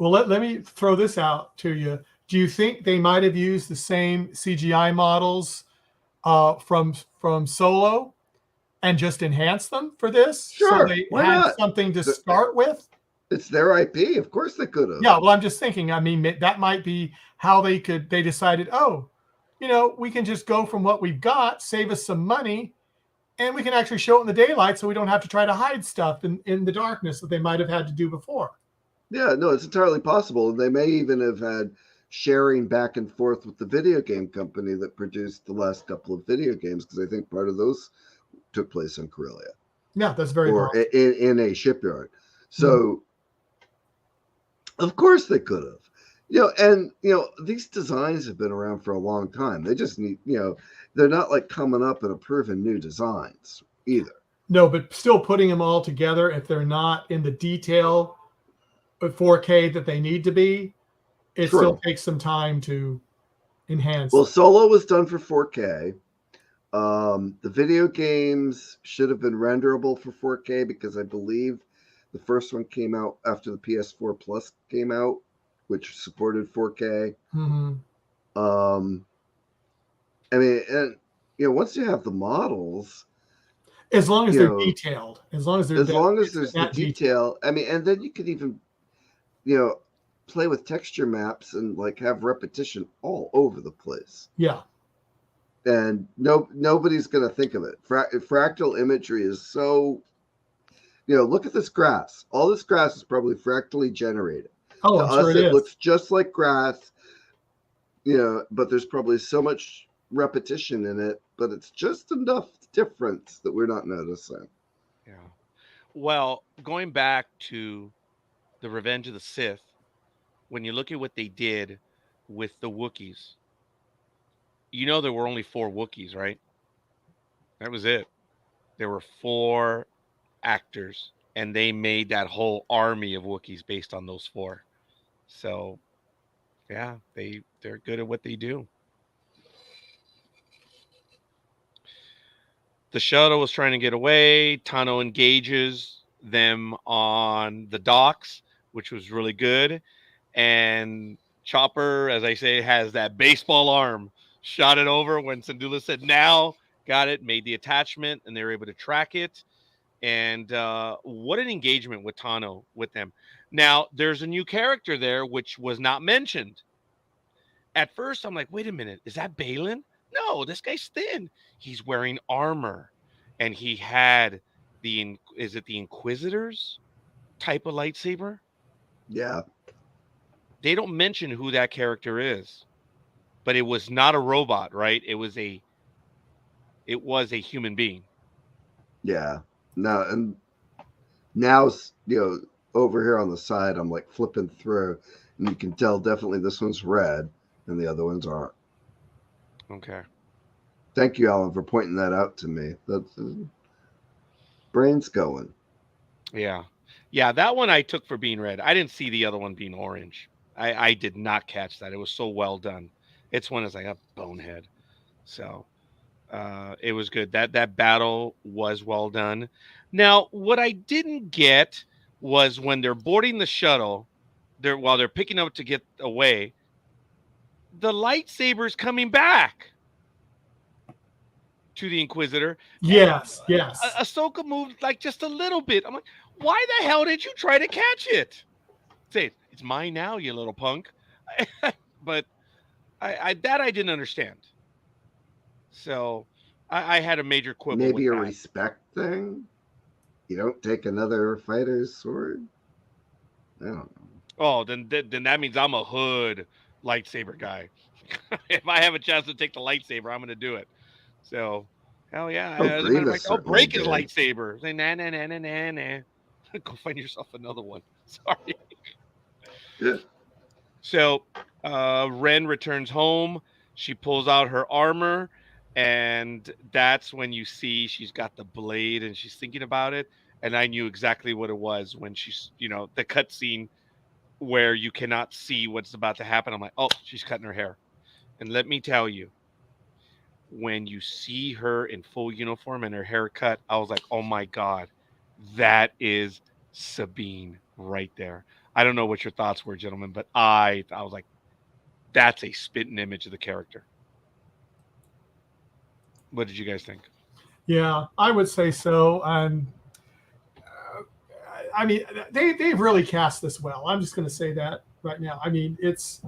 Speaker 2: Well, let me throw this out to you. Do you think they might have used the same CGI models from Solo and just enhanced them for this?
Speaker 3: Sure.
Speaker 2: So they had
Speaker 3: not?
Speaker 2: something to start with?
Speaker 3: It's their IP. Of course they could have.
Speaker 2: Yeah, well, I'm just thinking, I mean, that might be how they decided, we can just go from what we've got, save us some money, and we can actually show it in the daylight so we don't have to try to hide stuff in the darkness that they might have had to do before.
Speaker 3: Yeah, no, it's entirely possible. And they may even have had sharing back and forth with the video game company that produced the last couple of video games, because I think part of those took place on Corellia.
Speaker 2: Yeah, that's very
Speaker 3: or in a shipyard. So, of course they could have. These designs have been around for a long time. They just need, they're not like coming up and approving new designs either.
Speaker 2: No, but still putting them all together, if they're not in the detail of 4K that they need to be, it still takes some time to enhance.
Speaker 3: Well, Solo was done for 4K. The video games should have been renderable for 4K because I believe the first one came out after the PS4 Plus came out, which supported 4K. Once you have the models,
Speaker 2: as long as they're detailed, as long as there's
Speaker 3: the detail, and then you can even, play with texture maps and like have repetition all over the place.
Speaker 2: Yeah.
Speaker 3: And nobody's going to think of it. Fractal imagery is so, look at this grass. All this grass is probably fractally generated.
Speaker 2: Oh,
Speaker 3: to us, it looks just like grass, but there's probably so much repetition in it, but it's just enough difference that we're not noticing.
Speaker 1: Yeah. Well, going back to the Revenge of the Sith, when you look at what they did with the Wookiees, you know there were only 4 Wookiees, right? That was it. There were 4 actors, and they made that whole army of Wookiees based on those 4. So, yeah, they're good at what they do. The shuttle was trying to get away. Tano engages them on the docks, which was really good. And Chopper, as I say, has that baseball arm, shot it over when Syndulla said, now, got it, made the attachment, and they were able to track it. And what an engagement with Tano with them. Now, there's a new character there, which was not mentioned. At first, I'm like, wait a minute, is that Balin? No, this guy's thin. He's wearing armor. And he had is it the Inquisitors type of lightsaber?
Speaker 3: Yeah.
Speaker 1: They don't mention who that character is. But it was not a robot, right? It was a human being.
Speaker 3: Yeah. Now, and now, over here on the side, I'm like flipping through, and you can tell definitely this one's red and the other ones aren't.
Speaker 1: Okay.
Speaker 3: Thank you, Alan, for pointing that out to me. That's brain's going.
Speaker 1: Yeah. Yeah, that one I took for being red. I didn't see the other one being orange. I did not catch that. It was so well done. It's one is like a bonehead. So it was good. That battle was well done. Now, what I didn't get was when they're boarding the shuttle, while they're picking up to get away, the lightsaber's coming back to the Inquisitor.
Speaker 2: Yes.
Speaker 1: Ahsoka moved like just a little bit. I'm like, why the hell did you try to catch it? Say, it's mine now, you little punk. But I didn't understand. So I had a major quibble.
Speaker 3: Maybe
Speaker 1: with
Speaker 3: a
Speaker 1: that.
Speaker 3: respect thing. You don't take another fighter's sword. I don't know.
Speaker 1: Oh, then that means I'm a hood lightsaber guy. If I have a chance to take the lightsaber, I'm going to do it. So, hell yeah. As a matter of fact, I'll break his lightsaber. Say, nah. Go find yourself another one. Sorry.
Speaker 3: Yeah.
Speaker 1: So, Ren returns home. She pulls out her armor, and that's when you see she's got the blade and she's thinking about it. And I knew exactly what it was when she's, the cutscene where you cannot see what's about to happen. I'm like, oh, she's cutting her hair. And let me tell you, when you see her in full uniform and her hair cut, I was like, oh my God, that is Sabine right there. I don't know what your thoughts were, gentlemen, but I was like, that's a spitting image of the character. What did you guys think?
Speaker 2: Yeah, I would say so. And I mean, they've really cast this well. I'm just going to say that right now. I mean, it's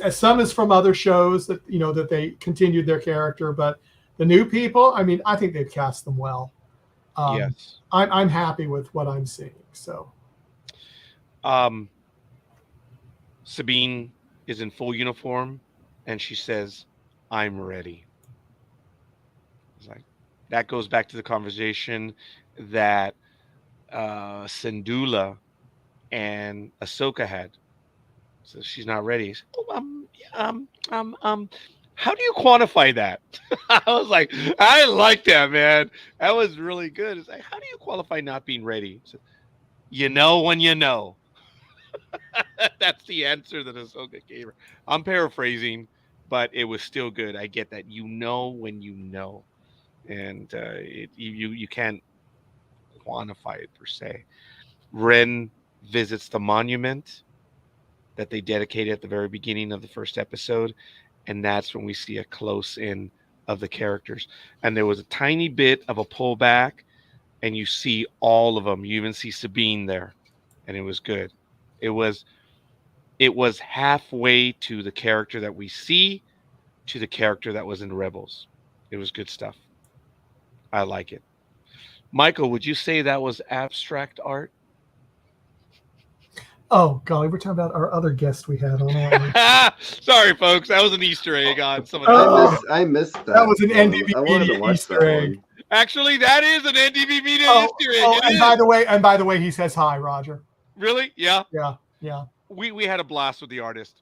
Speaker 2: some is from other shows that that they continued their character, but the new people, I mean, I think they've cast them well.
Speaker 1: Yes,
Speaker 2: I'm happy with what I'm seeing. So,
Speaker 1: Sabine is in full uniform, and she says, "I'm ready." It's like that goes back to the conversation that Syndulla and Ahsoka had. So she's not ready. How do you quantify that? I was like, I like that, man. That was really good. It's like, how do you qualify not being ready? So, you know when you know. That's the answer that Ahsoka gave her. I'm paraphrasing, but it was still good. I get that. You know when you know. And you can't quantify it per se. Ren visits the monument that they dedicated at the very beginning of the first episode, and that's when we see a close in of the characters. And there was a tiny bit of a pullback, and you see all of them. You even see Sabine there, and it was good. It was halfway to the character that we see to the character that was in Rebels. It was good stuff. I like it. Michael, would you say that was abstract art?
Speaker 2: Oh, golly, we're talking about our other guest we had on. Aren't we?
Speaker 1: Sorry, folks. That was an Easter egg on someone.
Speaker 3: I missed that.
Speaker 2: That was an
Speaker 3: one.
Speaker 2: NDB
Speaker 3: I wanted to
Speaker 2: Media
Speaker 3: watch
Speaker 2: Easter
Speaker 3: that
Speaker 2: egg.
Speaker 3: one.
Speaker 1: Actually, that is an NDB Media
Speaker 2: Oh,
Speaker 1: Easter egg.
Speaker 2: oh,
Speaker 1: It
Speaker 2: and
Speaker 1: is.
Speaker 2: by the way, he says hi, Roger.
Speaker 1: Really? Yeah.
Speaker 2: Yeah.
Speaker 1: We had a blast with the artist.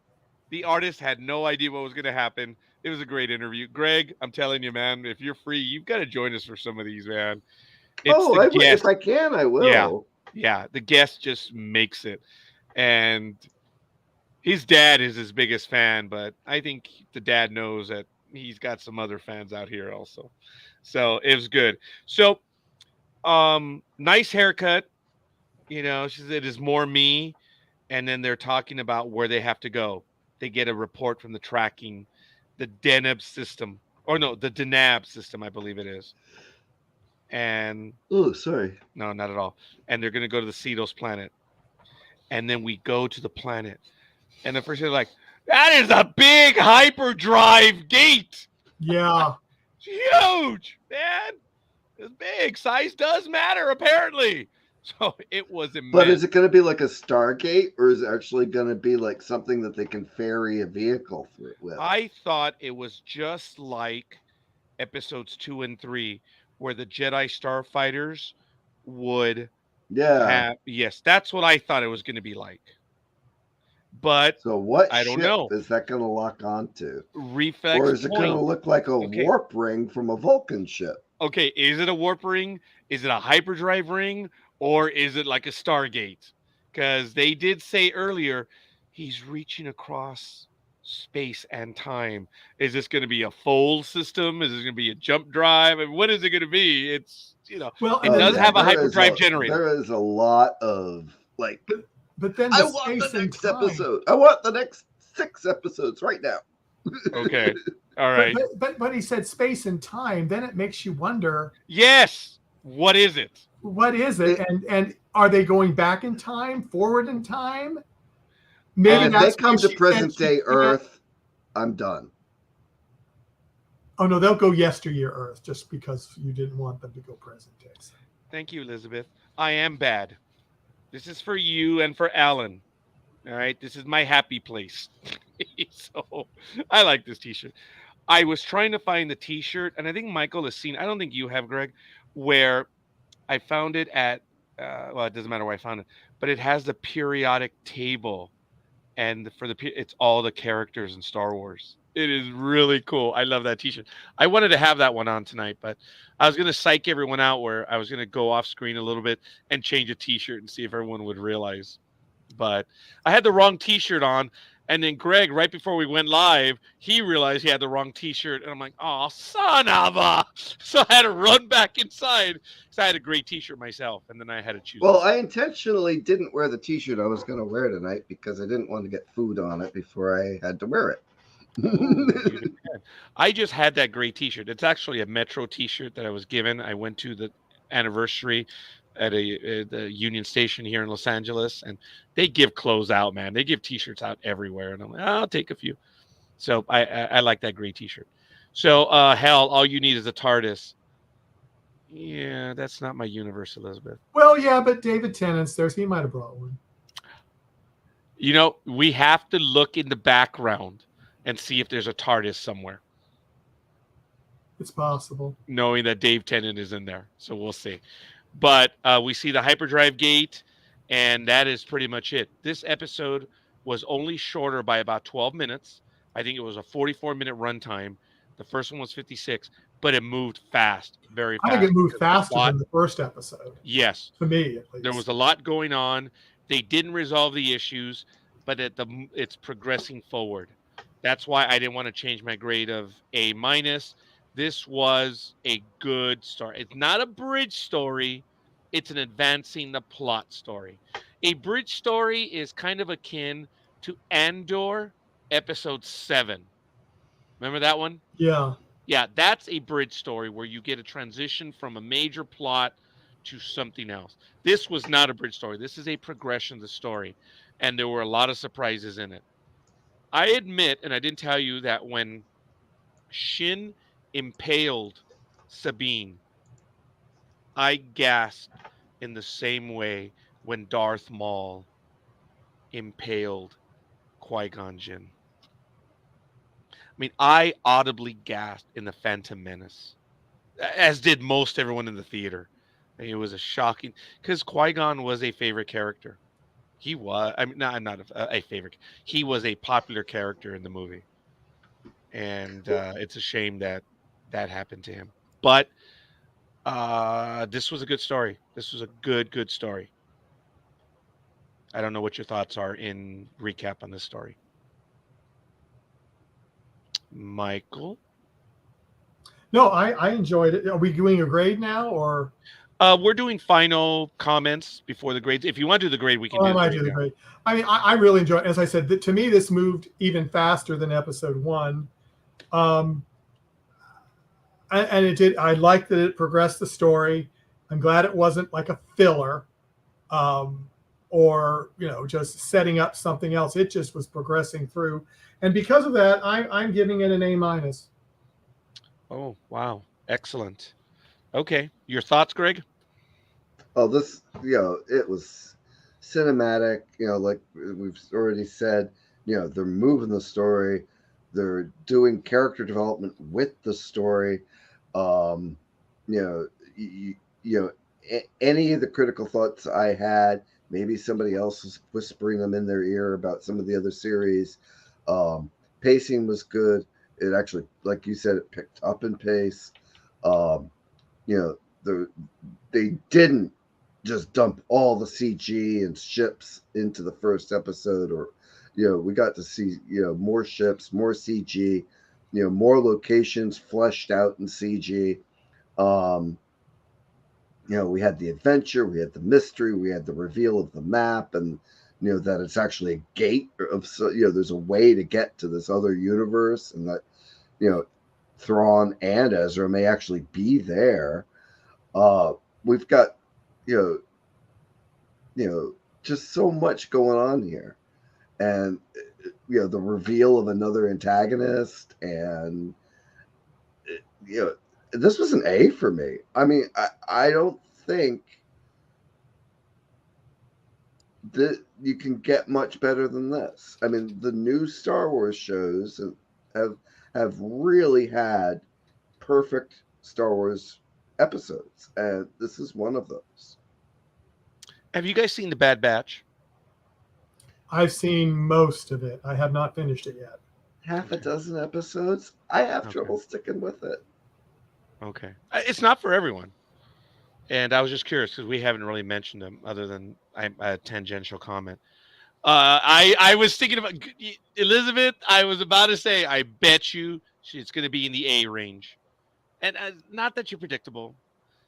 Speaker 1: The artist had no idea what was going to happen. It was a great interview. Greg, I'm telling you, man, if you're free, you've got to join us for some of these, man.
Speaker 3: If I can, I will.
Speaker 1: Yeah. The guest just makes it. And his dad is his biggest fan, but I think the dad knows that he's got some other fans out here also. So it was good. So, nice haircut. You know, she said it is more me. And then they're talking about where they have to go. They get a report from the tracking, the DENAB system, or no, the DENAB system, I believe it is. And
Speaker 3: oh, sorry,
Speaker 1: no, not at all. And they're going to go to the Cetos planet. And then we go to the planet, and the first they're like, "That is a big hyperdrive gate."
Speaker 2: Yeah,
Speaker 1: it's huge, man. It's big. Size does matter, apparently. So it was immense.
Speaker 3: But is it going to be like a Stargate, or is it actually going to be like something that they can ferry a vehicle through with?
Speaker 1: I thought it was just like episodes 2 and 3, where the Jedi starfighters would have. Yes, that's what I thought it was going to be like. But
Speaker 3: so what
Speaker 1: I don't
Speaker 3: ship
Speaker 1: know.
Speaker 3: Is that going to lock onto?
Speaker 1: Reflex
Speaker 3: or is it
Speaker 1: point.
Speaker 3: going to look like a warp ring from a Vulcan ship?
Speaker 1: Okay, is it a warp ring? Is it a hyperdrive ring? Or is it like a Stargate? Because they did say earlier, he's reaching across space and time. Is this going to be a fold system? Is this going to be a jump drive? I mean, what is it going to be? It's, well, it does have a hyperdrive generator.
Speaker 3: There is a lot of like.
Speaker 2: But then
Speaker 3: I want the next episode. I want the next 6 episodes right now.
Speaker 1: Okay. All right.
Speaker 2: But he said space and time. Then it makes you wonder.
Speaker 1: Yes. What is it?
Speaker 2: What is it? And are they going back in time, forward in time? Maybe
Speaker 3: and if they come to present day Earth, I'm done.
Speaker 2: Oh no, they'll go yesteryear Earth just because you didn't want them to go present day.
Speaker 1: Thank you, Elizabeth. I am bad. This is for you and for Alan. All right, this is my happy place. So I like this T-shirt. I was trying to find the T-shirt, and I think Michael has seen. I don't think you have, Greg, where I found it at. Well, it doesn't matter where I found it, but it has the periodic table, and it's all the characters in Star Wars. It is really cool. I love that T-shirt. I wanted to have that one on tonight, but I was going to psych everyone out where I was going to go off screen a little bit and change a T-shirt and see if everyone would realize. But I had the wrong T-shirt on, and then Greg, right before we went live, he realized he had the wrong T-shirt, and I'm like, "Oh, son of a!" So I had to run back inside because I had a great T-shirt myself, and then I had to choose.
Speaker 3: Well, I intentionally didn't wear the T-shirt I was going to wear tonight because I didn't want to get food on it before I had to wear it.
Speaker 1: Ooh, I just had that great T-shirt. It's actually a Metro T-shirt that I was given. I went to the anniversary at the Union Station here in Los Angeles, and they give clothes out, man. They give T-shirts out everywhere, and I'm like, I'll take a few. So I like that great T-shirt. So hell, all you need is a TARDIS. Yeah, that's not my universe, Elizabeth.
Speaker 2: Well, yeah, but David Tennant's there, so he might have brought one.
Speaker 1: You know, we have to look in the background and see if there's a TARDIS somewhere.
Speaker 2: It's possible.
Speaker 1: Knowing that Dave Tennant is in there. So we'll see. But we see the hyperdrive gate, and that is pretty much it. This episode was only shorter by about 12 minutes. I think it was a 44-minute runtime. The first one was 56, but it moved fast, very fast.
Speaker 2: I think it moved faster than the first episode.
Speaker 1: Yes.
Speaker 2: To me, at least.
Speaker 1: There was a lot going on. They didn't resolve the issues, but it's progressing forward. That's why I didn't want to change my grade of A-. This was a good story. It's not a bridge story. It's an advancing the plot story. A bridge story is kind of akin to Andor episode 7. Remember that one?
Speaker 2: Yeah.
Speaker 1: Yeah, that's a bridge story where you get a transition from a major plot to something else. This was not a bridge story. This is a progression of the story. And there were a lot of surprises in it. I admit, and I didn't tell you, that when Shin impaled Sabine, I gasped in the same way when Darth Maul impaled Qui-Gon Jinn. I mean, I audibly gasped in The Phantom Menace, as did most everyone in the theater. It was a shocking, because Qui-Gon was a favorite character. He was, I mean, not a favorite. He was a popular character in the movie, and it's a shame that that happened to him. But this was a good story. This was a good story. I don't know what your thoughts are in recap on this story, Michael.
Speaker 2: No, I enjoyed it. Are we doing a grade now, or
Speaker 1: We're doing final comments before the grades. If you want to do the grade, we can
Speaker 2: oh,
Speaker 1: do
Speaker 2: I
Speaker 1: the
Speaker 2: might
Speaker 1: grade
Speaker 2: do the
Speaker 1: now.
Speaker 2: grade? I mean, I really enjoyed it. As I said, to me, this moved even faster than episode 1. And it did. I liked that it progressed the story. I'm glad it wasn't like a filler, or just setting up something else. It just was progressing through, and because of that, I'm giving it an A-.
Speaker 1: Oh, wow. Excellent. Okay. Your thoughts, Greg?
Speaker 3: Oh, this, it was cinematic, like we've already said, they're moving the story, they're doing character development with the story. Um, any of the critical thoughts I had, maybe somebody else was whispering them in their ear about some of the other series. Pacing was good. It actually, like you said, it picked up in pace. They didn't just dump all the CG and ships into the first episode, or we got to see more ships, more CG, more locations fleshed out in CG. We had the adventure, we had the mystery, we had the reveal of the map, and that it's actually a gate of, there's a way to get to this other universe, and that Thrawn and Ezra may actually be there. We've got just so much going on here, and the reveal of another antagonist, and this was an A for me. I mean, I don't think that you can get much better than this. I mean, the new Star Wars shows have really had perfect Star Wars episodes, and this is one of those.
Speaker 1: Have you guys seen The Bad Batch?
Speaker 2: I've seen most of it. I have not finished it yet.
Speaker 3: Half a dozen episodes. I have trouble sticking with it.
Speaker 1: Okay. It's not for everyone. And I was just curious because we haven't really mentioned them other than a tangential comment. I was thinking about Elizabeth. I was about to say, I bet you it's going to be in the A range. And not that you're predictable.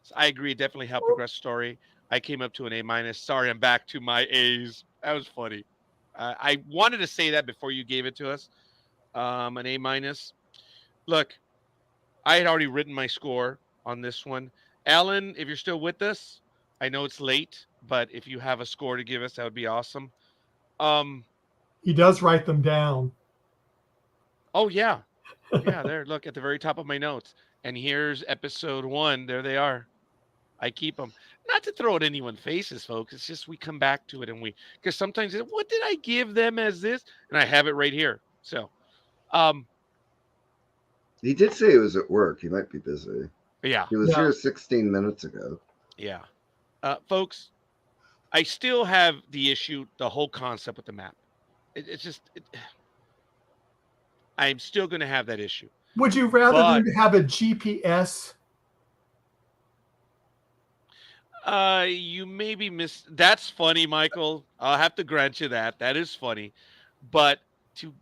Speaker 1: So I agree. It definitely helped progress the story. I came up to an A-. Sorry, I'm back to my A's. That was funny. I wanted to say that before you gave it to us. An A-. Look, I had already written my score on this one. Alan, if you're still with us, I know it's late, but if you have a score to give us, that would be awesome.
Speaker 2: He does write them down.
Speaker 1: Oh, yeah. Yeah, there. Look at the very top of my notes. And here's episode 1. There they are. I keep them. Not to throw at anyone's faces, folks. It's just we come back to it, and because sometimes what did I give them as this? And I have it right here. So,
Speaker 3: he did say he was at work. He might be busy.
Speaker 1: Yeah.
Speaker 3: He was here 16 minutes ago.
Speaker 1: Yeah. Folks, I still have the issue, the whole concept with the map. It's just, I'm still going to have that issue.
Speaker 2: Would you rather than have a GPS?
Speaker 1: You maybe miss. That's funny, Michael. I'll have to grant you that. That is funny. But to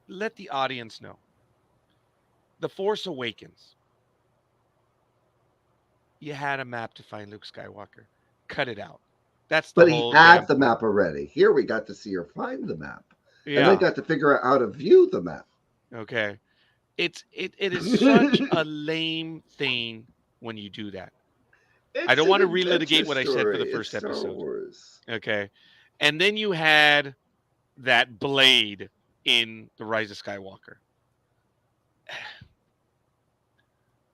Speaker 1: let the audience know, The Force Awakens, you had a map to find Luke Skywalker. Cut it out. That's the whole.
Speaker 3: But he had the map already. Here we got to see her find the map. Yeah. And they got to figure out how to view the map.
Speaker 1: Okay. It is such a lame thing when you do that. I don't want to relitigate what I said for the first episode. Okay. And then you had that blade in The Rise of Skywalker.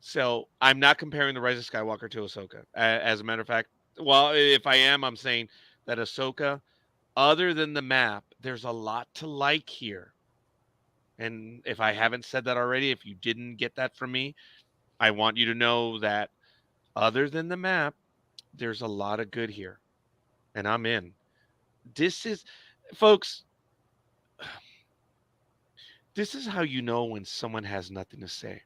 Speaker 1: So I'm not comparing The Rise of Skywalker to AHSOKA. As a matter of fact, well, if I am, I'm saying that AHSOKA other than the map, there's a lot to like here. And if I haven't said that already, if you didn't get that from me, I want you to know that other than the map, there's a lot of good here. And I'm in. This is, folks, this is how you know when someone has nothing to say.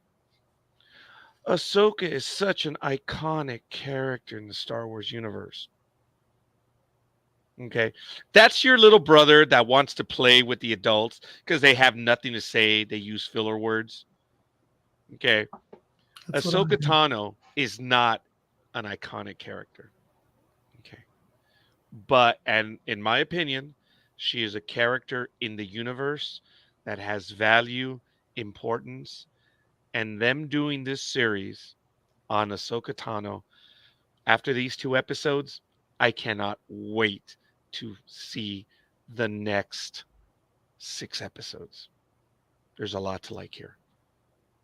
Speaker 1: Ahsoka is such an iconic character in the Star Wars universe. Okay. That's your little brother that wants to play with the adults because they have nothing to say. They use filler words. Okay.
Speaker 2: That's what I
Speaker 1: Ahsoka
Speaker 2: do.
Speaker 1: Tano is not an iconic character. Okay. But, and in my opinion, she is a character in the universe that has value, importance, and them doing this series on Ahsoka Tano after these 2 episodes, I cannot wait to see the next 6 episodes. There's a lot to like here.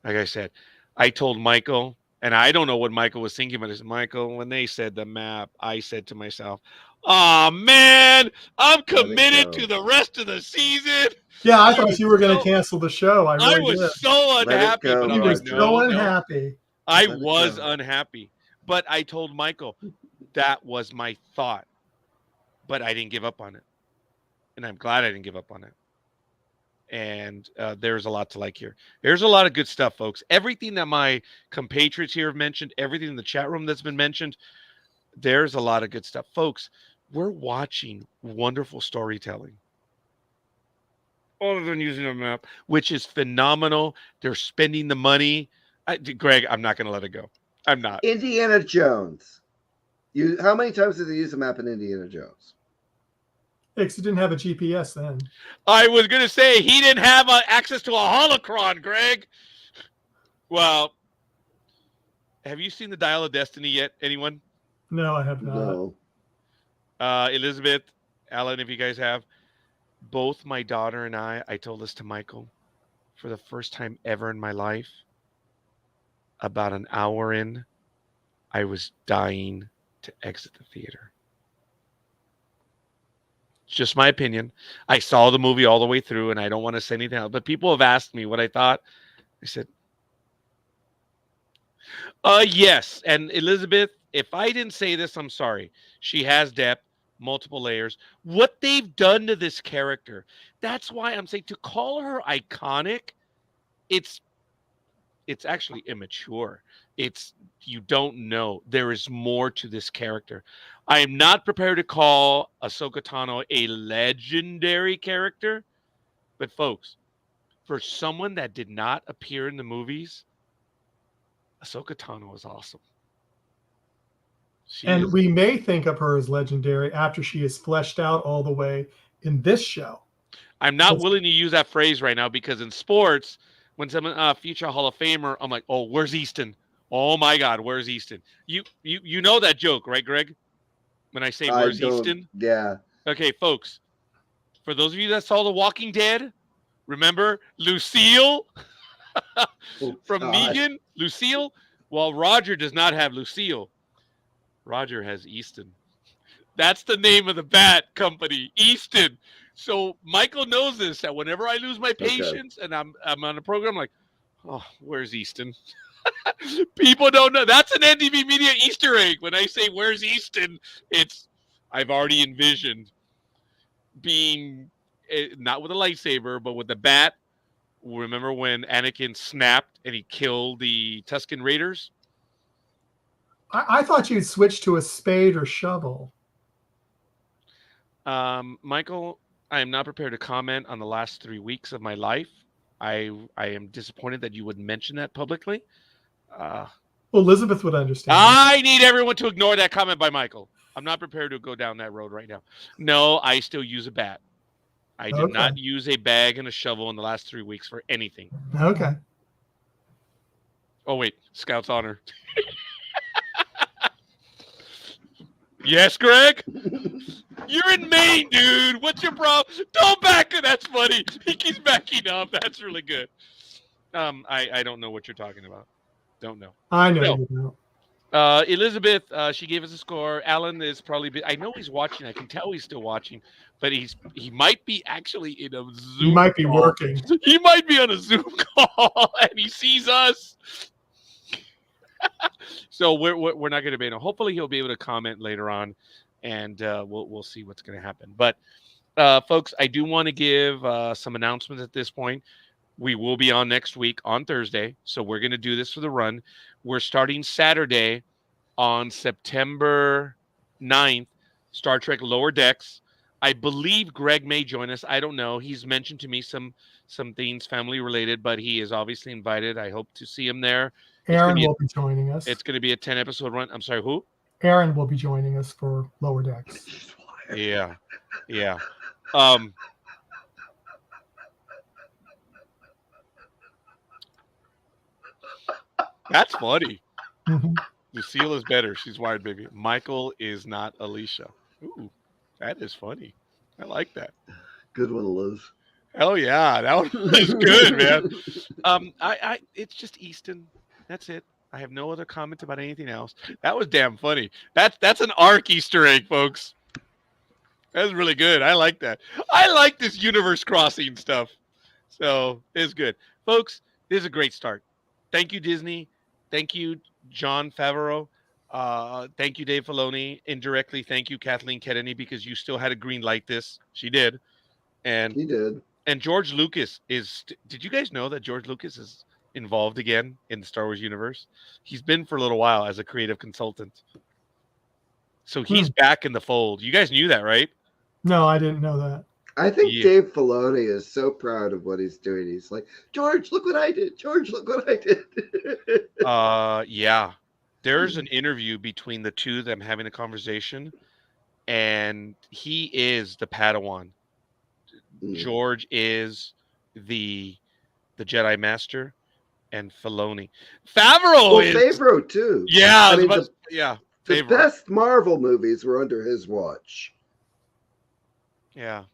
Speaker 1: Like I said, I told Michael, and I don't know what Michael was thinking, but I said, Michael, when they said the map, I said to myself, oh man, I'm committed to the rest of the season.
Speaker 2: Yeah, I thought you were going to cancel the show. I really
Speaker 1: was
Speaker 2: did.
Speaker 1: so unhappy, but
Speaker 2: He
Speaker 1: I'm
Speaker 2: was
Speaker 1: like,
Speaker 2: so
Speaker 1: no,
Speaker 2: unhappy.
Speaker 1: I was unhappy. But I told Michael that was my thought. But I didn't give up on it. And I'm glad I didn't give up on it. And there's a lot to like here. There's a lot of good stuff, folks. Everything that my compatriots here have mentioned, everything in the chat room that's been mentioned, there's a lot of good stuff. Folks, we're watching wonderful storytelling. Other than using a map, which is phenomenal. They're spending the money. Greg, I'm not going to let it go. I'm not.
Speaker 3: Indiana Jones. How many times did they use a map in Indiana Jones?
Speaker 2: Because it didn't have a GPS then.
Speaker 1: I was going to say he didn't have access to a holocron, Greg. Well, have you seen the Dial of Destiny yet? Anyone?
Speaker 2: No, I have not.
Speaker 3: No.
Speaker 1: Elizabeth, Alan, if you guys have. Both my daughter and I told this to Michael for the first time ever in my life. About an hour in, I was dying to exit the theater. It's just my opinion. I saw the movie all the way through, and I don't want to say anything else. But people have asked me what I thought. I said, yes. And Elizabeth, if I didn't say this, I'm sorry. She has depth, multiple layers. What they've done to this character, that's why I'm saying to call her iconic, it's actually immature. You don't know. There is more to this character. I am not prepared to call Ahsoka Tano a legendary character, but folks, for someone that did not appear in the movies, Ahsoka Tano is awesome.
Speaker 2: And we may think of her as legendary after she is fleshed out all the way in this show.
Speaker 1: I'm not willing to use that phrase right now because in sports, when someone future Hall of Famer, I'm like, oh, where's Easton? Oh my God, where's Easton? You know that joke, right, Greg? When I say where's Easton?
Speaker 3: Yeah.
Speaker 1: Okay, folks. For those of you that saw The Walking Dead, remember Lucille from Negan? Lucille? Well, Roger does not have Lucille. Roger has Easton. That's the name of the bat company, Easton. So Michael knows this, that whenever I lose my patience and I'm on a program, I'm like, oh, where's Easton? People don't know. That's an NDB Media Easter egg. When I say where's Easton, I've already envisioned being not with a lightsaber, but with the bat. Remember when Anakin snapped and he killed the Tusken Raiders?
Speaker 2: I thought you'd switch to a spade or shovel.
Speaker 1: Michael, I am not prepared to comment on the last 3 weeks of my life. I am disappointed that you would mention that publicly.
Speaker 2: Well, Elizabeth would understand.
Speaker 1: I need everyone to ignore that comment by Michael. I'm not prepared to go down that road right now. No, I still use a bat. I did not use a bag and a shovel in the last 3 weeks for anything.
Speaker 2: Okay.
Speaker 1: Oh, wait. Scout's honor. Yes, Greg? You're in Maine, dude. What's your problem? Don't back it. That's funny. He keeps backing up. That's really good. I don't know what you're talking about. Don't know.
Speaker 2: I know you don't.
Speaker 1: Elizabeth, she gave us a score. Alan is probably. I know he's watching. I can tell he's still watching, but he might be actually in a Zoom.
Speaker 2: He might be
Speaker 1: call.
Speaker 2: working.
Speaker 1: He might be on a Zoom call, and he sees us. So we're not going to be able. Hopefully, he'll be able to comment later on, and we'll see what's going to happen. But folks, I do want to give some announcements at this point. We will be on next week on Thursday, so we're going to do this for the run. We're starting Saturday on September 9th, Star Trek Lower Decks. I believe Greg may join us. I don't know. He's mentioned to me some things family related, but he is obviously invited. I hope to see him there.
Speaker 2: Aaron will be joining us.
Speaker 1: It's going to be a 10-episode run. I'm sorry, who?
Speaker 2: Aaron will be joining us for Lower Decks.
Speaker 1: Yeah. That's funny.
Speaker 2: Mhm.
Speaker 1: Lucille is better. She's wired, baby. Michael is not Alicia. Ooh, that is funny. I like that.
Speaker 3: Good one, Liz.
Speaker 1: Hell yeah, that one is good, man. It's just Easton. That's it. I have no other comments about anything else. That was damn funny. That's an ARC Easter egg, folks. That's really good. I like that. I like this universe crossing stuff. So it's good, folks. This is a great start. Thank you, Disney. Thank you, Jon Favreau. Thank you, Dave Filoni. Indirectly, thank you, Kathleen Kennedy, because you still had to green light this. She did. And
Speaker 3: He did.
Speaker 1: And George Lucas is. Did you guys know that George Lucas is involved again in the Star Wars universe? He's been for a little while as a creative consultant. So he's back in the fold. You guys knew that, right?
Speaker 2: No, I didn't know that.
Speaker 3: I think Dave Filoni is so proud of what he's doing. He's like, George, look what I did. George, look what I did.
Speaker 1: Yeah. There's an interview between the two of them having a conversation, and he is the Padawan. George is the Jedi Master, and Filoni. Favreau is
Speaker 3: Favreau too.
Speaker 1: Yeah,
Speaker 3: I mean,
Speaker 1: the
Speaker 3: Favreau. Best Marvel movies were under his watch.
Speaker 1: Yeah.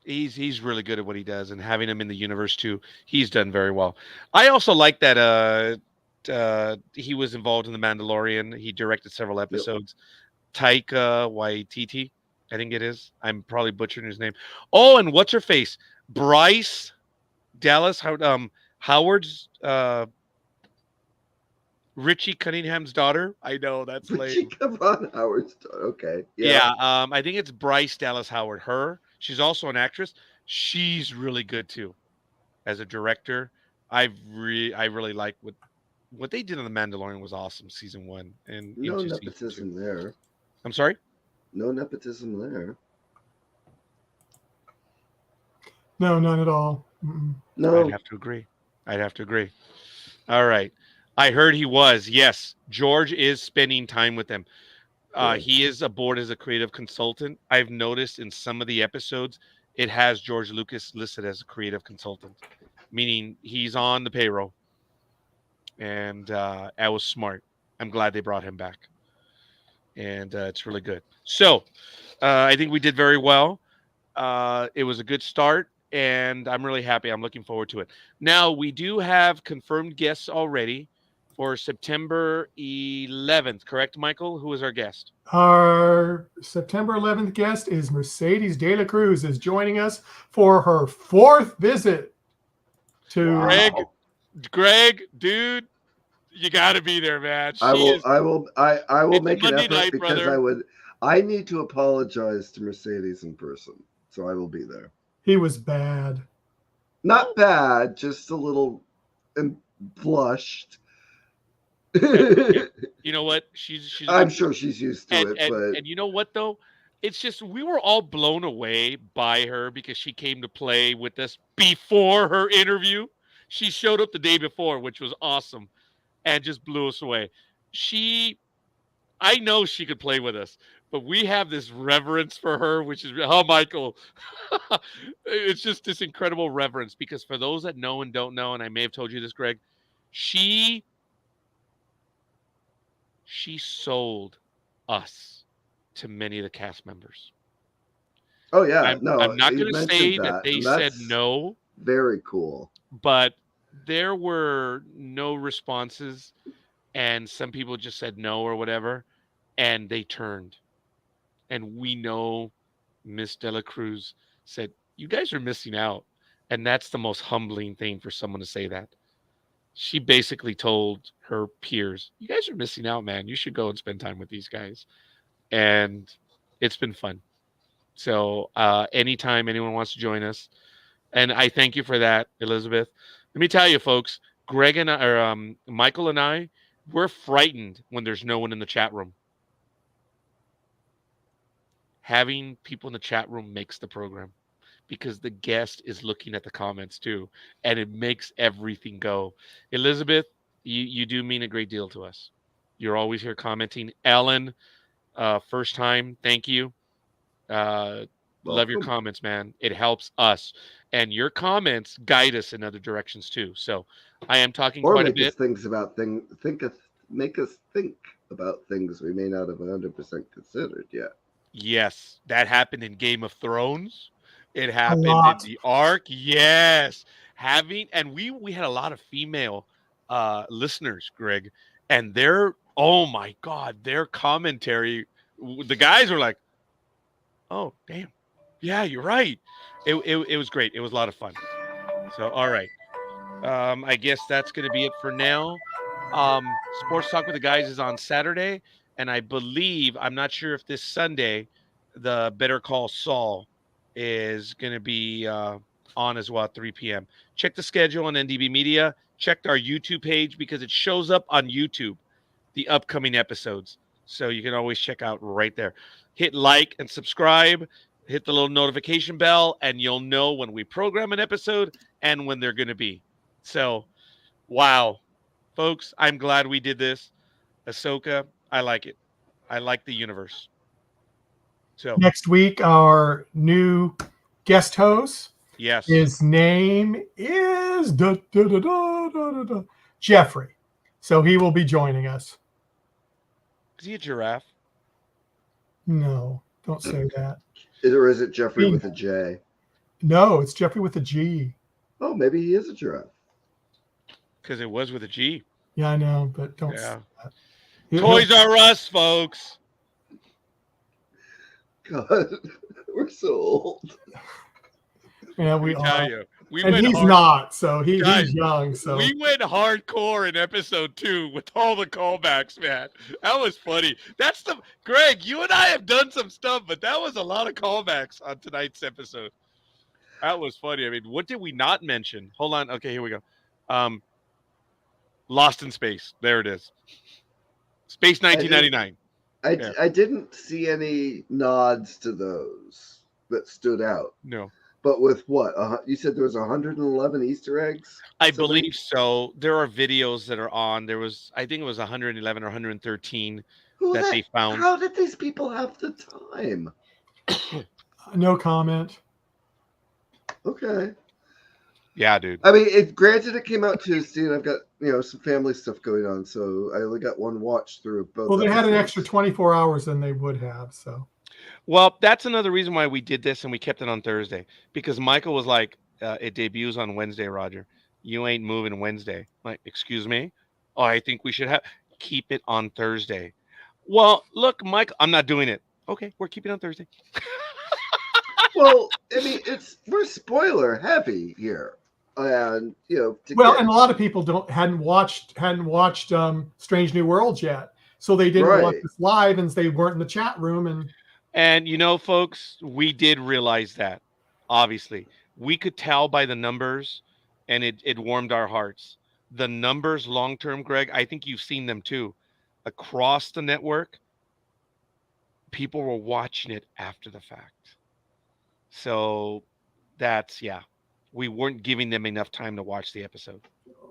Speaker 1: He's really good at what he does, and having him in the universe too, he's done very well. I also like that he was involved in The Mandalorian. He directed several episodes. Yep. Taika Waititi, I think it is. I'm probably butchering his name. Oh, and what's her face? Bryce Dallas Howard's Richie Cunningham's daughter. I know that's lame.
Speaker 3: Howard's daughter. Okay.
Speaker 1: Yeah. I think it's Bryce Dallas Howard. She's also an actress. She's really good too, as a director. I really like what they did on The Mandalorian was awesome. Season 1 and
Speaker 3: no nepotism there.
Speaker 1: I'm sorry.
Speaker 3: No nepotism there.
Speaker 2: No, none at all. Mm-mm.
Speaker 3: No,
Speaker 1: I'd have to agree. All right. I heard he was. Yes, George is spending time with them. He is aboard as a creative consultant. I've noticed in some of the episodes, it has George Lucas listed as a creative consultant, meaning he's on the payroll. And that was smart. I'm glad they brought him back. And it's really good. So I think we did very well. It was a good start, and I'm really happy. I'm looking forward to it. Now, we do have confirmed guests already for September 11th, correct, Michael? Who is our guest?
Speaker 2: Our September 11th guest is Mercedes De La Cruz, is joining us for her 4th visit to
Speaker 1: Greg, dude, you got to be there, man.
Speaker 3: I will make an effort because I need to apologize to Mercedes in person, so I will be there.
Speaker 2: He was bad.
Speaker 3: Not bad, just a little blushed.
Speaker 1: You know what?
Speaker 3: I'm sure she's used to it.
Speaker 1: And you know what, though? It's just we were all blown away by her because she came to play with us before her interview. She showed up the day before, which was awesome, and just blew us away. I know she could play with us, but we have this reverence for her, which is, Michael, it's just this incredible reverence because for those that know and don't know, and I may have told you this, Greg, she sold us to many of the cast members.
Speaker 3: Oh yeah,
Speaker 1: I'm not going to say that they said no.
Speaker 3: Very cool.
Speaker 1: But there were no responses and some people just said no or whatever, and they turned. And we know Miss Dela Cruz said, "You guys are missing out." And that's the most humbling thing for someone to say that. She basically told her peers, "You guys are missing out, man. You should go and spend time with these guys." And it's been fun. So anytime anyone wants to join us, and I thank you for that, Elizabeth. Let me tell you, folks, Greg and I, or Michael and I, we're frightened when there's no one in the chat room. Having people in the chat room makes the program, because the guest is looking at the comments too, and it makes everything go. Elizabeth, you do mean a great deal to us. You're always here commenting. Ellen, first time, thank you. Love your comments, man. It helps us, and your comments guide us in other directions too. So I am talking quite a bit.
Speaker 3: Make us think about things we may not have 100% considered yet.
Speaker 1: Yes, that happened in Game of Thrones. It happened in the Ark. Yes, and we had a lot of female listeners, Greg, and oh my God, their commentary. The guys were like, "Oh, damn, yeah, you're right." It was great. It was a lot of fun. So all right, I guess that's gonna be it for now. Sports Talk with the Guys is on Saturday, and I believe, I'm not sure if this Sunday, the Better Call Saul is going to be on as well at 3 p.m. Check the schedule on NDB Media. Check our YouTube page, because it shows up on YouTube, the upcoming episodes. So you can always check out right there. Hit like and subscribe. Hit the little notification bell, and you'll know when we program an episode and when they're going to be. So, wow. Folks, I'm glad we did this. AHSOKA, I like it. I like the universe. So
Speaker 2: next week, our new guest host.
Speaker 1: Yes.
Speaker 2: His name is Jeffrey. So he will be joining us.
Speaker 1: Is he a giraffe?
Speaker 2: No, don't say that.
Speaker 3: Or is it Jeffrey with a J?
Speaker 2: No, it's Jeffrey with a G.
Speaker 3: Oh, maybe he is a giraffe.
Speaker 1: Because it was with a G.
Speaker 2: Yeah, I know, but don't say that.
Speaker 1: Toys R Us, folks.
Speaker 3: God, we're so old.
Speaker 2: Yeah, we are.
Speaker 1: And
Speaker 2: he's not, so he's young. So
Speaker 1: we went hardcore in episode 2 with all the callbacks, man. That was funny. Greg, you and I have done some stuff, but that was a lot of callbacks on tonight's episode. That was funny. I mean, what did we not mention? Hold on. Okay, here we go. Lost in Space. There it is. Space 1999.
Speaker 3: I didn't see any nods to those that stood out.
Speaker 1: No.
Speaker 3: But with what? You said there was 111 Easter eggs?
Speaker 1: I believe so. There are videos that are on. There was, I think it was 111 or 113 that they found.
Speaker 3: How did these people have the time?
Speaker 2: No comment.
Speaker 3: Okay.
Speaker 1: Yeah, dude.
Speaker 3: I mean, granted it came out Tuesday, and I've got some family stuff going on, so I only got one watch through both.
Speaker 2: Well, they had an extra 24 hours than they would have. So.
Speaker 1: Well, that's another reason why we did this and we kept it on Thursday, because Michael was like, "It debuts on Wednesday, Roger. You ain't moving Wednesday." I'm like, excuse me? Oh, I think we should keep it on Thursday. Well, look, Mike, I'm not doing it. Okay, we're keeping it on Thursday.
Speaker 3: Well, I mean, we're spoiler heavy here. And
Speaker 2: and a lot of people hadn't watched Strange New Worlds yet, so they didn't watch this live, and they weren't in the chat room.
Speaker 1: And folks, we did realize that. Obviously, we could tell by the numbers, and it warmed our hearts. The numbers long term, Greg, I think you've seen them too, across the network. People were watching it after the fact, so that's we weren't giving them enough time to watch the episode.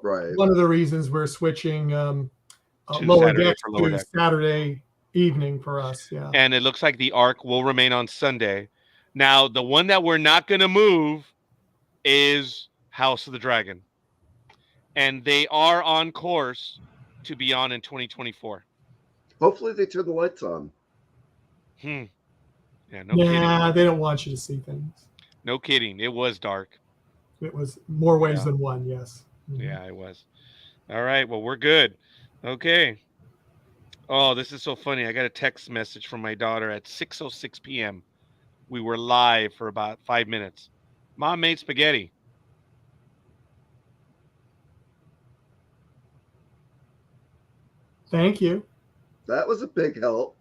Speaker 3: Right.
Speaker 2: One of the reasons we're switching Lower Deck to Saturday evening for us. Yeah.
Speaker 1: And it looks like the Ark will remain on Sunday. Now, the one that we're not going to move is House of the Dragon. And they are on course to be on in 2024.
Speaker 3: Hopefully they turn the lights on.
Speaker 1: Yeah, no kidding.
Speaker 2: They don't want you to see things.
Speaker 1: No kidding. It was dark.
Speaker 2: It was more ways than one, yes.
Speaker 1: Yeah, it was. All right. Well, we're good. Okay. Oh, this is so funny. I got a text message from my daughter at 6:06 p.m. We were live for about 5 minutes. Mom made spaghetti.
Speaker 2: Thank you.
Speaker 3: That was a big help.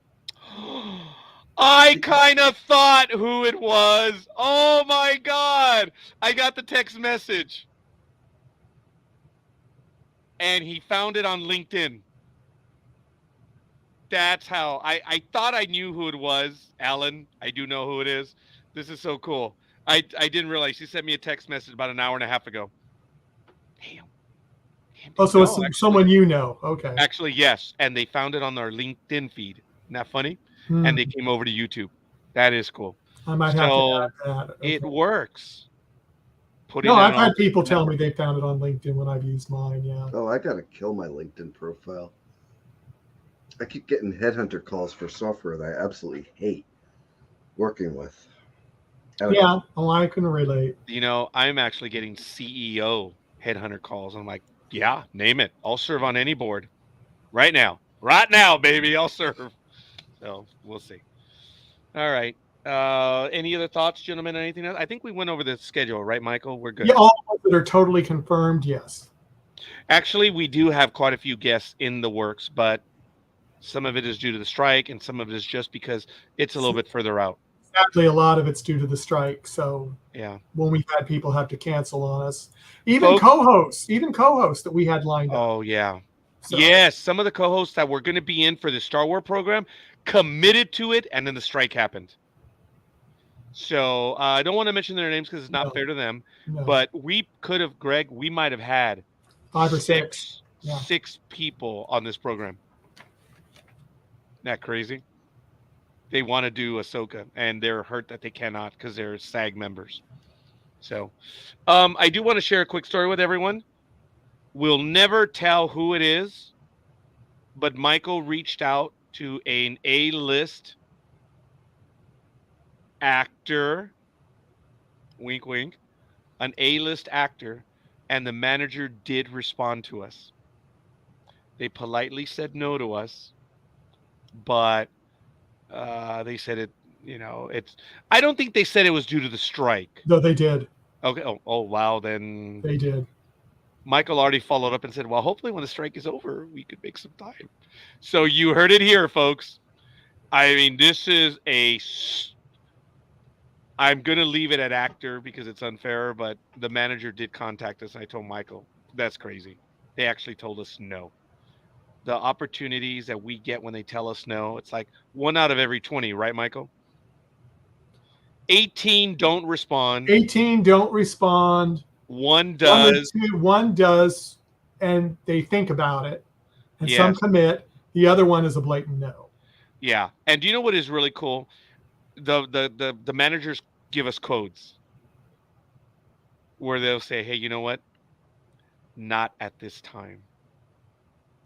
Speaker 1: I kind of thought who it was. Oh my God. I got the text message. And he found it on LinkedIn. That's how I thought I knew who it was. Alan, I do know who it is. This is so cool. I didn't realize. She sent me a text message about an hour and a half ago. Damn.
Speaker 2: Oh, so it's someone you know. Okay.
Speaker 1: Actually, yes. And they found it on their LinkedIn feed. Isn't that funny? And they came over to YouTube. That is cool.
Speaker 2: I might have to add that. Okay.
Speaker 1: It works.
Speaker 2: No, I've had people tell me they found it on LinkedIn when I've used mine. Yeah.
Speaker 3: Oh, I gotta kill my LinkedIn profile. I keep getting headhunter calls for software that I absolutely hate working with.
Speaker 2: Yeah, well, I can relate.
Speaker 1: You know, I'm actually getting CEO headhunter calls. I'm like, yeah, name it. I'll serve on any board. Right now, baby, I'll serve. So we'll see. All right. Any other thoughts, gentlemen? Anything else? I think we went over the schedule, right, Michael? We're good.
Speaker 2: Yeah, all that are totally confirmed. Yes.
Speaker 1: Actually, we do have quite a few guests in the works, but some of it is due to the strike, and some of it is just because it's a little bit further out.
Speaker 2: Sadly, a lot of it's due to the strike. So
Speaker 1: yeah,
Speaker 2: when we've had people have to cancel on us, even co-hosts that we had lined up.
Speaker 1: Oh yeah. So. Yes, some of the co-hosts that were going to be in for the Star Wars program committed to it, and then the strike happened. So I don't want to mention their names because it's not fair to them. No. But we could have, Greg, we might have had
Speaker 2: 5 or 6.
Speaker 1: Yeah. 6 people on this program. Isn't that crazy? They want to do AHSOKA, and they're hurt that they cannot because they're SAG members. So I do want to share a quick story with everyone. We'll never tell who it is, but Michael reached out to an A-list actor, wink, wink, an A-list actor, and the manager did respond to us. They politely said no to us, but they said it, you know, it's, I don't think they said it was due to the strike.
Speaker 2: No, they did.
Speaker 1: Okay. Oh, wow. Then
Speaker 2: they did.
Speaker 1: Michael already followed up and said, well, hopefully when the strike is over, we could make some time. So you heard it here, folks. I mean, this is I'm going to leave it at actor because it's unfair, but the manager did contact us. And I told Michael, that's crazy. They actually told us no. The opportunities that we get when they tell us no, it's like 1 out of every 20, right, Michael? 18 don't respond.
Speaker 2: 18 don't respond.
Speaker 1: 1 does.
Speaker 2: 1 does, and they think about it. And some commit. The other one is a blatant no.
Speaker 1: Yeah. And do you know what is really cool? The managers give us codes where they'll say, hey, you know what? Not at this time.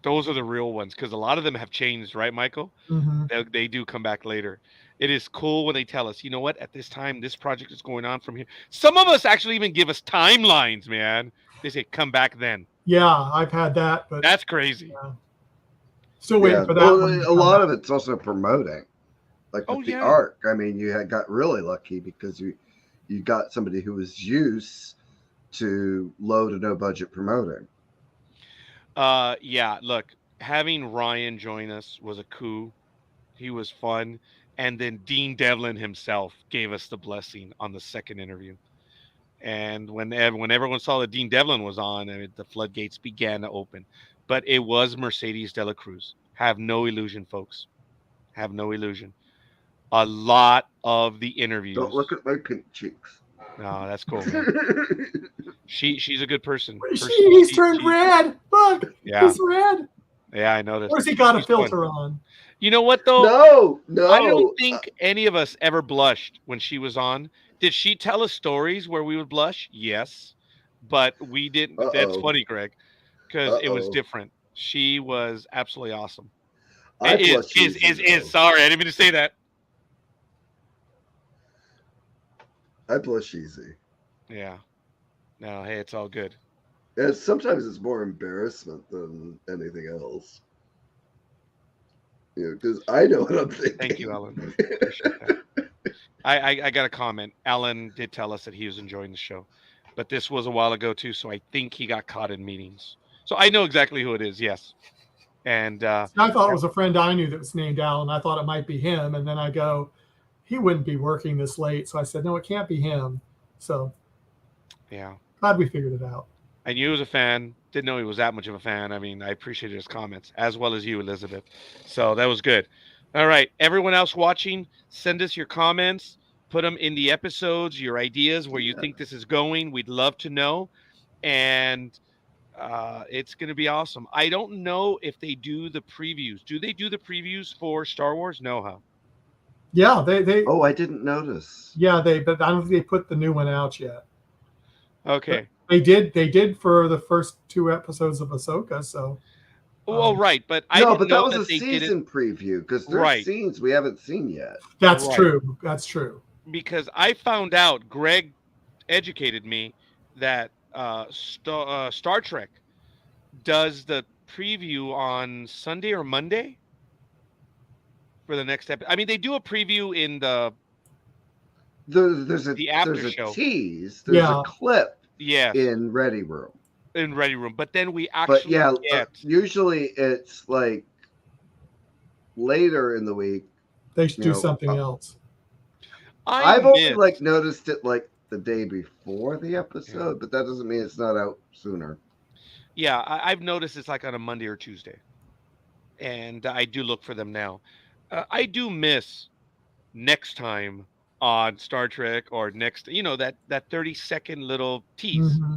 Speaker 1: Those are the real ones because a lot of them have changed, right, Michael?
Speaker 2: Mm-hmm.
Speaker 1: They do come back later. It is cool when they tell us, you know what, at this time, this project is going on from here. Some of us actually even give us timelines, man. They say, come back then.
Speaker 2: Yeah, I've had that. But
Speaker 1: that's crazy.
Speaker 2: Yeah. Still waiting for that.
Speaker 3: Well, a lot of it's also promoting. Like with the ARC, I mean, you got really lucky because you got somebody who was used to low to no budget promoting.
Speaker 1: Yeah, look, having Ryan join us was a coup. He was fun. And then Dean Devlin himself gave us the blessing on the second interview. And when everyone saw that Dean Devlin was on, the floodgates began to open. But it was Mercedes de la Cruz. Have no illusion, folks. Have no illusion. A lot of the interviews.
Speaker 3: Don't look at my pink cheeks.
Speaker 1: No, that's cool. She's a good person.
Speaker 2: He's turned red. Look, he's red.
Speaker 1: Yeah, I noticed.
Speaker 2: Where's he got a filter on?
Speaker 1: You know what though?
Speaker 3: No.
Speaker 1: I don't think any of us ever blushed when she was on. Did she tell us stories where we would blush? Yes, but we didn't. That's funny, Greg, because it was different. She was absolutely awesome. Sorry, I didn't mean to say that.
Speaker 3: I blush easy.
Speaker 1: Yeah. No, hey, it's all good.
Speaker 3: And sometimes it's more embarrassment than anything else. Because I know what I'm thinking.
Speaker 1: Thank you, Alan. Appreciate that. I got a comment. Alan did tell us that he was enjoying the show, but this was a while ago too, so I think he got caught in meetings. So I know exactly who it is. Yes, and
Speaker 2: I thought it was a friend I knew that was named Alan. I thought it might be him, and then I go, he wouldn't be working this late, so I said, no, it can't be him. So
Speaker 1: yeah,
Speaker 2: glad we figured it out.
Speaker 1: I knew he was a fan. Didn't know he was that much of a fan. I mean, I appreciated his comments as well as you, Elizabeth. So that was good. All right, everyone else watching, send us your comments. Put them in the episodes, your ideas, where you think this is going. We'd love to know. And it's going to be awesome. I don't know if they do the previews. Do they do the previews for Star Wars? No, huh?
Speaker 2: Yeah, they.
Speaker 3: Oh, I didn't notice.
Speaker 2: Yeah, but I don't think they put the new one out yet.
Speaker 1: Okay.
Speaker 2: But they did for the first 2 episodes of Ahsoka. So.
Speaker 1: Oh, right, but I
Speaker 3: no,
Speaker 1: didn't
Speaker 3: but
Speaker 1: know
Speaker 3: that was a season preview because there's scenes we haven't seen yet.
Speaker 2: That's true. That's true.
Speaker 1: Because I found out, Greg educated me that Star Trek does the preview on Sunday or Monday for the next episode. I mean, they do a preview in
Speaker 3: there's a tease. There's a clip. In Ready Room.
Speaker 1: In Ready Room, but then we actually
Speaker 3: usually it's like later in the week.
Speaker 2: They should do something else.
Speaker 3: I've only noticed it like the day before the episode, but that doesn't mean it's not out sooner.
Speaker 1: Yeah, I've noticed it's like on a Monday or Tuesday, and I do look for them now. I do miss next time on Star Trek or next, that 30-second little tease.
Speaker 2: Mm-hmm.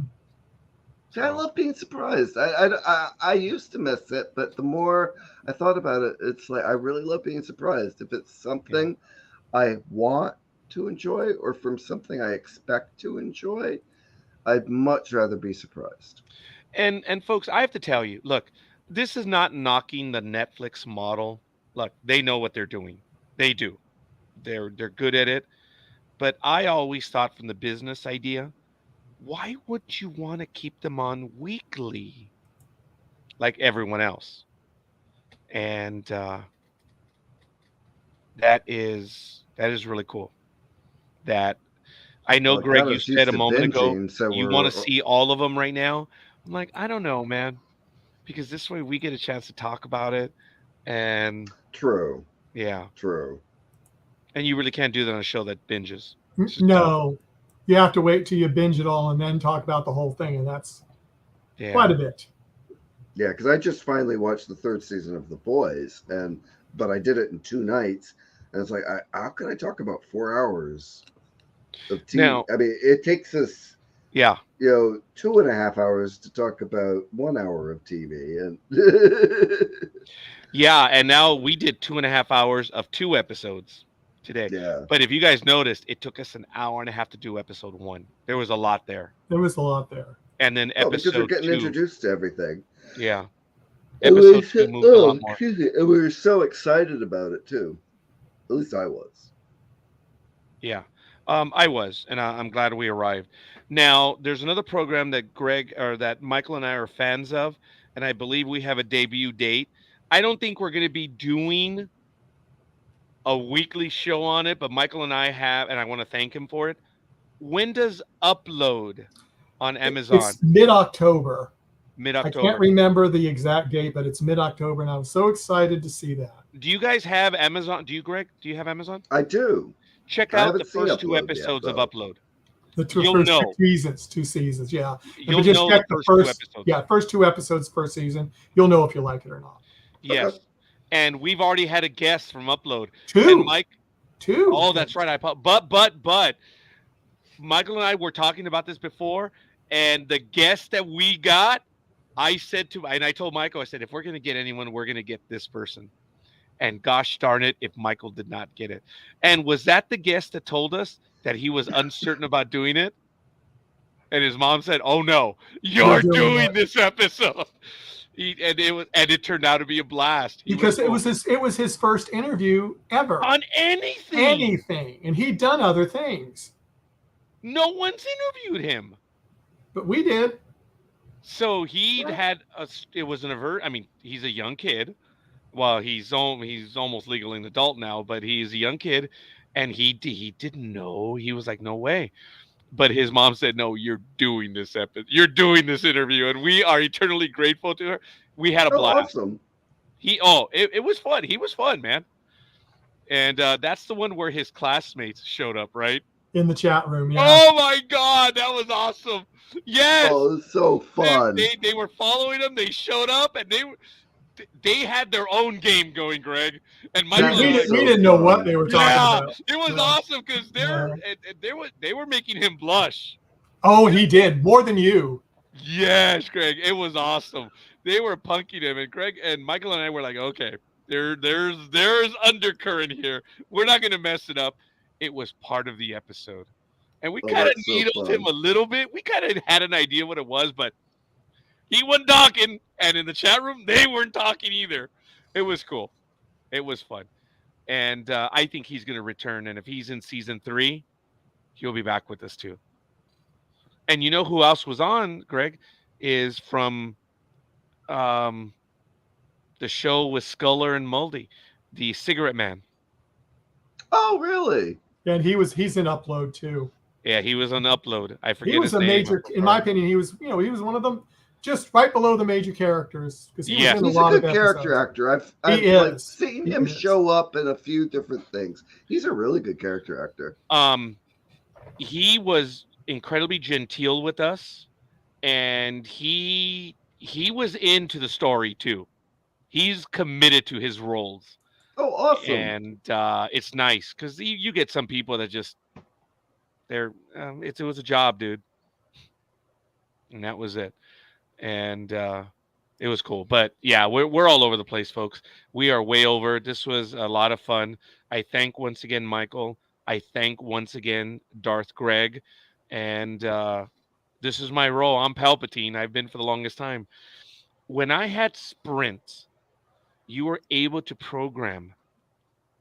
Speaker 3: See, I love being surprised. I used to miss it, but the more I thought about it, it's like I really love being surprised. If it's something I want to enjoy or from something I expect to enjoy, I'd much rather be surprised.
Speaker 1: And folks, I have to tell you, look, this is not knocking the Netflix model. Look, they know what they're doing. They do. They're good at it. But I always thought from the business idea, why would you want to keep them on weekly like everyone else? And that is really cool. That I know, Greg, you said a moment ago, you want to see all of them right now. I'm like, I don't know, man, because this way we get a chance to talk about it. And
Speaker 3: true.
Speaker 1: Yeah.
Speaker 3: True.
Speaker 1: And you really can't do that on a show that binges.
Speaker 2: No. You have to wait till you binge it all and then talk about the whole thing, and that's quite a bit.
Speaker 3: Yeah, because I just finally watched the 3rd season of The Boys, but I did it in 2 nights, and it's like, how can I talk about 4 hours of TV? Now, I mean, it takes us, 2.5 hours to talk about 1 hour of TV, and
Speaker 1: yeah, and now we did 2.5 hours of 2 episodes today.
Speaker 3: Yeah.
Speaker 1: But if you guys noticed, it took us an hour and a half to do episode 1. There was a lot there. And then episode
Speaker 3: because we're getting
Speaker 1: 2.
Speaker 3: introduced to everything.
Speaker 1: Yeah. Episode 2 moved a lot more.
Speaker 3: Excuse me. And we were so excited about it too. At least I was.
Speaker 1: Yeah. I was, and I'm glad we arrived. Now, there's another program that that Michael and I are fans of, and I believe we have a debut date. I don't think we're going to be doing a weekly show on it, but Michael and I have, and I want to thank him for it. When does Upload on Amazon?
Speaker 2: It's mid-October.
Speaker 1: Mid-October.
Speaker 2: I can't remember the exact date, but it's mid-October, and I was so excited to see that.
Speaker 1: Do you guys have Amazon? Do you, Greg? Do you have Amazon?
Speaker 3: I do.
Speaker 1: Check out the first 2 episodes of Upload.
Speaker 2: The first 2 seasons, yeah.
Speaker 1: You'll just check the
Speaker 2: first 2 episodes. Yeah, first 2 episodes per season. You'll know if you like it or not.
Speaker 1: Yes. Okay. And we've already had a guest from Upload.
Speaker 2: 2.
Speaker 1: And Mike.
Speaker 2: 2.
Speaker 1: Oh, that's right. But Michael and I were talking about this before, and the guest that we got, I told Michael, I said, if we're going to get anyone, we're going to get this person. And gosh darn it, if Michael did not get it. And was that the guest that told us that he was uncertain about doing it? And his mom said, "Oh no, you're doing this episode." And it turned out to be a blast.
Speaker 2: Because it was his first interview ever.
Speaker 1: On anything.
Speaker 2: And he'd done other things.
Speaker 1: No one's interviewed him.
Speaker 2: But we did.
Speaker 1: So he'd had it was an I mean, he's a young kid. Well, he's almost legally an adult now, but he's a young kid, and he didn't know. He was like, no way. But his mom said, no, you're doing this you're doing this interview, and we are eternally grateful to her. We had a
Speaker 3: Oh,
Speaker 1: blast.
Speaker 3: awesome.
Speaker 1: It was fun. He was fun, man. And that's the one where his classmates showed up, right?
Speaker 2: In the chat room, yeah.
Speaker 1: Oh my God, that was awesome. Yes.
Speaker 3: Oh, it was so fun.
Speaker 1: They were following him. They showed up, and they had their own game going, Greg. And Michael,
Speaker 2: We
Speaker 3: was so
Speaker 2: didn't know what
Speaker 3: fun.
Speaker 2: they were talking about.
Speaker 1: it was
Speaker 2: Yeah.
Speaker 1: awesome because they were making him blush.
Speaker 2: Oh, he did more than you.
Speaker 1: Yes, Greg, it was awesome. They were punking him, and Greg and Michael and I were like, okay, there's undercurrent here. We're not gonna mess it up. It was part of the episode, and we
Speaker 3: Oh,
Speaker 1: kind of
Speaker 3: that's so
Speaker 1: needled
Speaker 3: fun.
Speaker 1: him a little bit. We kind of had an idea what it was, but he wasn't talking, and in the chat room they weren't talking either. It was cool. It was fun, and I think he's gonna return. And if he's in season 3, he'll be back with us too. And you know who else was on, Greg, is from the show with Sculler and Muldy, the Cigarette Man.
Speaker 3: Oh, really?
Speaker 2: And he's in Upload too.
Speaker 1: Yeah, he was on Upload. I forget
Speaker 2: He was
Speaker 1: his
Speaker 2: a
Speaker 1: name.
Speaker 2: major, in my opinion. He was one of them, just right below the major characters because he was in
Speaker 3: He's
Speaker 2: a lot
Speaker 3: a good
Speaker 2: of
Speaker 3: character
Speaker 2: episodes.
Speaker 3: actor. I've
Speaker 2: He
Speaker 3: like
Speaker 2: is.
Speaker 3: seen
Speaker 2: He
Speaker 3: him
Speaker 2: is.
Speaker 3: show up in a few different things. He's a really good character actor.
Speaker 1: He was incredibly genteel with us, and he was into the story too. He's committed to his roles.
Speaker 3: Oh, awesome.
Speaker 1: And it's nice because you get some people that just it was a job, dude, and that was it. And it was cool. But yeah, we're all over the place, folks. We are way over. This was a lot of fun. I thank once again Michael. I thank once again Darth Greg. And this is my role. I'm Palpatine. I've been for the longest time. When I had Sprint, you were able to program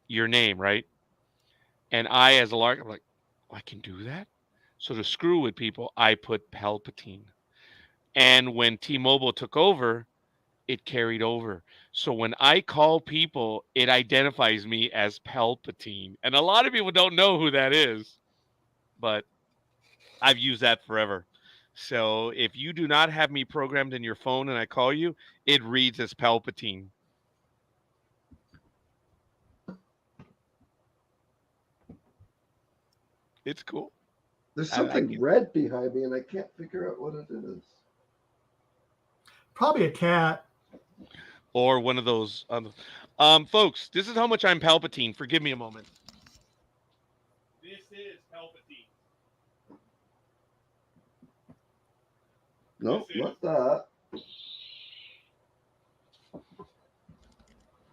Speaker 1: your name, right? And I, as a lark, I'm like, oh, I can do that? So to screw with people, I put Palpatine. And when T-Mobile took over, it carried over. So when I call people, it identifies me as Palpatine. And a lot of people don't know who that is, but I've used that forever. So if you do not have me programmed in your phone and I call you, it reads as Palpatine. It's cool.
Speaker 3: There's something red behind me, and I can't figure out what it is.
Speaker 2: Probably a cat.
Speaker 1: Or one of those. Folks, this is how much I'm Palpatine. Forgive me a moment. This is Palpatine.
Speaker 3: No, not that.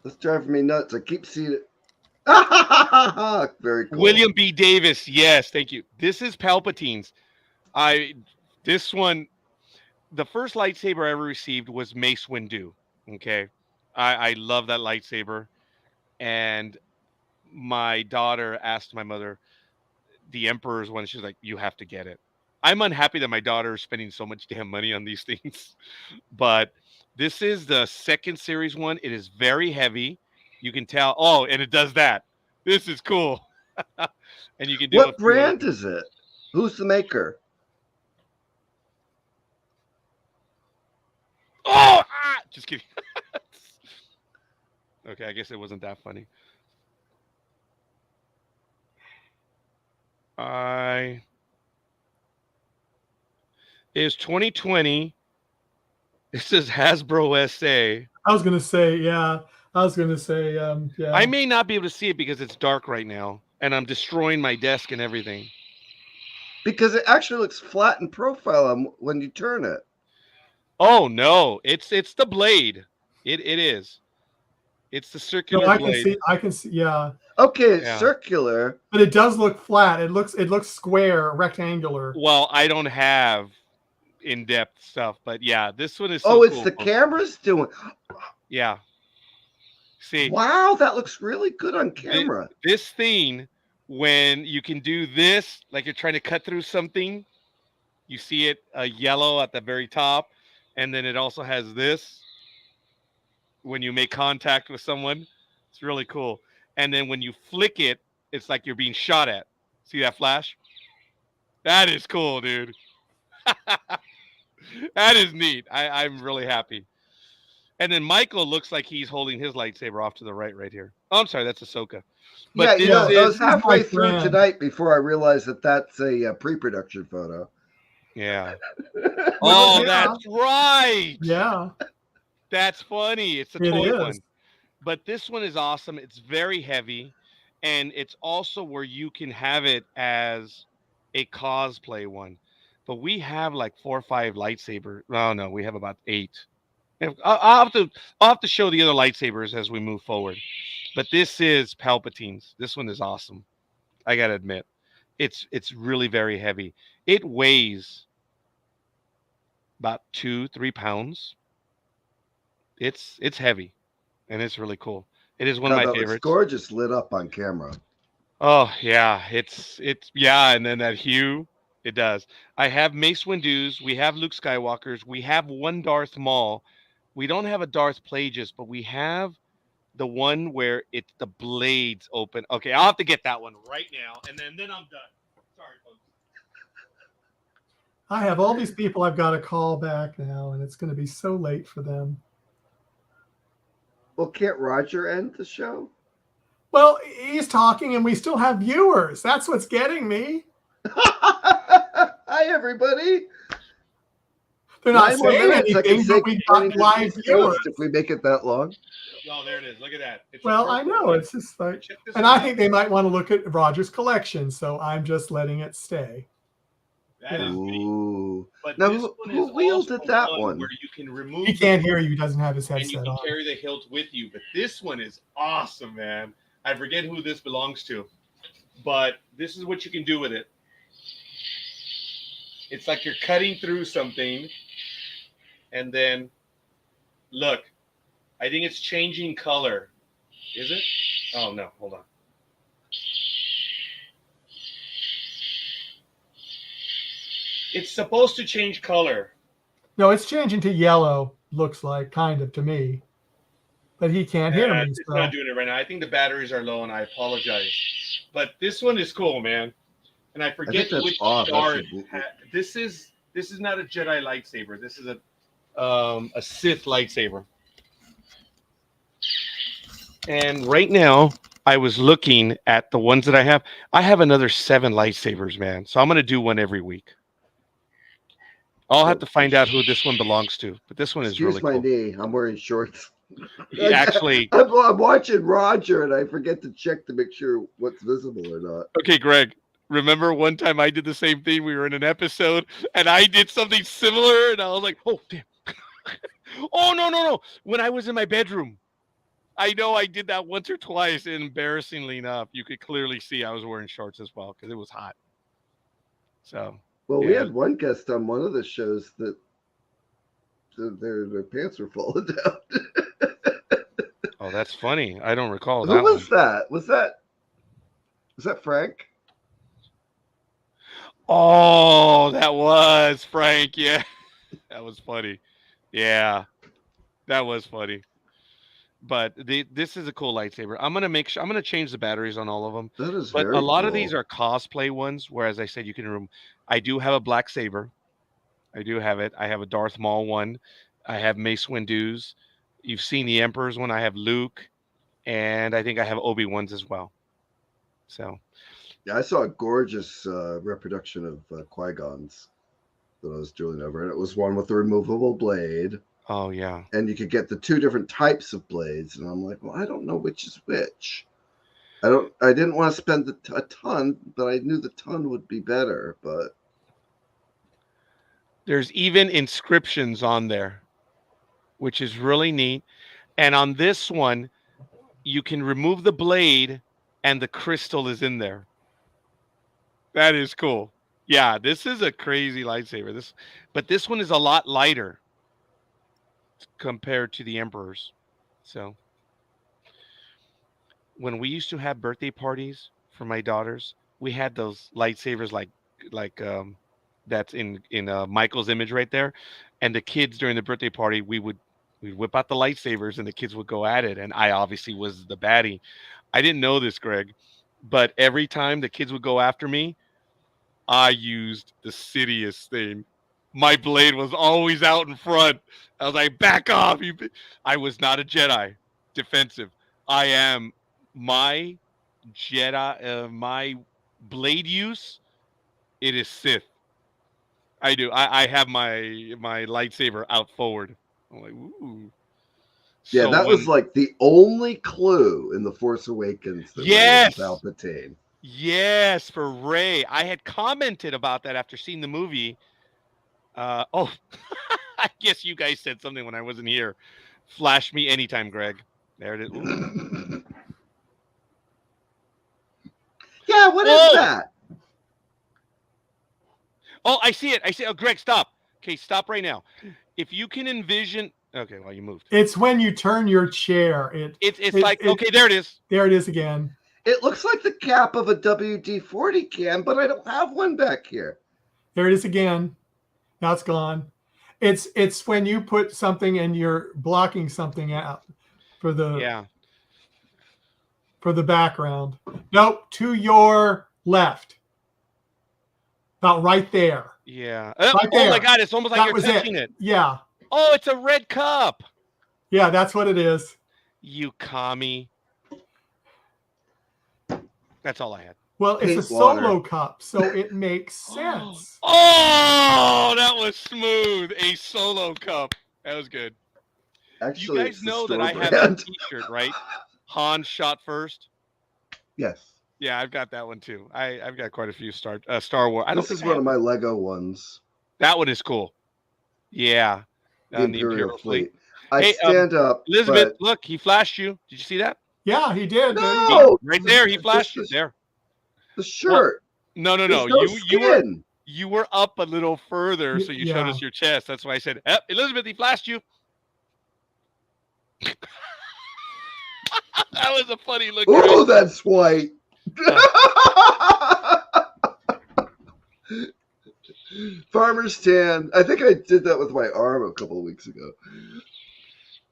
Speaker 3: That's driving me nuts. I keep seeing it. Very cool.
Speaker 1: William B. Davis. Yes, thank you. This is Palpatine's. This one, the first lightsaber I ever received was Mace Windu. Okay. I love that lightsaber. And my daughter asked my mother, the Emperor's one, she's like, you have to get it. I'm unhappy that my daughter is spending so much damn money on these things. But this is the second series one. It is very heavy. You can tell. Oh, and it does that. This is cool. And you can do
Speaker 3: What brand is it? Who's the maker?
Speaker 1: Oh, just kidding. Okay, I guess it wasn't that funny. It's 2020. It says Hasbro SA.
Speaker 2: I was gonna say, yeah. Yeah.
Speaker 1: I may not be able to see it because it's dark right now, and I'm destroying my desk and everything.
Speaker 3: Because it actually looks flat in profile when you turn it.
Speaker 1: Oh no, it's the blade. It is. It's the circular blade.
Speaker 2: I can see. Yeah.
Speaker 3: Okay, it's circular,
Speaker 2: but it does look flat. It looks square, rectangular.
Speaker 1: Well, I don't have in-depth stuff, but yeah, this one is.
Speaker 3: So it's cool. The camera's doing.
Speaker 1: Yeah. See.
Speaker 3: Wow, that looks really good on camera.
Speaker 1: This thing, when you can do this, like you're trying to cut through something, you see it yellow at the very top, and then it also has this. when you make contact with someone. It's really cool. And then when you flick it, it's like you're being shot at. See that flash? That is cool, dude. That is neat. I'm really happy. And then Michael looks like he's holding his lightsaber off to the right here. Oh, I'm sorry, that's Ahsoka. But
Speaker 3: Yeah,
Speaker 1: this
Speaker 3: I
Speaker 1: is
Speaker 3: was halfway through
Speaker 2: friend.
Speaker 3: tonight before I realized that that's a pre-production photo.
Speaker 1: yeah.
Speaker 2: Well,
Speaker 1: Oh,
Speaker 2: yeah.
Speaker 1: that's right.
Speaker 2: Yeah,
Speaker 1: That's funny. It's a
Speaker 2: it
Speaker 1: toy
Speaker 2: is.
Speaker 1: one. But this one is awesome. It's very heavy, and it's also where you can have it as a cosplay one. But we have like 4 or 5 lightsabers. No, we have about 8. I'll have to show the other lightsabers as we move forward. But this is Palpatine's. This one is awesome. I gotta admit, it's really very heavy. It weighs about 2-3 pounds. It's heavy, and it's really cool. It is one of my
Speaker 3: Although it's
Speaker 1: favorites.
Speaker 3: gorgeous lit up on camera.
Speaker 1: Oh yeah, it's yeah, and then that hue, it does. I have Mace Windu's, we have Luke Skywalker's, we have one Darth Maul. We don't have a Darth Plagueis, but we have the one where it's the blades open. Okay, I'll have to get that one right now, and then I'm done. Sorry, folks.
Speaker 2: I have all these people I've got to call back now, and it's going to be so late for them.
Speaker 3: Well, can't Roger end the show?
Speaker 2: Well, he's talking, and we still have viewers. That's what's getting me.
Speaker 3: Hi, everybody.
Speaker 2: They're not
Speaker 3: 9 more
Speaker 2: saying
Speaker 3: minutes. I can
Speaker 2: anything,
Speaker 3: say
Speaker 2: but we've got live viewers.
Speaker 3: if we make it that long.
Speaker 1: Oh, there it is. Look at that. It's
Speaker 2: Well, I know. It's just like, and I think they might want to look at Roger's collection, so I'm just letting it stay.
Speaker 1: That is neat.
Speaker 3: Ooh.
Speaker 1: But
Speaker 3: Now,
Speaker 1: this
Speaker 3: who
Speaker 1: one is
Speaker 3: wielded
Speaker 1: also
Speaker 3: that one?
Speaker 1: where you can remove
Speaker 2: He can't
Speaker 1: the
Speaker 2: hear you. He doesn't have his
Speaker 1: and you
Speaker 2: headset
Speaker 1: can
Speaker 2: on.
Speaker 1: carry the hilt with you. But this one is awesome, man. I forget who this belongs to, but this is what you can do with it. It's like you're cutting through something, and then look, I think it's changing color. Is it? Oh no, hold on. It's supposed to change color.
Speaker 2: No, it's changing to yellow, looks like, kind of, to me. But he can't hear me.
Speaker 1: It's
Speaker 2: So.
Speaker 1: not doing it right now. I think the batteries are low, and I apologize. But this one is cool, man. And I forget
Speaker 3: that's
Speaker 1: which
Speaker 3: odd.
Speaker 1: Darth. This is not a Jedi lightsaber. This is a Sith lightsaber. And right now, I was looking at the ones that I have. I have another 7 lightsabers, man. So I'm going to do one every week. I'll have to find out who this one belongs to. But this one is really cool.
Speaker 3: Excuse my knee. I'm wearing shorts.
Speaker 1: Actually,
Speaker 3: I'm watching Roger, and I forget to check to make sure what's visible or not.
Speaker 1: okay, Greg. Remember one time I did the same thing? We were in an episode, and I did something similar, and I was like, "Oh, damn!" Oh no! When I was in my bedroom, I know I did that once or twice. And embarrassingly enough, you could clearly see I was wearing shorts as well because it was hot. So.
Speaker 3: Well,
Speaker 1: yeah.
Speaker 3: we had one guest on one of the shows that their pants were falling down.
Speaker 1: Oh, that's funny. I don't recall
Speaker 3: Who
Speaker 1: that
Speaker 3: was
Speaker 1: one.
Speaker 3: that? Was that Frank?
Speaker 1: Oh, that was Frank. Yeah, that was funny. Yeah, that was funny. But this is a cool lightsaber. I'm gonna change the batteries on all of them.
Speaker 3: That is
Speaker 1: But
Speaker 3: very
Speaker 1: a lot of
Speaker 3: cool.
Speaker 1: these are cosplay ones. Where, as I said, you can remove. I do have a black saber. I do have it. I have a Darth Maul one. I have Mace Windu's. You've seen the Emperor's one. I have Luke, and I think I have Obi-Wan's as well. So.
Speaker 3: Yeah, I saw a gorgeous reproduction of Qui-Gon's that I was doing over, and it was one with the removable blade.
Speaker 1: Oh yeah.
Speaker 3: And you could get the 2 different types of blades, and I'm like, well, I don't know which is which. I didn't want to spend a ton, but I knew the ton would be better. But
Speaker 1: there's even inscriptions on there, which is really neat. And on this one, you can remove the blade, and the crystal is in there. That is cool. Yeah, this is a crazy lightsaber. But this one is a lot lighter compared to the Emperor's. So when we used to have birthday parties for my daughters, we had those lightsabers like that's in Michael's image right there. And the kids during the birthday party, we would we'd whip out the lightsabers and the kids would go at it. And I obviously was the baddie. I didn't know this, Greg, but every time the kids would go after me, I used the Sidious thing. My blade was always out in front. I was like, back off. I was not a Jedi. Defensive. I am my Jedi, my blade use, it is Sith. I do. I have my lightsaber out forward. I'm like, ooh.
Speaker 3: Yeah,
Speaker 1: So
Speaker 3: that was like the only clue in The Force Awakens that
Speaker 1: yes,
Speaker 3: Rey was Palpatine.
Speaker 1: Yes, for Rey. I had commented about that after seeing the movie. I guess you guys said something when I wasn't here. Flash me anytime, Greg. There it is. Ooh.
Speaker 3: Yeah, what is that?
Speaker 1: Oh, I see it. I see it. Oh, Greg, stop. Okay, stop right now. If you can envision. Okay, well, you moved.
Speaker 2: It's when you turn your chair.
Speaker 1: It's like, okay, there it is.
Speaker 2: There it is again.
Speaker 3: It looks like the cap of a WD-40 can, but I don't have one back here.
Speaker 2: There it is again. Now it's gone. It's when you put something and you're blocking something out for the background. Nope, to your left. About right there.
Speaker 1: Yeah.
Speaker 2: Right
Speaker 1: oh
Speaker 2: there.
Speaker 1: My God, it's almost like you're touching it.
Speaker 2: Yeah.
Speaker 1: Oh, it's a red cup.
Speaker 2: Yeah, that's what it is.
Speaker 1: You commie. That's all I had.
Speaker 2: Well, it's a solo cup, so it makes sense.
Speaker 1: Oh, that was smooth. A solo cup. That was good.
Speaker 3: Actually,
Speaker 1: you guys know that I have a T-shirt, right? Han shot first.
Speaker 3: Yes.
Speaker 1: Yeah, I've got that one too. I've got quite a few Star Wars.
Speaker 3: This is one of my Lego ones.
Speaker 1: That one is cool. Yeah.
Speaker 3: The Imperial Fleet. I
Speaker 1: Hey,
Speaker 3: stand up.
Speaker 1: Elizabeth, look, he flashed you. Did you see that?
Speaker 2: Yeah, he did.
Speaker 3: No,
Speaker 1: right there, he flashed you. There.
Speaker 3: The shirt.
Speaker 1: Well, no. You were up a little further, so you showed us your chest. That's why I said, Elizabeth, he flashed you. That was a funny look.
Speaker 3: Oh, that's white. Farmer's tan. I think I did that with my arm a couple of weeks ago.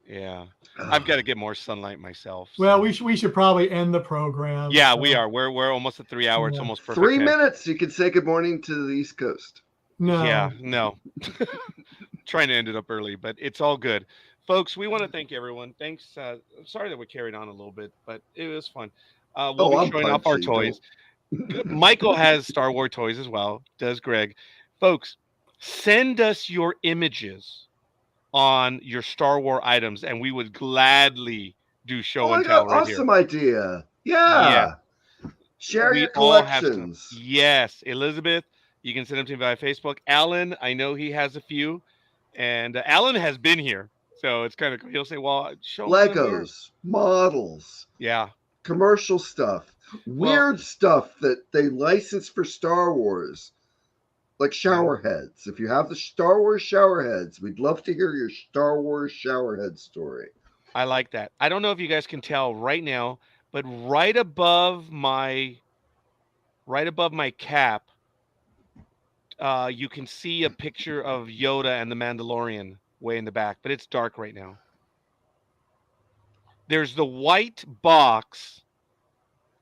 Speaker 1: Yeah, I've got to get more sunlight myself. So.
Speaker 2: Well, we should probably end the program.
Speaker 1: Yeah, so. We are. We're almost at 3 hours. It's almost perfect.
Speaker 3: 3 minutes. You can say good morning to the East Coast.
Speaker 2: No.
Speaker 1: Yeah, no. Trying to end it up early, but it's all good, folks. We want to thank everyone. Thanks. Sorry that we carried on a little bit, but it was fun. We'll be showing off our toys. Michael has Star Wars toys as well. Does Greg? Folks, send us your images on your Star Wars items, and we would gladly do show and tell right
Speaker 3: awesome
Speaker 1: here.
Speaker 3: Idea. Yeah. Share your collections.
Speaker 1: Yes. Elizabeth, you can send them to me via Facebook. Alan, I know he has a few, and Alan has been here, so it's kind of cool. He'll say, well, show
Speaker 3: Legos, models.
Speaker 1: Yeah.
Speaker 3: Commercial stuff. Weird stuff that they license for Star Wars. Like shower heads. If you have the Star Wars shower heads, we'd love to hear your Star Wars shower head story.
Speaker 1: I like that. I don't know if you guys can tell right now, but right above my cap, you can see a picture of Yoda and the Mandalorian way in the back, but it's dark right now. There's the white box,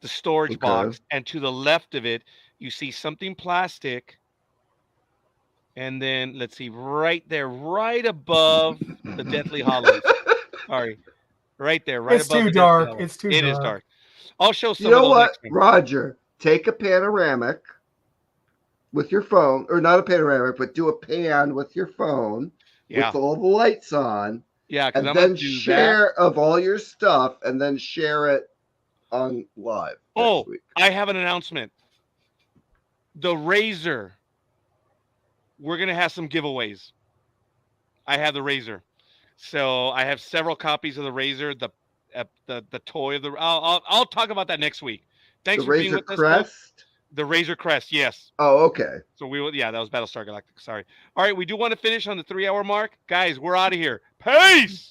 Speaker 1: the storage box, and to the left of it, you see something plastic. And then let's see, right there, right above the Deathly Hallows. Sorry, right there, right above.
Speaker 2: It's too dark. It's too dark.
Speaker 1: It is dark. I'll show some.
Speaker 3: You know what, Roger? Take a panoramic with your phone, or not a panoramic, but do a pan with your phone with all the lights on.
Speaker 1: Yeah,
Speaker 3: and then share of all your stuff, and then share it on live.
Speaker 1: Oh, I have an announcement. The Razor. We're going to have some giveaways. I have the Razor. So I have several copies of the Razor, the toy of the I'll talk about that next week. Thanks for being with us.
Speaker 3: Crest?
Speaker 1: The Razor Crest, yes.
Speaker 3: Oh, okay.
Speaker 1: So that was Battlestar Galactica. Sorry. All right, we do want to finish on the 3 hour mark. Guys, we're out of here. Peace.